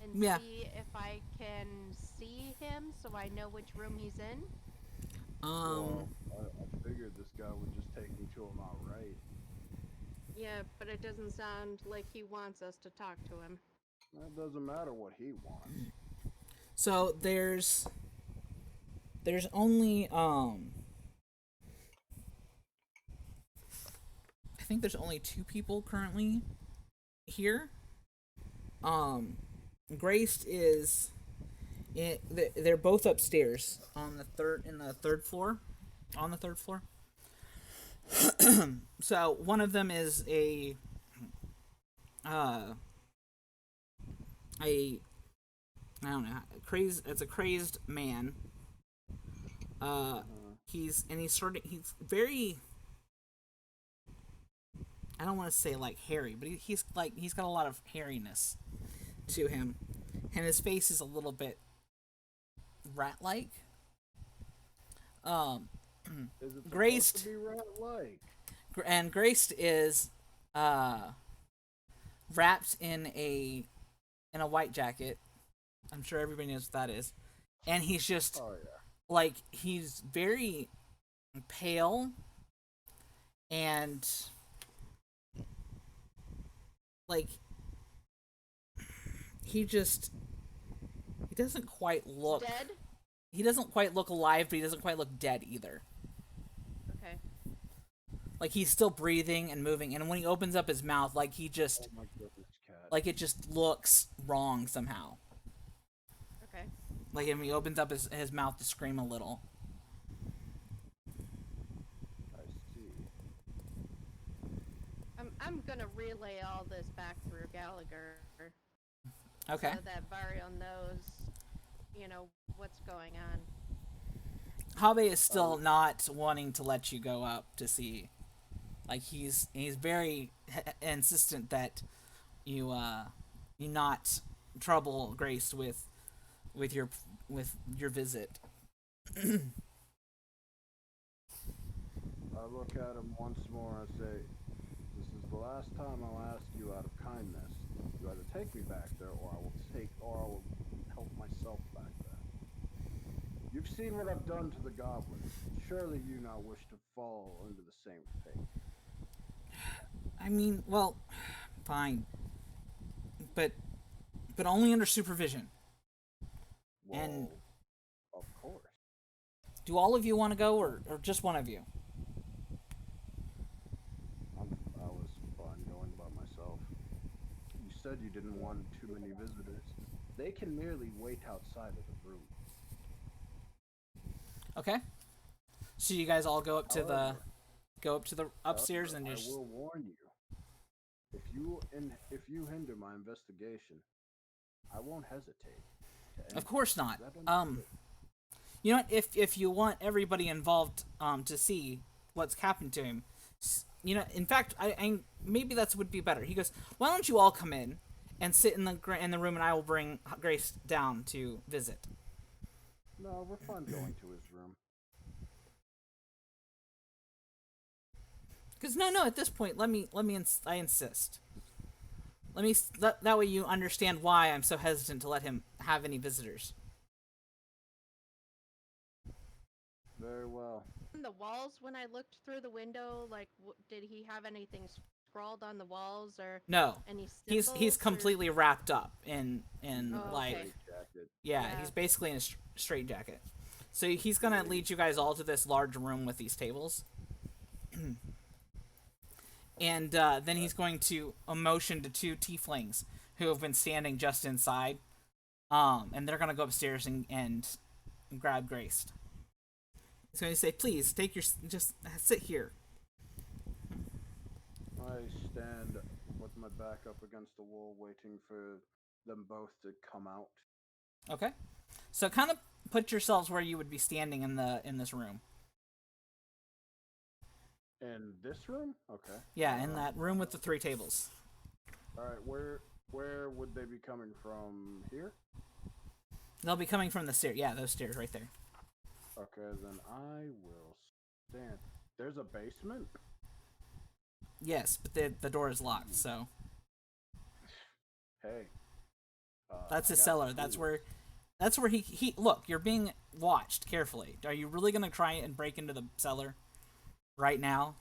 and Yeah. see if I can see him so I know which room he's in? Well, I figured this guy would just take me to him outright. Yeah, but it doesn't sound like he wants us to talk to him. That doesn't matter what he wants. So there's only I think there's only 2 people currently here. Graced is they're both upstairs on the third floor. On the third floor. So one of them is a I don't know, it's a crazed man. He's very, I don't want to say like hairy, but he's got a lot of hairiness to him, and his face is a little bit rat-like. Is it Graced- supposed to be rat-like? And Graced is wrapped in a white jacket. I'm sure everybody knows what that is. And he's just Oh yeah. like he's very pale, and like he doesn't quite look. Dead? He doesn't quite look alive, but he doesn't quite look dead either. Okay. Like he's still breathing and moving, and when he opens up his mouth, like he just Oh my goodness, cat. like it just looks wrong somehow. Okay. Like when he opens up his mouth to scream a little. I see. I'm gonna relay all this back through Gallagher. Okay. So that Vario knows, you know, what's going on. Habe is still not wanting to let you go up to see. Like he's very insistent that you not trouble Grace with your visit. I look at him once more and say, "This is the last time I'll ask you out of kindness. You either take me back there, or I will help myself back there. You've seen what I've done to the goblins. Surely you now wish to fall into the same fate." I mean, well, fine, but only under supervision. Well, And- of course. Do all of you want to go, or just one of you? I was fine going by myself. You said you didn't want too many visitors. They can merely wait outside of the room. Okay. So you guys all go up to However- the upstairs However, and just. I will warn you. If you hinder my investigation, I won't hesitate. to end Of course not. Is that understood? You know what? If you want everybody involved to see what's happened to him, you know, in fact, I maybe that would be better. He goes, "Why don't you all come in and sit in the room, and I will bring Grace down to visit." No, we're fine going to his room. Because no, at this point, I insist. That way you understand why I'm so hesitant to let him have any visitors. Very well. On the walls, when I looked through the window, like, did he have anything scrawled on the walls or No, any he's symbols, or- completely wrapped up in Oh, like okay. Jacket. yeah, he's basically in a straight jacket. So he's gonna lead you guys all to this large room with these tables. And then he's going to motion to two tieflings who have been standing just inside. And they're gonna go upstairs and grab Grace. He's going to say, "Please just sit here." I stand with my back up against the wall, waiting for them both to come out. Okay. So kind of put yourselves where you would be standing in this room. In this room? Okay. Yeah, in that room with the three tables. All right. Where would they be coming from? Here? They'll be coming from the stairs. Yeah, those stairs right there. Okay, then I will stand. There's a basement? Yes, but the door is locked, so Hey. that's I his got cellar. That's tools. where he look. You're being watched carefully. Are you really gonna try and break into the cellar right now?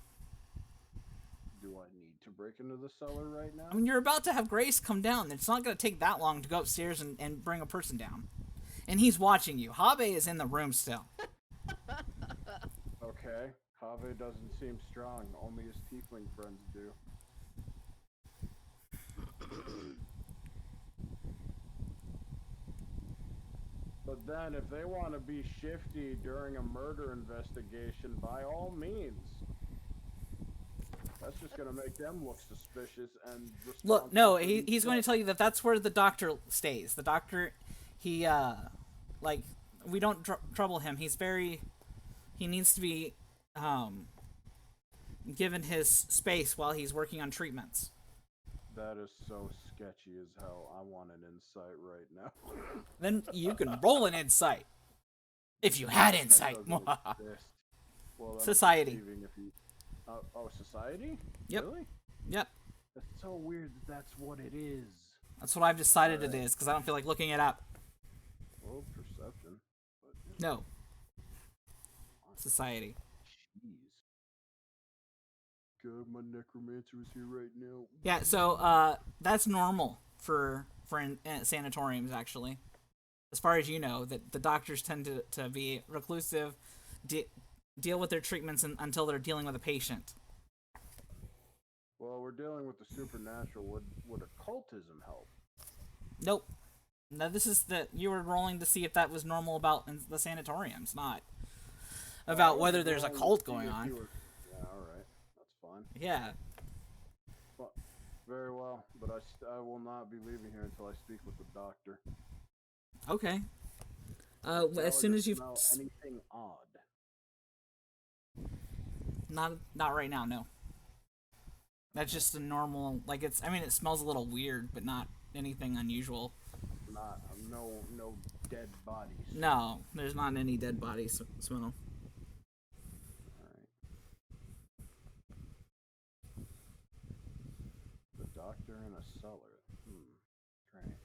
Do I need to break into the cellar right now? I mean, you're about to have Grace come down. It's not gonna take that long to go upstairs and bring a person down. And he's watching you. Habe is in the room still. Okay. Have doesn't seem strong. Only his tiefling friends do. But then, if they want to be shifty during a murder investigation, by all means. That's just gonna make them look suspicious and Look, no, responsible for he's going to themselves. tell you that that's where the doctor stays. The doctor, he like we don't trouble him. He needs to be given his space while he's working on treatments. That is so sketchy as hell. I want an insight right now. Then you can roll an insight. If you had That insight. doesn't exist. Well, that's Society. deceiving if you... oh, society? Yep. Really? Yep. That's so weird that that's what it is. That's what I've decided it Alright. is, because I don't feel like looking it up. Well, perception. But, No. Society. god, my necromancer is here right now. Yeah, so that's normal for sanatoriums actually. As far as you know, that the doctors tend to be reclusive, deal with their treatments until they're dealing with a patient. Well, we're dealing with the supernatural. Would occultism help? Nope. No, this is you were rolling to see if that was normal about in the sanatoriums, not about whether there's a cult going on. Yeah, alright. That's fine. Yeah. Very well, but I will not be leaving here until I speak with the doctor. Okay. Tell As her soon to as you smell anything odd. not right now, no. That's just a normal, like I mean, it smells a little weird, but not anything unusual. No dead bodies. No, there's not any dead body smell. Alright. The doctor in a cellar. Strange.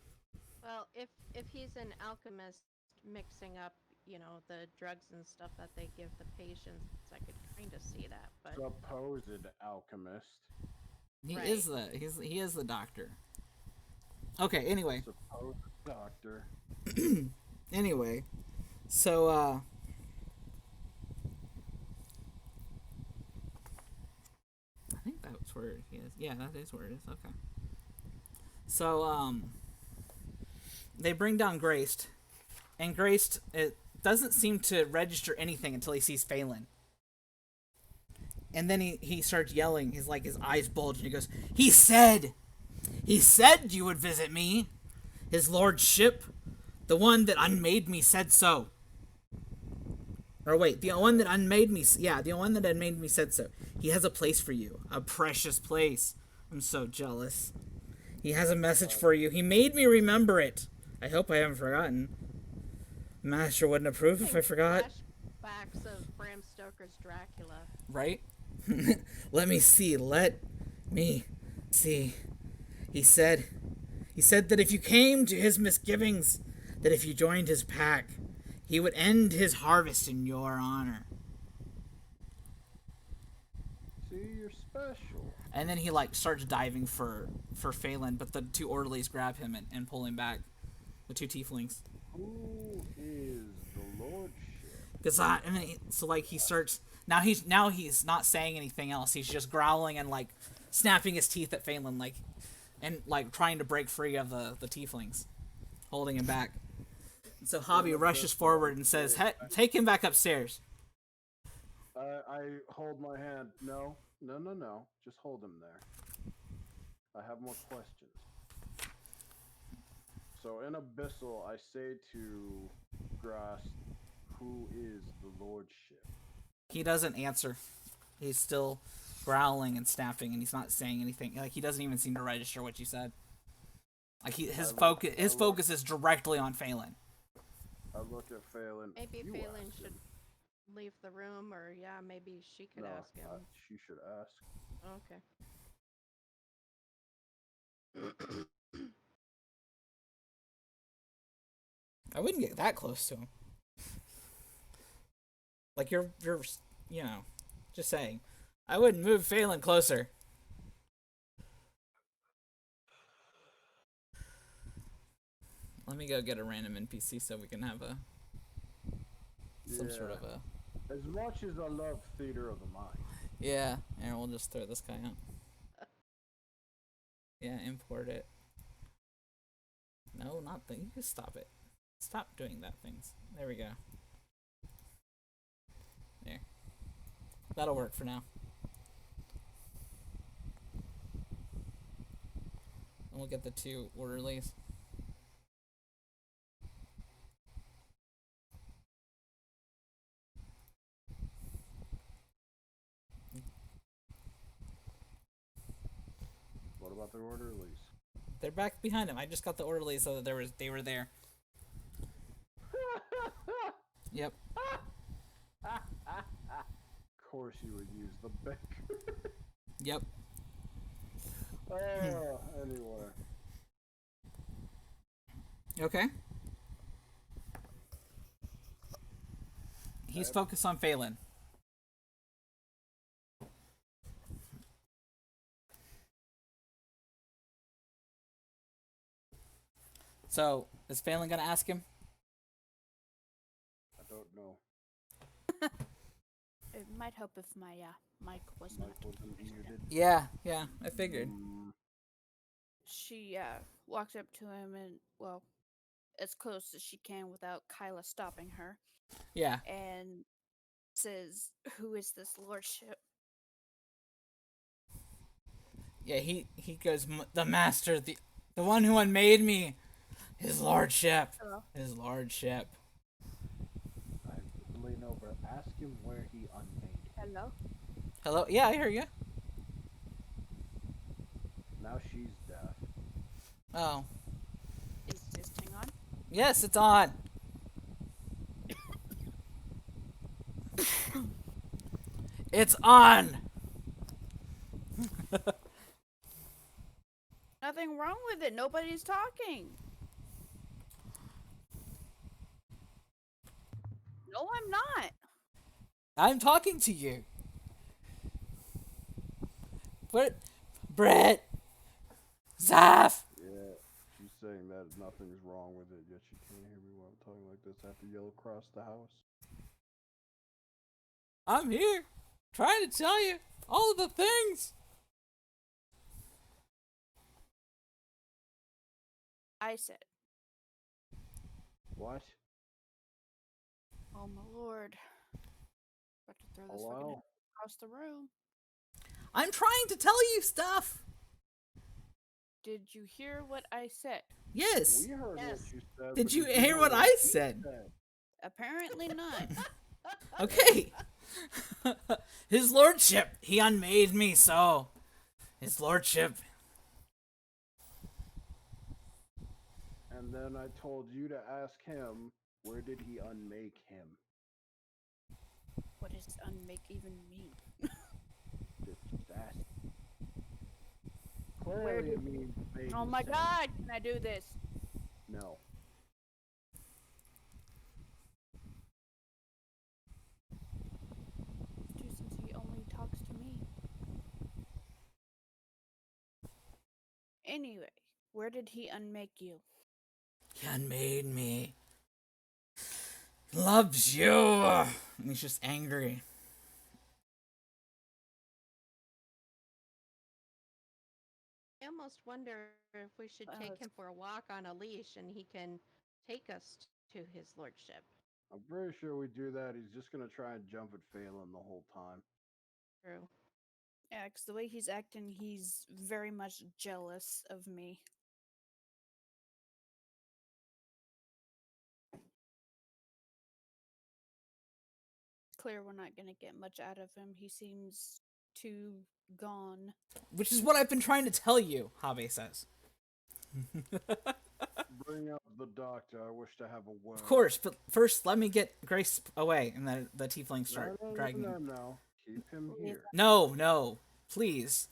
Well, if he's an alchemist mixing up, the drugs and stuff that they give the patients, I could kind of see that. But Supposed alchemist. He Right. he is the doctor. Okay, anyway. Supposed doctor. Anyway. So I think that's where he is. Yeah, that is where it is. Okay. So they bring down Graced, and Graced, it doesn't seem to register anything until he sees Phelan. And then he starts yelling. He's like, his eyes bulge, and he goes, He said you would visit me. His lordship, the one that unmade me, said so. Or wait, the one that unmade me, the one that unmade me said so. He has a place for you, a precious place. I'm so jealous. He has a message for you. He made me remember it. I hope I haven't forgotten. Master wouldn't approve if I forgot. Flashbacks of Bram Stoker's Dracula. Right? Let me see. He said that if you came to his misgivings, that if you joined his pack, he would end his harvest in your honor. See, you're special. And then he starts diving for Phelan, but the two orderlies grab him and pull him back. The two tieflings. Who is the lordship? Because he starts now he's not saying anything else. He's just growling and snapping his teeth at Phelan and trying to break free of the tieflings, holding him back. And so Hobby rushes forward and says, "Take him back upstairs." I hold my hand. No. Just hold him there. I have more questions. So in Abyssal, I say to Grass, who is the lordship? He doesn't answer. He's still growling and snapping, and he's not saying anything. He doesn't even seem to register what you said. His focus is directly on Phelan. I look at Phelan. Maybe You Phelan asked should him. leave the room, or maybe she could No, ask him. she should ask. Okay. I wouldn't get that close to him. You're just saying. I wouldn't move Phelan closer. Let me go get a random NPC so we can have some sort of a... As much as I love theater of the mind. Yeah, and we'll just throw this guy out. Yeah, import it. No, not thing. You can stop it. Stop doing that things. There we go. There. That'll work for now. And we'll get the two orderlies. What about the orderlies? They're back behind him. I just got the orderlies so that they were there. Yep. Of course you would use the baker. Yep. Anyway. Okay. He's focused on Phelan. So, is Phelan gonna ask him? I don't know. It might help if my mic was Mike not wasn't muted. Yeah, I figured. She walks up to him and, well, as close as she can without Kyla stopping her, Yeah. and says, "Who is this lordship?" Yeah, he goes, the master, the one who unmade me. His lordship. Hello. His lordship. I lean over. Ask him where he unmade. Hello. Hello? Yeah, I hear you. Now she's deaf. Oh. Is this thing on? Yes, it's on. It's on. Nothing wrong with it. Nobody's talking. No, I'm not. I'm talking to you. What? Brett. Zaf. Yeah, she's saying that nothing's wrong with it, yet she can't hear me while I'm talking like this. I have to yell across the house. I'm here, trying to tell you all of the things. I said, What? "Oh my lord!" About to throw this fucking Hello? across the room. I'm trying to tell you stuff. Did you hear what I said? Yes. We heard Yes. what you said. Did but you hear what I he said? Apparently not. Okay. His lordship, he unmade me so. His lordship. And then I told you to ask him, where did he unmake him? What does unmake even mean? Just ask. Where Clearly did- it means made Oh his my son. god, can I do this? No. Since he only talks to me. Anyway, where did he unmake you? He unmade me. Loves you. And he's just angry. I almost wonder if we should take it's- him for a walk on a leash and he can take us to his lordship. I'm pretty sure we do that. He's just gonna try and jump at Phelan the whole time. True. Yeah, 'cause the way he's acting, he's very much jealous of me. Clear we're not gonna get much out of him. He seems too gone. Which is what I've been trying to tell you, Habe says. Bring up the doctor. I wish to have a word. Of course, but first let me get Grace away, and then the tieflings start No, dragging him. no. Keep him here. No, please.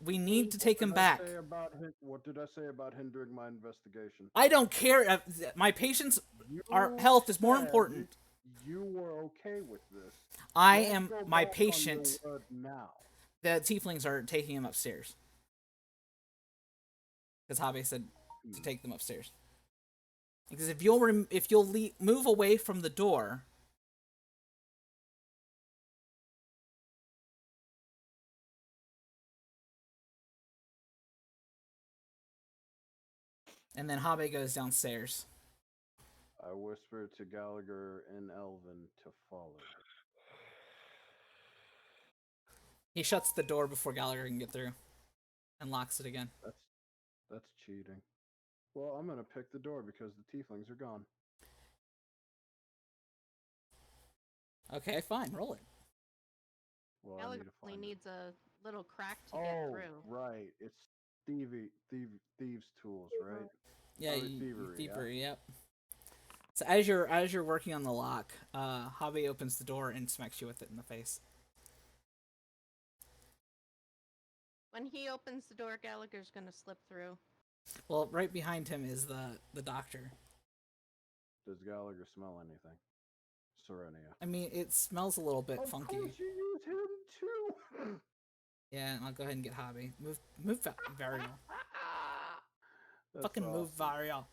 We need to take him back. What did I say about hindering my investigation? I don't care. My patients, our health is more said important. You were okay with this. I Let's am go my back on your patient. word now. The tieflings are taking him upstairs. Because Habe said to take them upstairs. Because if you'll move away from the door, and then Habe goes downstairs. I whispered to Gallagher and Elvin to follow. He shuts the door before Gallagher can get through, and locks it again. That's cheating. Well, I'm gonna pick the door because the tieflings are gone. Okay, fine, roll it. Well, I Gallagher need to only find it. needs a little crack to get through. Right. It's thieves' tools, right? Yeah, thievery, yeah. thievery, yep. So as you're working on the lock, Habe opens the door and smacks you with it in the face. When he opens the door, Gallagher's gonna slip through. Well, right behind him is the doctor. Does Gallagher smell anything? Serenia. I mean, it smells a little bit Of funky. course you use him too. Yeah, I'll go ahead and get Hobby. Move Varial. That's Fucking move awesome. Varial.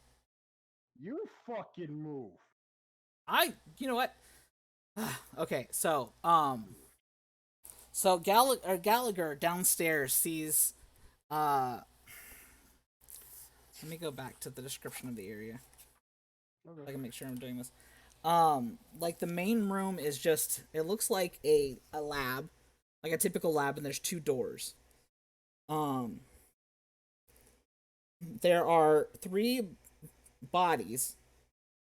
You fucking move. You know what? Okay, so Gallagher downstairs sees, let me go back to the description of the area. Okay. I can make sure I'm doing this. Like the main room is just, it looks like a lab, like a typical lab, and there's two doors. There are three bodies,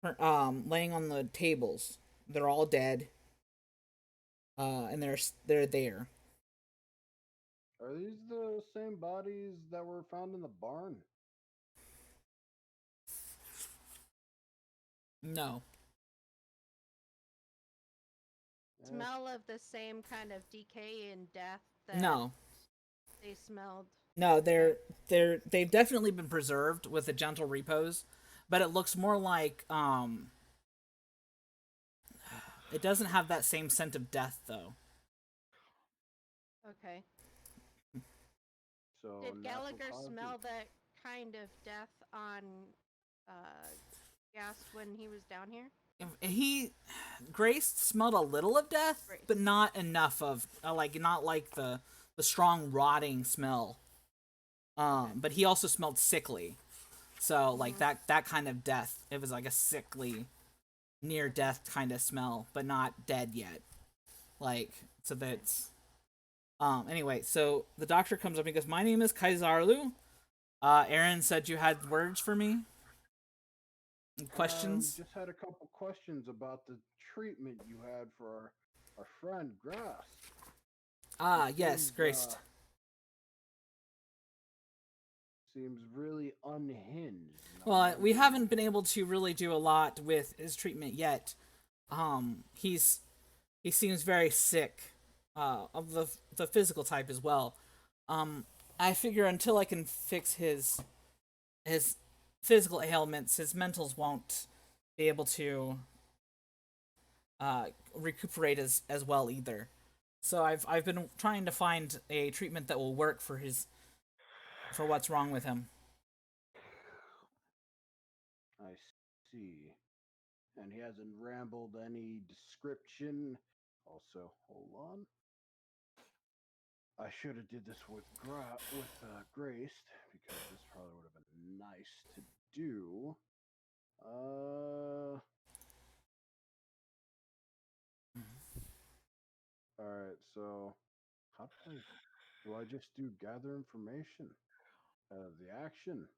laying on the tables. They're all dead. And they're there. Are these the same bodies that were found in the barn? No. Smell of the same kind of decay and death that No. they smelled. No, they've definitely been preserved with a gentle repose, but it looks more like it doesn't have that same scent of death though. Okay. So Did natural Gallagher causes. smell that kind of death on Gas when he was down here? Grace smelled a little of death, Grace. but not enough of not like the strong rotting smell. But he also smelled sickly, so like that kind of death. It was like a sickly, near death kind of smell, but not dead yet. Like so that's. Anyway, so the doctor comes up and goes, "My name is Kaisarlu. Aaron said you had words for me. Questions? Just had a couple questions about the treatment you had for our friend Grass. Yes, Seems, Grace. Seems really unhinged. Well, we haven't been able to really do a lot with his treatment yet. He seems very sick, of the physical type as well. I figure until I can fix his physical ailments, his mentals won't be able to recuperate as well either. So I've been trying to find a treatment that will work for what's wrong with him. I see. And he hasn't rambled any description. Also, hold on. I should have did this with Grace because this probably would have been nice to do. All right. So, how do I just do gather information? The action.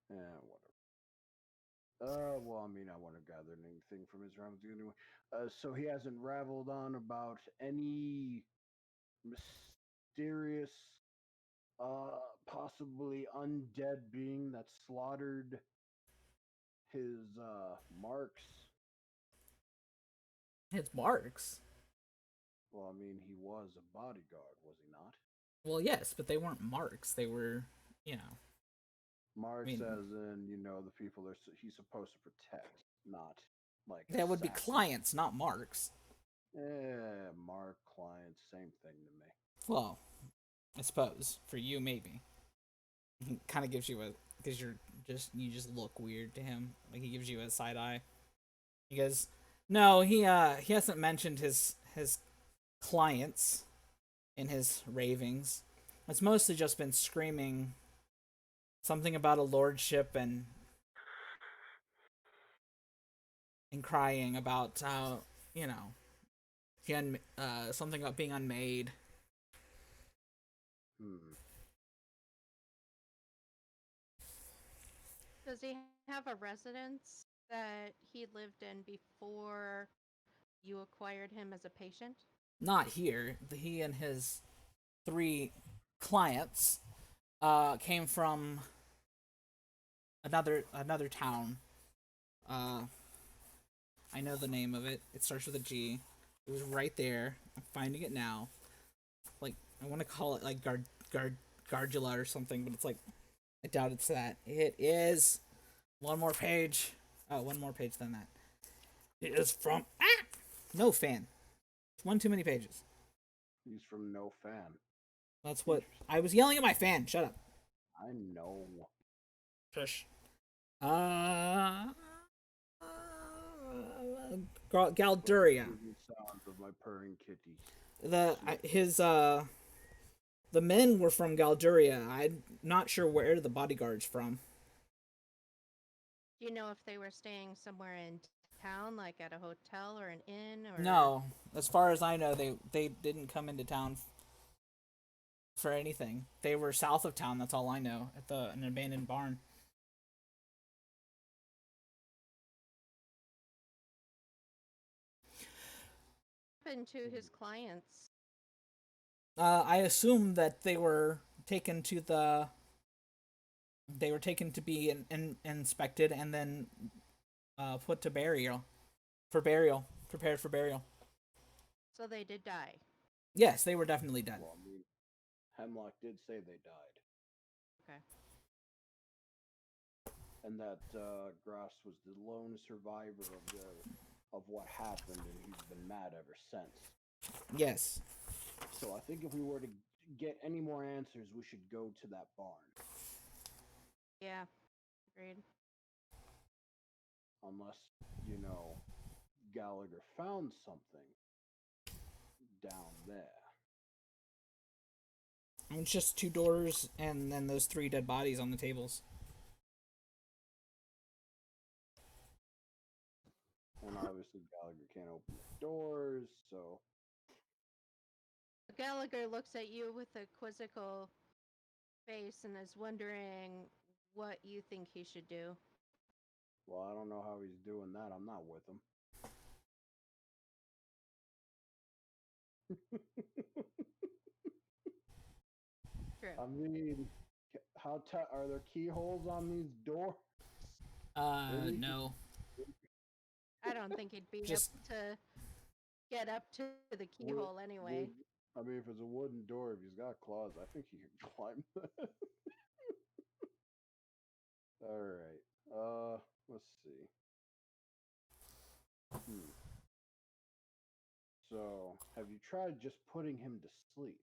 Whatever. Well, I mean, I want to gather anything from his rambles anyway. So he hasn't raveled on about any mysterious, possibly undead being that slaughtered his marks. His marks? Well, I mean, he was a bodyguard, was he not? Well, yes, but they weren't marks. They were, Marks, I mean- as in, the people he's supposed to protect, not like. That would be assassins. clients, not marks. Mark, client, same thing to me. Well, I suppose for you maybe. He kind of gives you because you just look weird to him. Like he gives you a side eye. He goes, "No, he hasn't mentioned his clients in his ravings. It's mostly just been screaming something about a lordship and crying about how, something about being unmade." Does he have a residence that he lived in before you acquired him as a patient? Not here. He and his 3 clients came from another town. I know the name of it. It starts with a G. It was right there. I'm finding it now. Like, I want to call it like Gardula or something, but it's like, I doubt it's that. It is one more page. Oh, one more page than that. It is from No Fan. It's one too many pages. He's from No Fan. That's what I was yelling at my fan. Shut up. I know. Shush. Galduria. The sounds of my purring kitty. The men were from Galduria. I'm not sure where the bodyguard's from. Do you know if they were staying somewhere in town, like at a hotel or an inn, or No, as far as I know, they didn't come into town for anything. They were south of town. That's all I know. At an abandoned barn. what happened to his clients? I assume that they were taken to the. They were taken to be inspected and then put to burial. Prepared for burial. So they did die. Yes, they were definitely dead. Well, I mean, Hemlock did say they died. Okay. And that Grass was the lone survivor of what happened, and he's been mad ever since. Yes. So I think if we were to get any more answers, we should go to that barn. Yeah. Agreed. Unless, Gallagher found something down there. It's just 2 doors and then those 3 dead bodies on the tables. And obviously Gallagher can't open the doors, so... Gallagher looks at you with a quizzical face and is wondering what you think he should do. Well, I don't know how he's doing that. I'm not with him. True. I mean, how are there keyholes on these doors? Really? No. I don't think he'd be Just- able to get up to the keyhole anyway. I mean, if it's a wooden door, if he's got claws, I think he can climb that. Alright. Let's see. So, have you tried just putting him to sleep?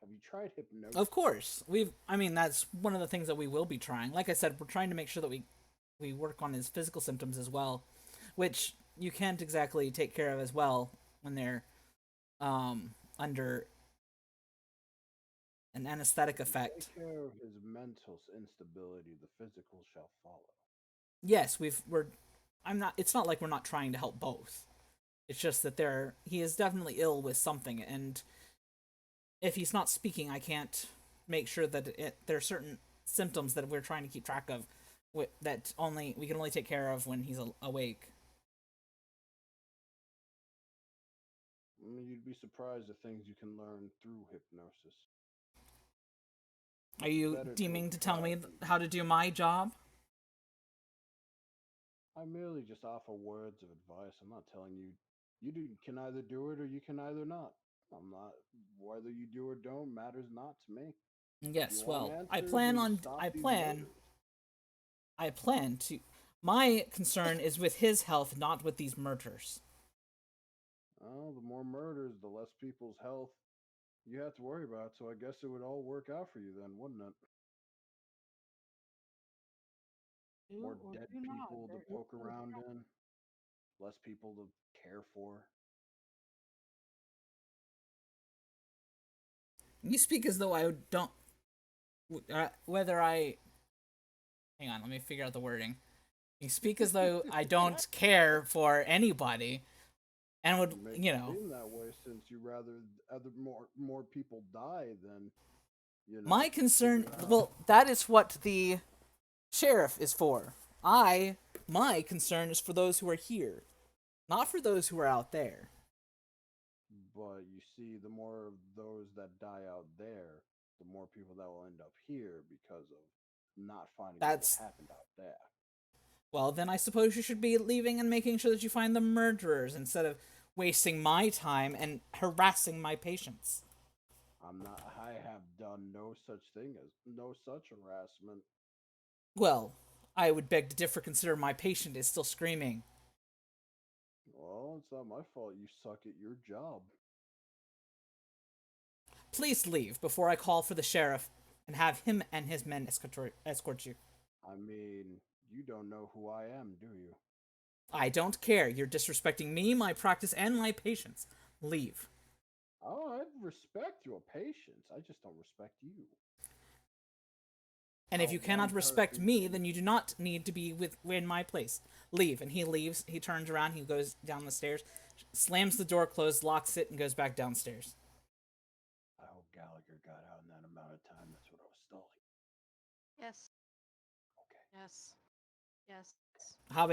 Have you tried hypnosis? Of course. That's one of the things that we will be trying. Like I said, we're trying to make sure that we work on his physical symptoms as well, which you can't exactly take care of as well when they're under an anesthetic effect. Take care of his mental instability, the physical shall follow. Yes, it's not like we're not trying to help both. It's just that he is definitely ill with something, and if he's not speaking, I can't make sure that there are certain symptoms that we're trying to keep track of that we can only take care of when he's awake. I mean, you'd be surprised the things you can learn through hypnosis. Are you deeming to tell me how to do my job? I merely just offer words of advice. I'm not telling you. Can either do it or you can either not. I'm not. Whether you do or don't matters not to me. Yes, You want well, answers, then stop these murders. I plan to. My concern is with his health, not with these murders. Well, the more murders, the less people's health you have to worry about. So I guess it would all work out for you then, wouldn't it? Do More or dead do not. people to There is poke no around doubt. in, less people to care for. You speak as though I don't. Whether I. Hang on, let me figure out the wording. You speak as though I don't care for anybody, and would It makes you it know? seem that way since you rather more people die than My concern. figure out. Well, that is what the sheriff is for. My concern is for those who are here, not for those who are out there. But you see, the more of those that die out there, the more people that will end up here because of not finding out That's- what happened out there. Well, then I suppose you should be leaving and making sure that you find the murderers instead of wasting my time and harassing my patients. I have done no such harassment. Well, I would beg to differ considering my patient is still screaming. Well, it's not my fault you suck at your job. Please leave before I call for the sheriff and have him and his men escort you. I mean, you don't know who I am, do you? I don't care. You're disrespecting me, my practice, and my patients. Leave. Oh, I respect your patience. I just don't respect you. And if Oh, you cannot one respect person me, can- then you do not need to be in my place. Leave. And he leaves. He turns around. He goes down the stairs, slams the door closed, locks it, and goes back downstairs. I hope Gallagher got out in that amount of time. That's what I was stalling. Yes. Okay. Yes. Yes. Habe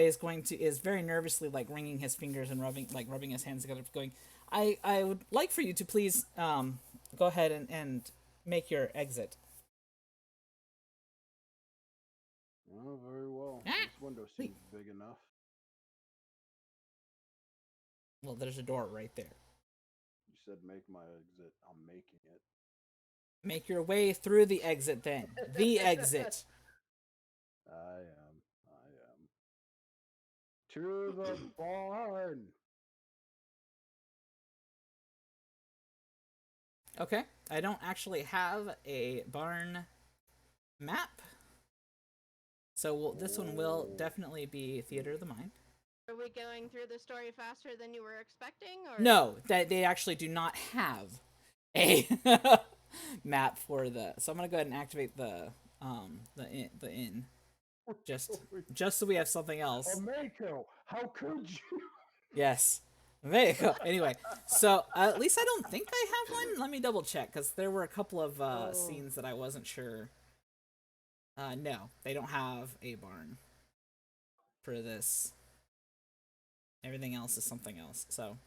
is very nervously like wringing his fingers and rubbing his hands together, going, I would like for you to please go ahead and make your exit. Oh, very well. Ah, This window seems big enough. Well, there's a door right there. You said make my exit. I'm making it. Make your way through the exit then. The exit. I am. To the barn. Okay. I don't actually have a barn map. So this one will definitely be Theater of the Mind. Are we going through the story faster than you were expecting, or No, that they actually do not have a map for the. So I'm gonna go ahead and activate the inn. Just so we have something else. Mako, how could you? Yes. There you go. Anyway, so at least I don't think I have one. Let me double check because there were a couple of scenes that I wasn't sure. No, they don't have a barn for this. Everything else is something else. So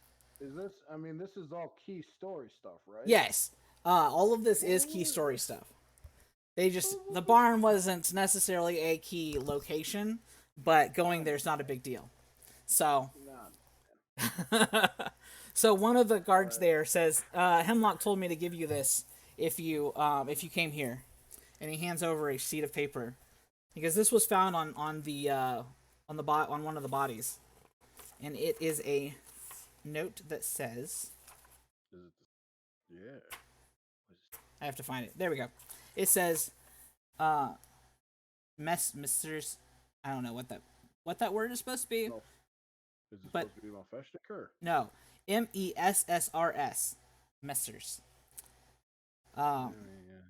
Is this? I mean, this is all key story stuff, right? yes, all of this is key story stuff. The barn wasn't necessarily a key location, but going there's not a big deal. So. Nah. So one of the guards there says, Hemlock told me to give you this if you came here. And he hands over a sheet of paper. Because this was found on one of the bodies. And it is a note that says, Is it? Yeah. I have to find it. There we go. It says, Messrs. I don't know what that word is supposed to be. No. Is it But- supposed to be Mephistophelies? Or? No, Messrs. Messrs.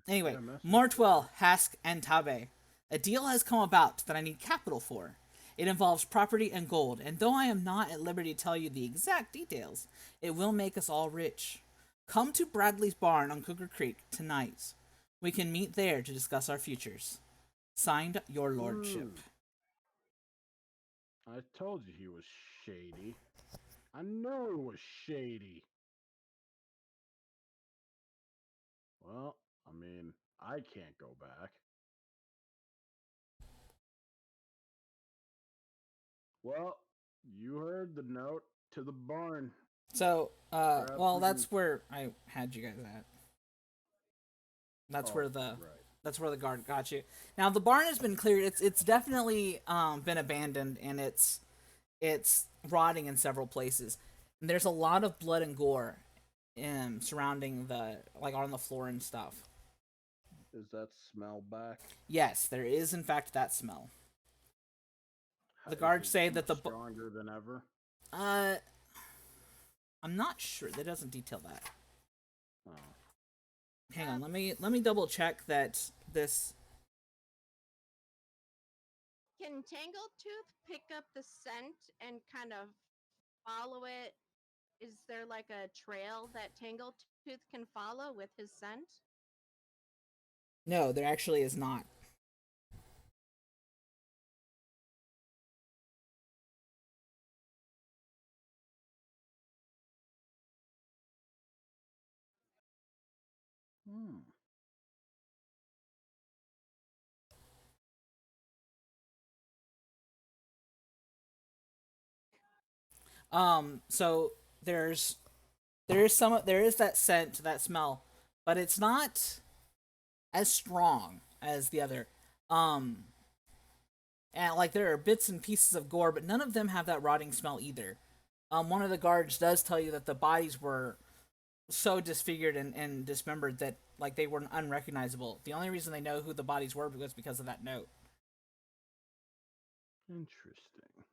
Anyway, Yeah, Messrs. Mortwell, Hask, and Tabe. A deal has come about that I need capital for. It involves property and gold, and though I am not at liberty to tell you the exact details, it will make us all rich. Come to Bradley's barn on Cougar Creek tonight. We can meet there to discuss our futures. Signed, Your Lordship. I told you he was shady. I knew he was shady. Well, I mean, I can't go back. Well, you heard the note to the barn. So, Perhaps well, we that's can- where I had you guys at. That's Oh, where the right. That's where the guard got you. Now the barn has been cleared. It's definitely been abandoned, and it's rotting in several places. And there's a lot of blood and gore surrounding on the floor and stuff. Is that smell back? Yes, there is in fact that smell. The Is guards it say that the stronger than ever. I'm not sure. That doesn't detail that. Oh. Hang on, let me double check that this. can Tangletooth pick up the scent and kind of follow it? Is there like a trail that Tangletooth can follow with his scent? No, there actually is not. Hmm. So there is that scent, that smell, but it's not as strong as the other. And like there are bits and pieces of gore, but none of them have that rotting smell either. One of the guards does tell you that the bodies were so disfigured and dismembered that like they were unrecognizable. The only reason they know who the bodies were was because of that note. Interesting.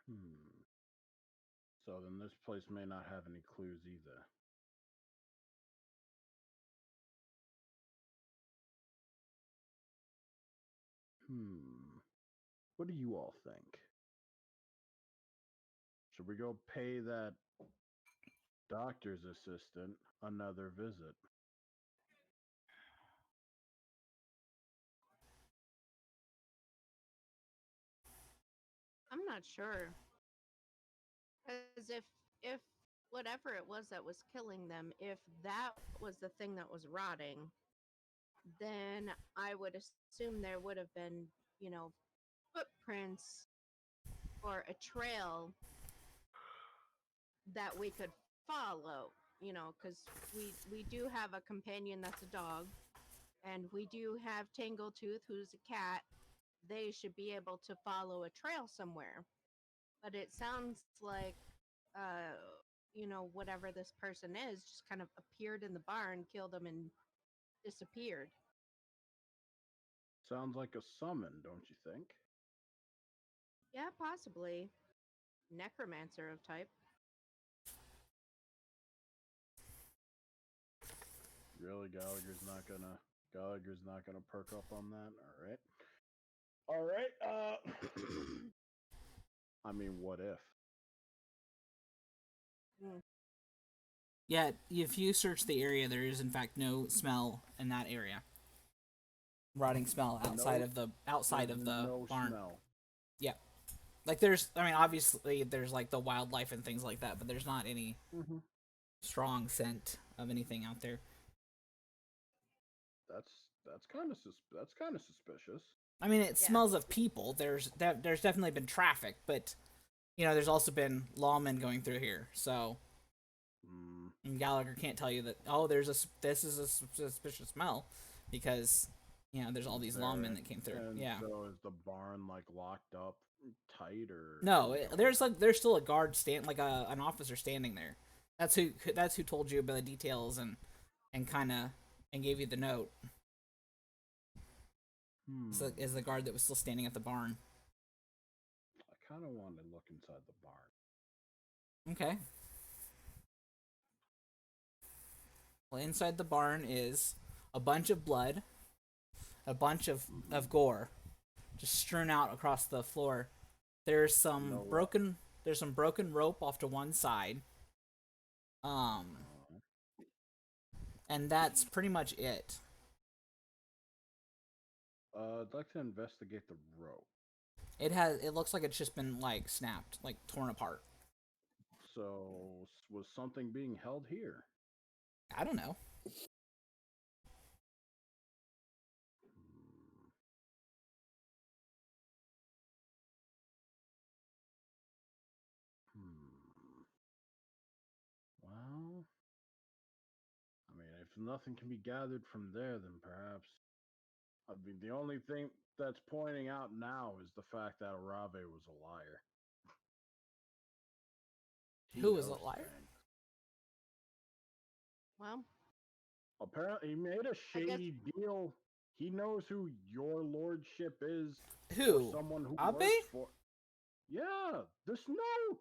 Hmm. So then this place may not have any clues either. What do you all think? Should we go pay that doctor's assistant another visit? I'm not sure. Because if whatever it was that was killing them, if that was the thing that was rotting, then I would assume there would have been, you know, footprints or a trail that we could follow, you know, because we do have a companion that's a dog, and we do have Tangletooth, who's a cat. They should be able to follow a trail somewhere. But it sounds like, uh, you know, whatever this person is just kind of appeared in the barn, killed them, and disappeared. Sounds like a summon, don't you think? Yeah, possibly. Necromancer of type. Really, Gallagher's not gonna perk up on that. All right. I mean, what if? Mm. Yeah, if you search the area, there is in fact no smell in that area. Rotting smell outside No- of the no barn. smell. Yeah, like there's, I mean, obviously there's like the wildlife and things like that, but there's not any Mm-hmm. strong scent of anything out there. That's kind of suspicious. I mean, it Yeah. smells of people. There's definitely been traffic, but you know, there's also been lawmen going through here. So, Mm. and Gallagher can't tell you that, oh, this is a suspicious smell, because you know there's all these lawmen that came through. And Yeah. so is the barn like locked up tight or? No, you know, there's still a guard like an officer standing there. That's who told you about the details and kind of and gave you the note. Is the guard that was still standing at the barn. I kind of want to look inside the barn. Okay. Well, inside the barn is a bunch of blood, a bunch of gore, just strewn out across the floor. There's some No, broken rope off to one side. And that's pretty much it. I'd like to investigate the rope. It looks like it's just been like snapped, like torn apart. So was something being held here? I don't know. Well, I mean, if nothing can be gathered from there, then perhaps. I mean, the only thing that's pointing out now is the fact that Arave was a liar. Who was a knows liar? things. Well, Apparently, he made a shady deal. He knows who your lordship is. Who? Or someone who Abe? works for. Yeah, this note.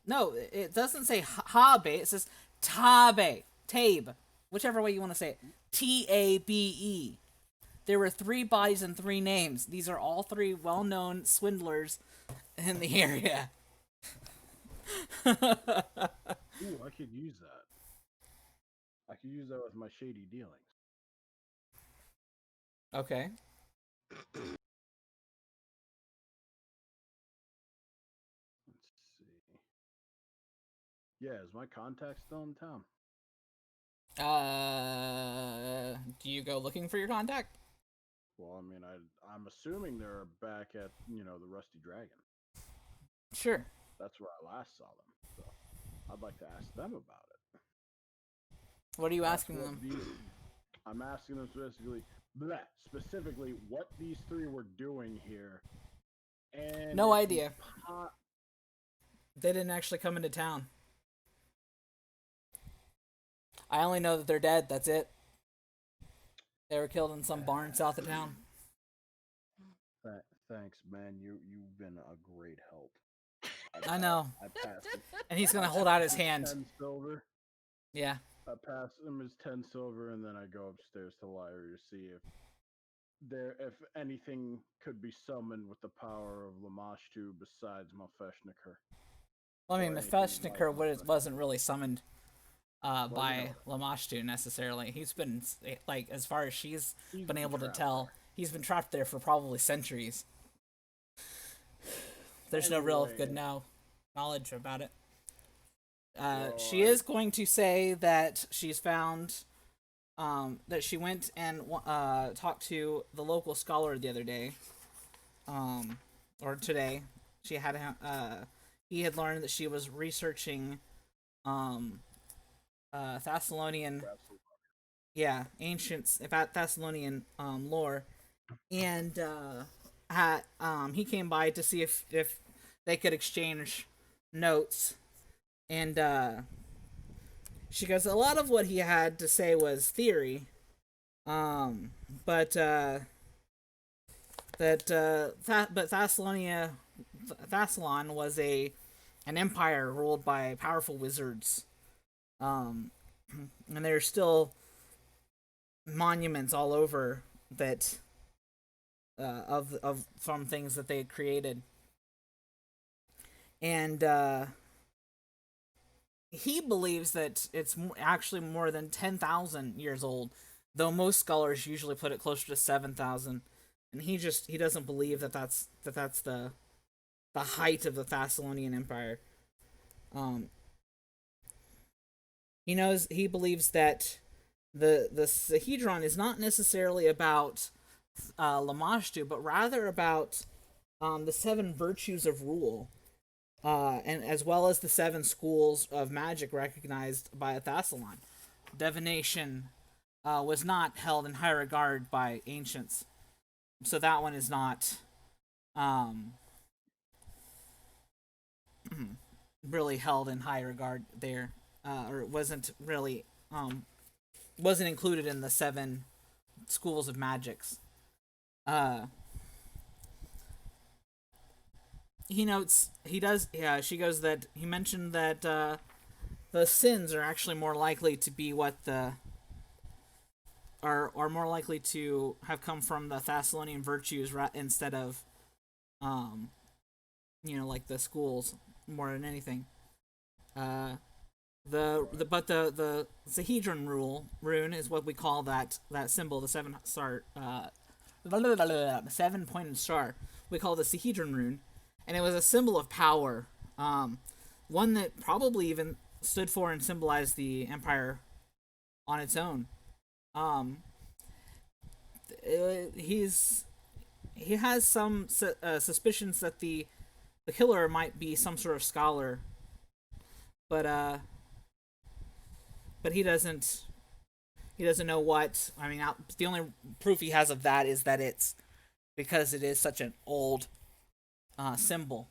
No, it doesn't say Habe. It says Tabe. Tabe. Whichever way you want to say it. Tabe. There were 3 bodies and 3 names. These are all 3 well-known swindlers in the area. Ooh, I could use that. I could use that with my shady dealings. Okay. Let's see. Yeah, is my contact still in town? Do you go looking for your contact? Well, I mean, I'm assuming they're back at, the Rusty Dragon. Sure. That's where I last saw them. So I'd like to ask them about it. What are you Ask asking what them? I'm asking them specifically what these 3 were doing here, And No if you idea. po- They didn't actually come into town. I only know that they're dead. That's it. They were killed in some barn south of town. Thanks, man. You've been a great help. I know. I passed him. And he's gonna hold out his hand. 10 silver. Yeah. I pass him his 10 silver, and then I go upstairs to Lyra to see if anything could be summoned with the power of Lamashtu besides Mephistiker. Well, I mean, Or anything like Mephistiker Mephistiker. wasn't really summoned you by know. Lamashtu necessarily. He's been, like, as far as she's He's been able to trapped tell, he's been trapped there for probably centuries. There's no real good Anyway. knowledge about it. Well, She is going to say that she's found that she went and talked to the local scholar the other day, or today. She had he had learned that she was researching Thessalonian, ancient Thessalonian lore, and he came by to see if they could exchange notes, and she goes, a lot of what he had to say was theory, but Thassalon was an empire ruled by powerful wizards, and there's still monuments all over that of from things that they had created, and he believes that it's actually more than 10,000 years old, though most scholars usually put it closer to 7,000, and he doesn't believe that that's the height of the Thessalonian Empire. He believes that the Sahedron is not necessarily about Lamashtu, but rather about the 7 virtues of rule, and as well as the 7 schools of magic recognized by Thassalon. Divination was not held in high regard by ancients, so that one is not really held in high regard there, or it wasn't really wasn't included in the 7 schools of magics. She goes that he mentioned that the sins are actually more likely to be are more likely to have come from the Thessalonian virtues instead of like the schools more than anything. The Sahedron rune is what we call that symbol, the 7-pointed star. We call the Sahedron rune, and it was a symbol of power. One that probably even stood for and symbolized the empire on its own. He has some suspicions that the killer might be some sort of scholar, but he doesn't know what. I mean, the only proof he has of that is that it's because it is such an old symbol.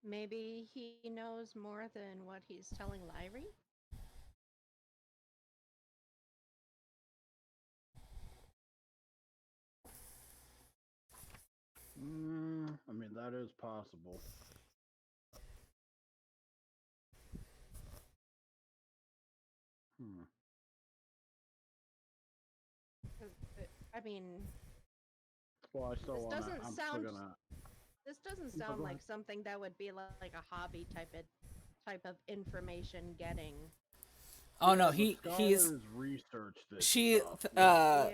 Maybe he knows more than what he's telling Lyrie? I mean, that is possible. I mean, Well, I still this want to. doesn't I'm sound still gonna. this doesn't No, sound go like ahead. something that would be like a hobby type of information getting. Oh no, The he's scholars researched this she stuff. Yeah.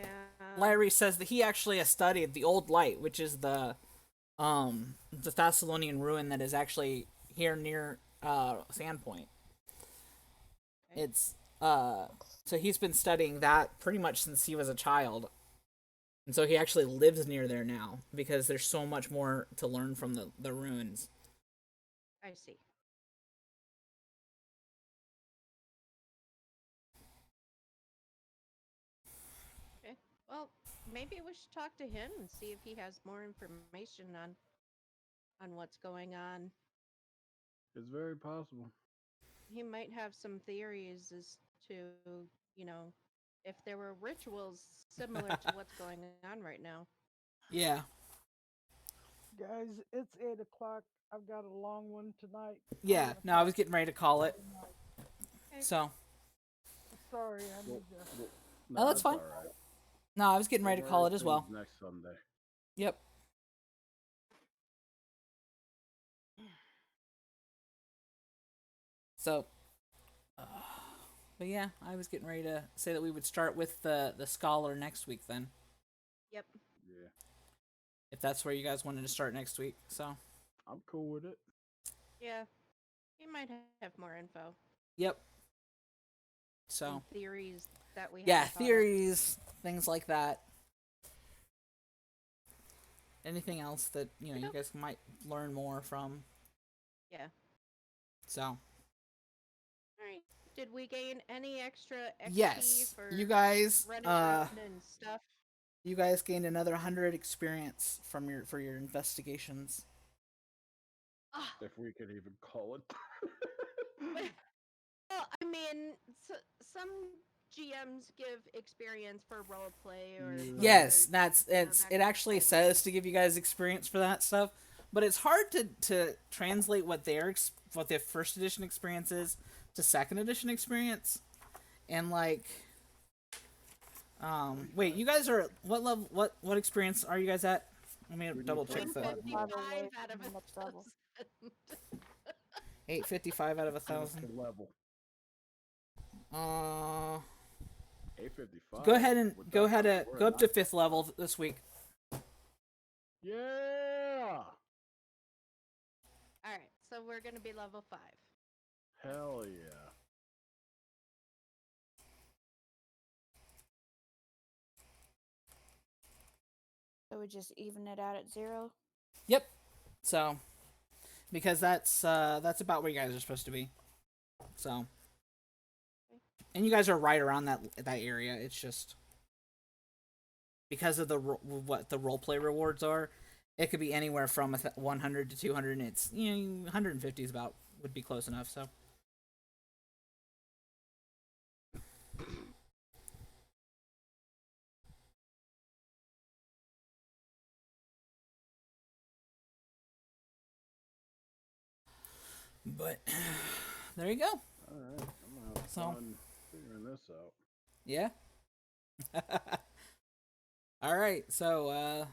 Lyrie says that he actually has studied the Old Light, which is the Thessalonian ruin that is actually here near Sandpoint. Okay. It's so he's been studying that pretty much since he was a child. And so he actually lives near there now because there's so much more to learn from the ruins. I see. Okay. Well, maybe we should talk to him and see if he has more information on what's going on. It's very possible. He might have some theories as to, you know, if there were rituals similar to what's going on right now. Yeah. Guys, it's 8 o'clock. I've got a long one tonight. I'm Yeah. gonna No, I call was getting ready to call it. good night. Okay. So Sorry, I Well, need to. well, No, that's fine. all right. no, I was getting ready to call it as well. Next Sunday. Yep. So, but yeah, I was getting ready to say that we would start with the scholar next week then, Yep. Yeah, if that's where you guys wanted to start next week. So, I'm cool with it. Yeah. He might have more info. yep. Some So, theories that we yeah, haven't thought of. theories, things like that. Anything else that you Nope. guys might learn more from. Yeah. So, All right. Did we gain any extra XP yes, for you guys, running around and stuff? you guys gained another 100 experience from your investigations. Ah, If we could even call it. well, I mean, some GMs give experience for roleplay or Yeah. Yes, or, that's you know, it's that it kind of actually thing. says to give you guys experience for that stuff, but it's hard to translate what what their first edition experience is to second edition experience. And like wait, you guys are what level what experience are you guys at? Let me We need double check to- that. 155 out of Next level. 1,000. 855 out of Give us 1,000. the level. Uh 855. go ahead and With go that ahead much, and we're go at up to 9. 5th level this week. Yeah. All right, so we're gonna be level 5. Hell yeah. So we just even it out at 0. Yep. So because that's about where you guys are supposed to be. So and you guys are right around that area. It's just because of what the roleplay rewards are. It could be anywhere from 100 to 200. And it's 150 is about would be close enough. So but there you go. All right. I'm gonna have So- fun figuring this out. Yeah. All right. So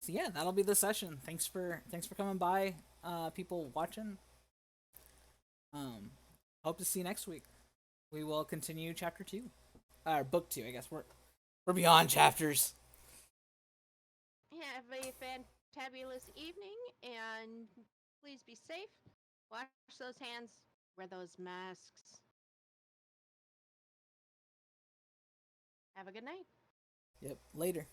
yeah, that'll be the session. Thanks for coming by, people watching. Hope to see you next week. We will continue chapter 2. Book 2, I guess. We're beyond chapters. Have a fantabulous evening, and please be safe. Wash those hands. Wear those masks. Have a good night. Yep. Later.